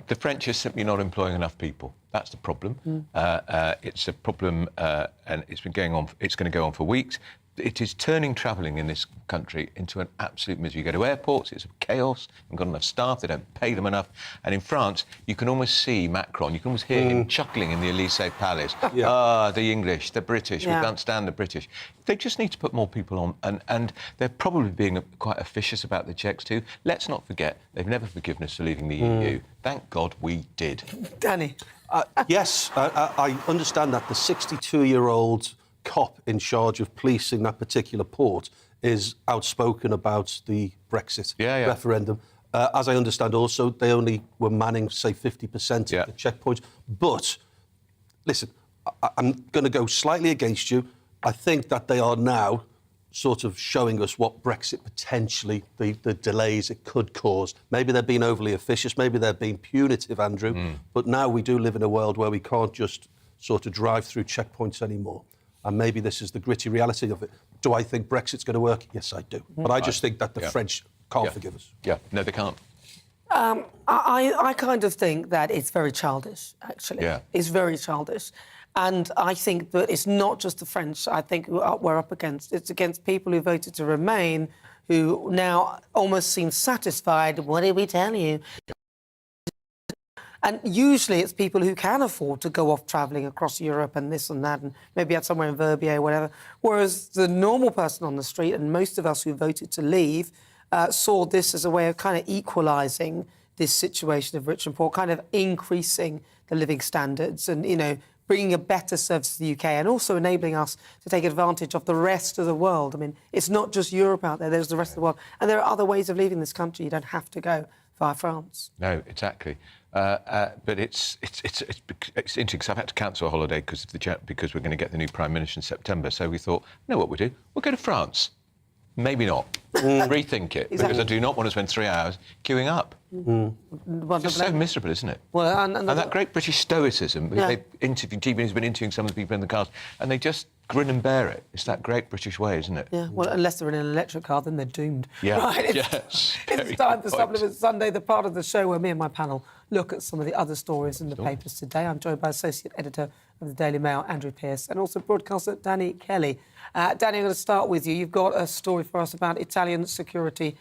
Speaker 18: the French are simply not employing enough people. That's the problem. It's a problem, and it's been going on. It's going to go on for weeks. it is turning travelling in this country into an absolute misery. You go to airports, it's chaos. They've got enough staff, they don't pay them enough. And in France, you can almost see Macron, you can almost hear him chuckling in the Élysée Palace. Ah, the English, the British, we can't stand the British. They just need to put more people on, and they're probably being quite officious about the checks too. Let's not forget, they've never forgiven us for leaving the EU. Thank God we did.
Speaker 4: Danny?
Speaker 11: Yes, I understand that the 62-year-old cop in charge of policing that particular port is outspoken about the Brexit referendum. As I understand also, they only were manning, say, 50% of the checkpoints. But, listen, I'm going to go slightly against you. I think that they are now sort of showing us what Brexit potentially, the delays it could cause. Maybe they're being overly officious, maybe they're being punitive, Andrew, but now we do live in a world where we can't just sort of drive through checkpoints anymore. And maybe this is the gritty reality of it. Do I think Brexit's going to work? Yes, I do. But I just think that the French can't forgive us.
Speaker 18: Yeah, no, they can't.
Speaker 4: I kind of think that it's very childish, actually.
Speaker 18: Yeah.
Speaker 4: It's very childish. And I think that it's not just the French, I think, we're up against. It's against people who voted to remain, who now almost seem satisfied. What did we tell you? And usually it's people who can afford to go off travelling across Europe and this and that, and maybe out somewhere in Verbier or whatever. Whereas the normal person on the street, and most of us who voted to leave, saw this as a way of kind of equalising this situation of rich and poor, kind of increasing the living standards and, you know, bringing a better service to the UK and also enabling us to take advantage of the rest of the world. I mean, it's not just Europe out there, there's the rest of the world. And there are other ways of leaving this country. You don't have to go via France.
Speaker 18: No, exactly. But it's interesting because I've had to cancel a holiday because we're going to get the new Prime Minister in September. So we thought, you know what we'll do? We'll go to France. Maybe not. Rethink it, because I do not want to spend 3 hours queuing up. It's just so miserable, isn't it?
Speaker 4: Well,
Speaker 18: and that great British stoicism. GBNews has been interviewing some of the people in the cast, and they just grin and bear it. It's that great British way, isn't it?
Speaker 4: Yeah, well, unless they're in an electric car, then they're doomed.
Speaker 18: Yeah,
Speaker 4: right,
Speaker 18: yes.
Speaker 4: It's time for Supplement Sunday, the part of the show where me and my panel look at some of the other stories in the papers today. I'm joined by Associate Editor of the Daily Mail, Andrew Pearce, and also broadcaster Danny Kelly. Danny, I'm going to start with you. You've got a story for us about Italian security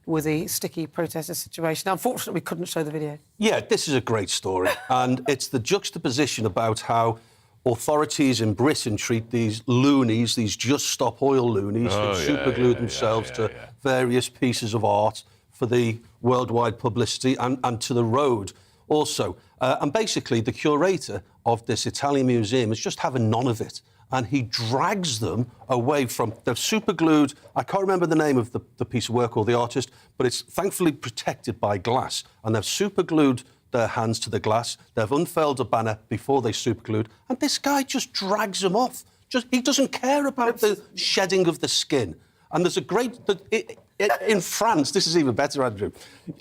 Speaker 4: with the sticky protester situation. Unfortunately, we couldn't show the video.
Speaker 11: Yeah, this is a great story. And it's the juxtaposition about how authorities in Britain treat these loonies, these Just Stop Oil loonies, who superglue themselves to various pieces of art for the worldwide publicity and to the road also. And basically, the curator of this Italian museum is just having none of it. And he drags them away from... They're superglued. I can't remember the name of the piece of work or the artist, but it's thankfully protected by glass. And they've superglued their hands to the glass. They've unfurled a banner before they superglued. And this guy just drags them off. He doesn't care about the shedding of the skin. And there's a great... in France, this is even better, Andrew.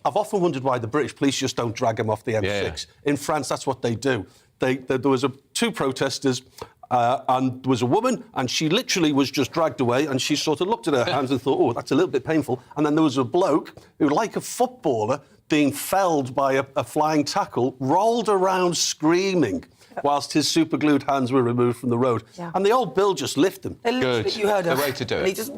Speaker 11: I've often wondered why the British police just don't drag them off the M6. Yeah. In France, that's what they do. There was two protesters... and there was a woman, and she literally was just dragged away, and she sort of looked at her hands and thought, oh, that's a little bit painful. And then there was a bloke who, like a footballer, being felled by a flying tackle, rolled around screaming whilst his superglued hands were removed from the road. Yeah. And the old Bill just lifted him.
Speaker 18: Good.
Speaker 4: You heard
Speaker 18: the way to do it. It's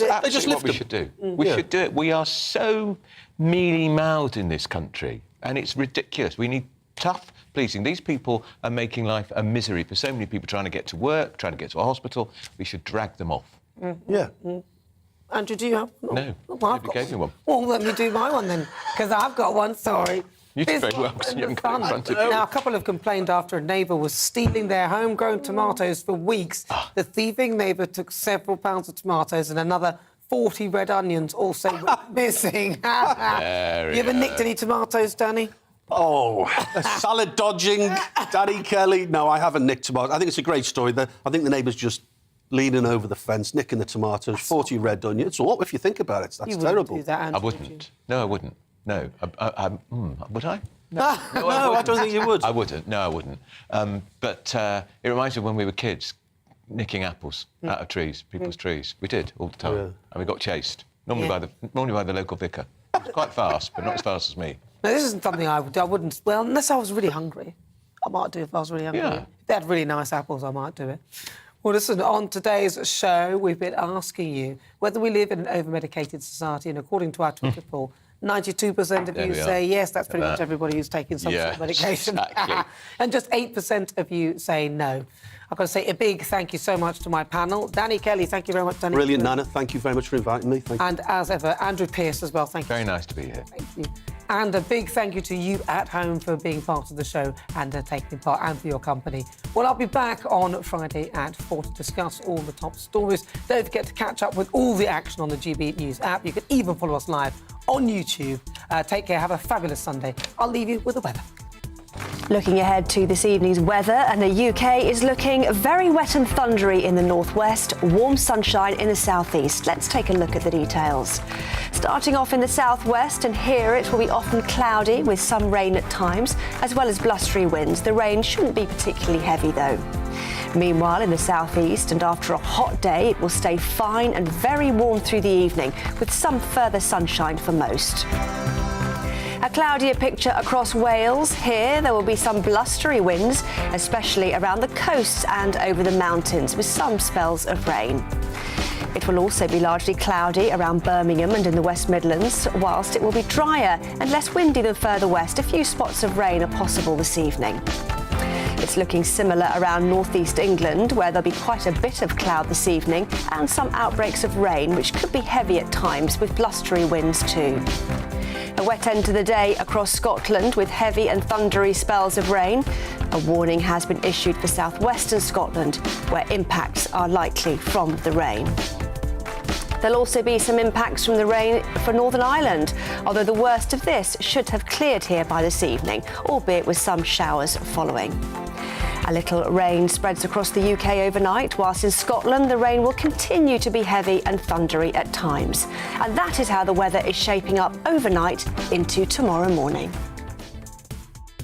Speaker 18: absolutely what we should do. We should do it. We are so mealy-mouthed in this country, and it's ridiculous. We need tough policing. These people are making life a misery for so many people trying to get to work, trying to get to a hospital. We should drag them off.
Speaker 11: Yeah.
Speaker 4: Andrew, do you have one?
Speaker 18: No.
Speaker 4: Well,
Speaker 18: you gave me one.
Speaker 4: Well, let me do my one then, because I've got one, sorry.
Speaker 18: You did very well, because you haven't got it in front of you.
Speaker 4: Now, a couple have complained after a neighbour was stealing their homegrown tomatoes for weeks. The thieving neighbour took several pounds of tomatoes and another 40 red onions also went missing. You ever nicked any tomatoes, Danny?
Speaker 11: Oh, salad dodging, Danny Kelly. No, I haven't nicked tomatoes. I think it's a great story. I think the neighbour's just leaning over the fence, nicking the tomatoes, 40 red onions. It's all, if you think about it, that's terrible.
Speaker 4: Do that, Andrew,
Speaker 18: I wouldn't. No, I wouldn't. No. Would I?
Speaker 11: No, I don't think you would.
Speaker 18: I wouldn't. No, I wouldn't. But it reminds me of when we were kids, nicking apples out of trees, people's trees. We did, all the time. Yeah. And we got chased, normally by the local vicar. It was quite fast, but not as fast as me.
Speaker 4: No, this isn't something I wouldn't... Well, unless I was really hungry. I might do it if I was really hungry.
Speaker 18: Yeah.
Speaker 4: If they had really nice apples, I might do it. Well, listen, on today's show, we've been asking you whether we live in an over-medicated society, and according to our Twitter poll, 92% of you say yes, that's pretty much everybody who's taking some sort of medication.
Speaker 18: Exactly.
Speaker 4: And just 8% of you say no. I've got to say a big thank you so much to my panel. Danny Kelly, thank you very much, Danny.
Speaker 11: Brilliant, Nana. Thank you very much for inviting me. Thank you.
Speaker 4: And as ever, Andrew Pearce as well. Thank you.
Speaker 18: Very nice to be here.
Speaker 4: Thank you. And a big thank you to you at home for being part of the show and taking part, and for your company. Well, I'll be back on Friday at 4 to discuss all the top stories. Don't forget to catch up with all the action on the GB News app. You can even follow us live on YouTube. Take care. Have a fabulous Sunday. I'll leave you with the weather.
Speaker 5: Looking ahead to this evening's weather, and the UK is looking very wet and thundery in the northwest, warm sunshine in the southeast. Let's take a look at the details. Starting off in the southwest, and here it will be often cloudy with some rain at times, as well as blustery winds. The rain shouldn't be particularly heavy though. Meanwhile, in the southeast, and after a hot day, it will stay fine and very warm through the evening, with some further sunshine for most. A cloudier picture across Wales. Here there will be some blustery winds, especially around the coasts and over the mountains, with some spells of rain. It will also be largely cloudy around Birmingham and in the West Midlands, whilst it will be drier and less windy than further west. A few spots of rain are possible this evening. It's looking similar around northeast England, where there'll be quite a bit of cloud this evening and some outbreaks of rain, which could be heavy at times, with blustery winds too. A wet end to the day across Scotland with heavy and thundery spells of rain. A warning has been issued for southwestern Scotland, where impacts are likely from the rain. There'll also be some impacts from the rain for Northern Ireland, although the worst of this should have cleared here by this evening, albeit with some showers following. A little rain spreads across the UK overnight, whilst in Scotland the rain will continue to be heavy and thundery at times. And that is how the weather is shaping up overnight into tomorrow morning.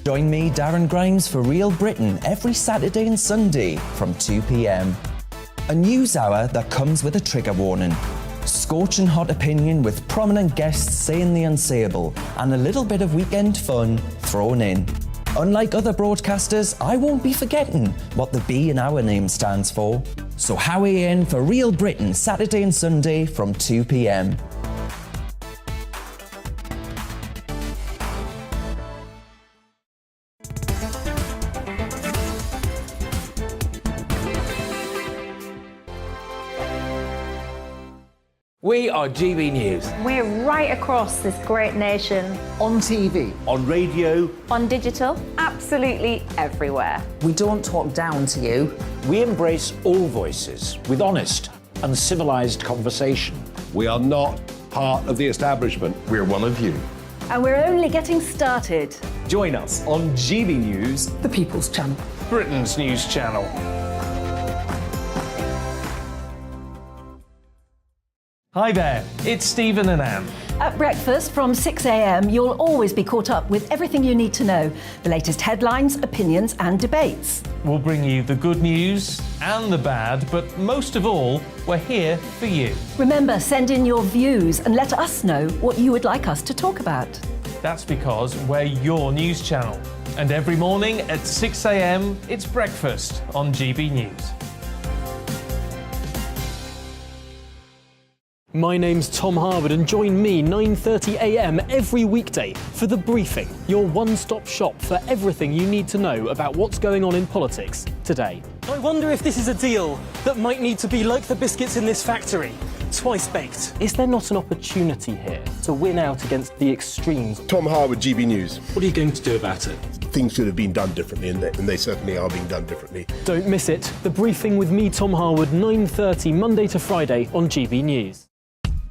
Speaker 21: Join me, Darren Grimes, for Real Britain every Saturday and Sunday from 2 p.m. A news hour that comes with a trigger warning. Scorching hot opinion with prominent guests saying the unsayable, and a little bit of weekend fun thrown in. Unlike other broadcasters, I won't be forgetting what the B in our name stands for. So Howie in for Real Britain Saturday and Sunday from 2 p.m.
Speaker 16: We are GB News.
Speaker 8: We're right across this great nation.
Speaker 9: On TV.
Speaker 6: On radio.
Speaker 8: On digital. Absolutely everywhere.
Speaker 9: We don't talk down to you.
Speaker 10: We embrace all voices with honest and civilised conversation.
Speaker 6: We are not part of the establishment. We're one of you.
Speaker 12: And we're only getting started.
Speaker 6: Join us on GB News,
Speaker 9: The People's Channel.
Speaker 7: Britain's news channel. Hi there, it's Stephen and Anne.
Speaker 12: At breakfast from 6 a.m, you'll always be caught up with everything you need to know, the latest headlines, opinions and debates.
Speaker 7: We'll bring you the good news and the bad, but most of all, we're here for you.
Speaker 12: Remember, send in your views and let us know what you would like us to talk about.
Speaker 7: That's because we're your news channel. And every morning at 6 a.m, it's breakfast on GB News.
Speaker 13: My name's Tom Harwood, and join me 9:30 a.m. every weekday for The Briefing, your one-stop shop for everything you need to know about what's going on in politics today.
Speaker 14: I wonder if this is a deal that might need to be like the biscuits in this factory, twice baked.
Speaker 13: Is there not an opportunity here to win out against the extremes?
Speaker 22: Tom Harwood, GB News.
Speaker 14: What are you going to do about it?
Speaker 22: Things should have been done differently, and they certainly are being done differently.
Speaker 13: Don't miss it. The Briefing with me, Tom Harwood, 9:30 Monday to Friday on GB News.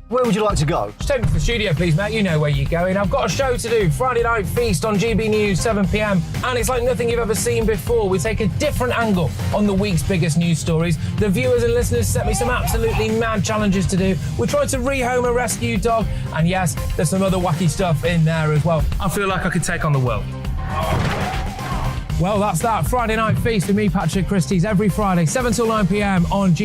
Speaker 15: Where would you like to go?
Speaker 16: Just take me to the studio, please, mate. You know where you're going. I've got a show to do. Friday Night Feast on GB News, 7 p.m. And it's like nothing you've ever seen before. We take a different angle on the week's biggest news stories. The viewers and listeners set me some absolutely mad challenges to do. We're trying to rehome a rescue dog. And yes, there's some other wacky stuff in there as well. I feel like I could take on the world. Well, that's that. Friday Night Feast with me, Patrick Christie's, every Friday, 7 till 9 p.m. on GB.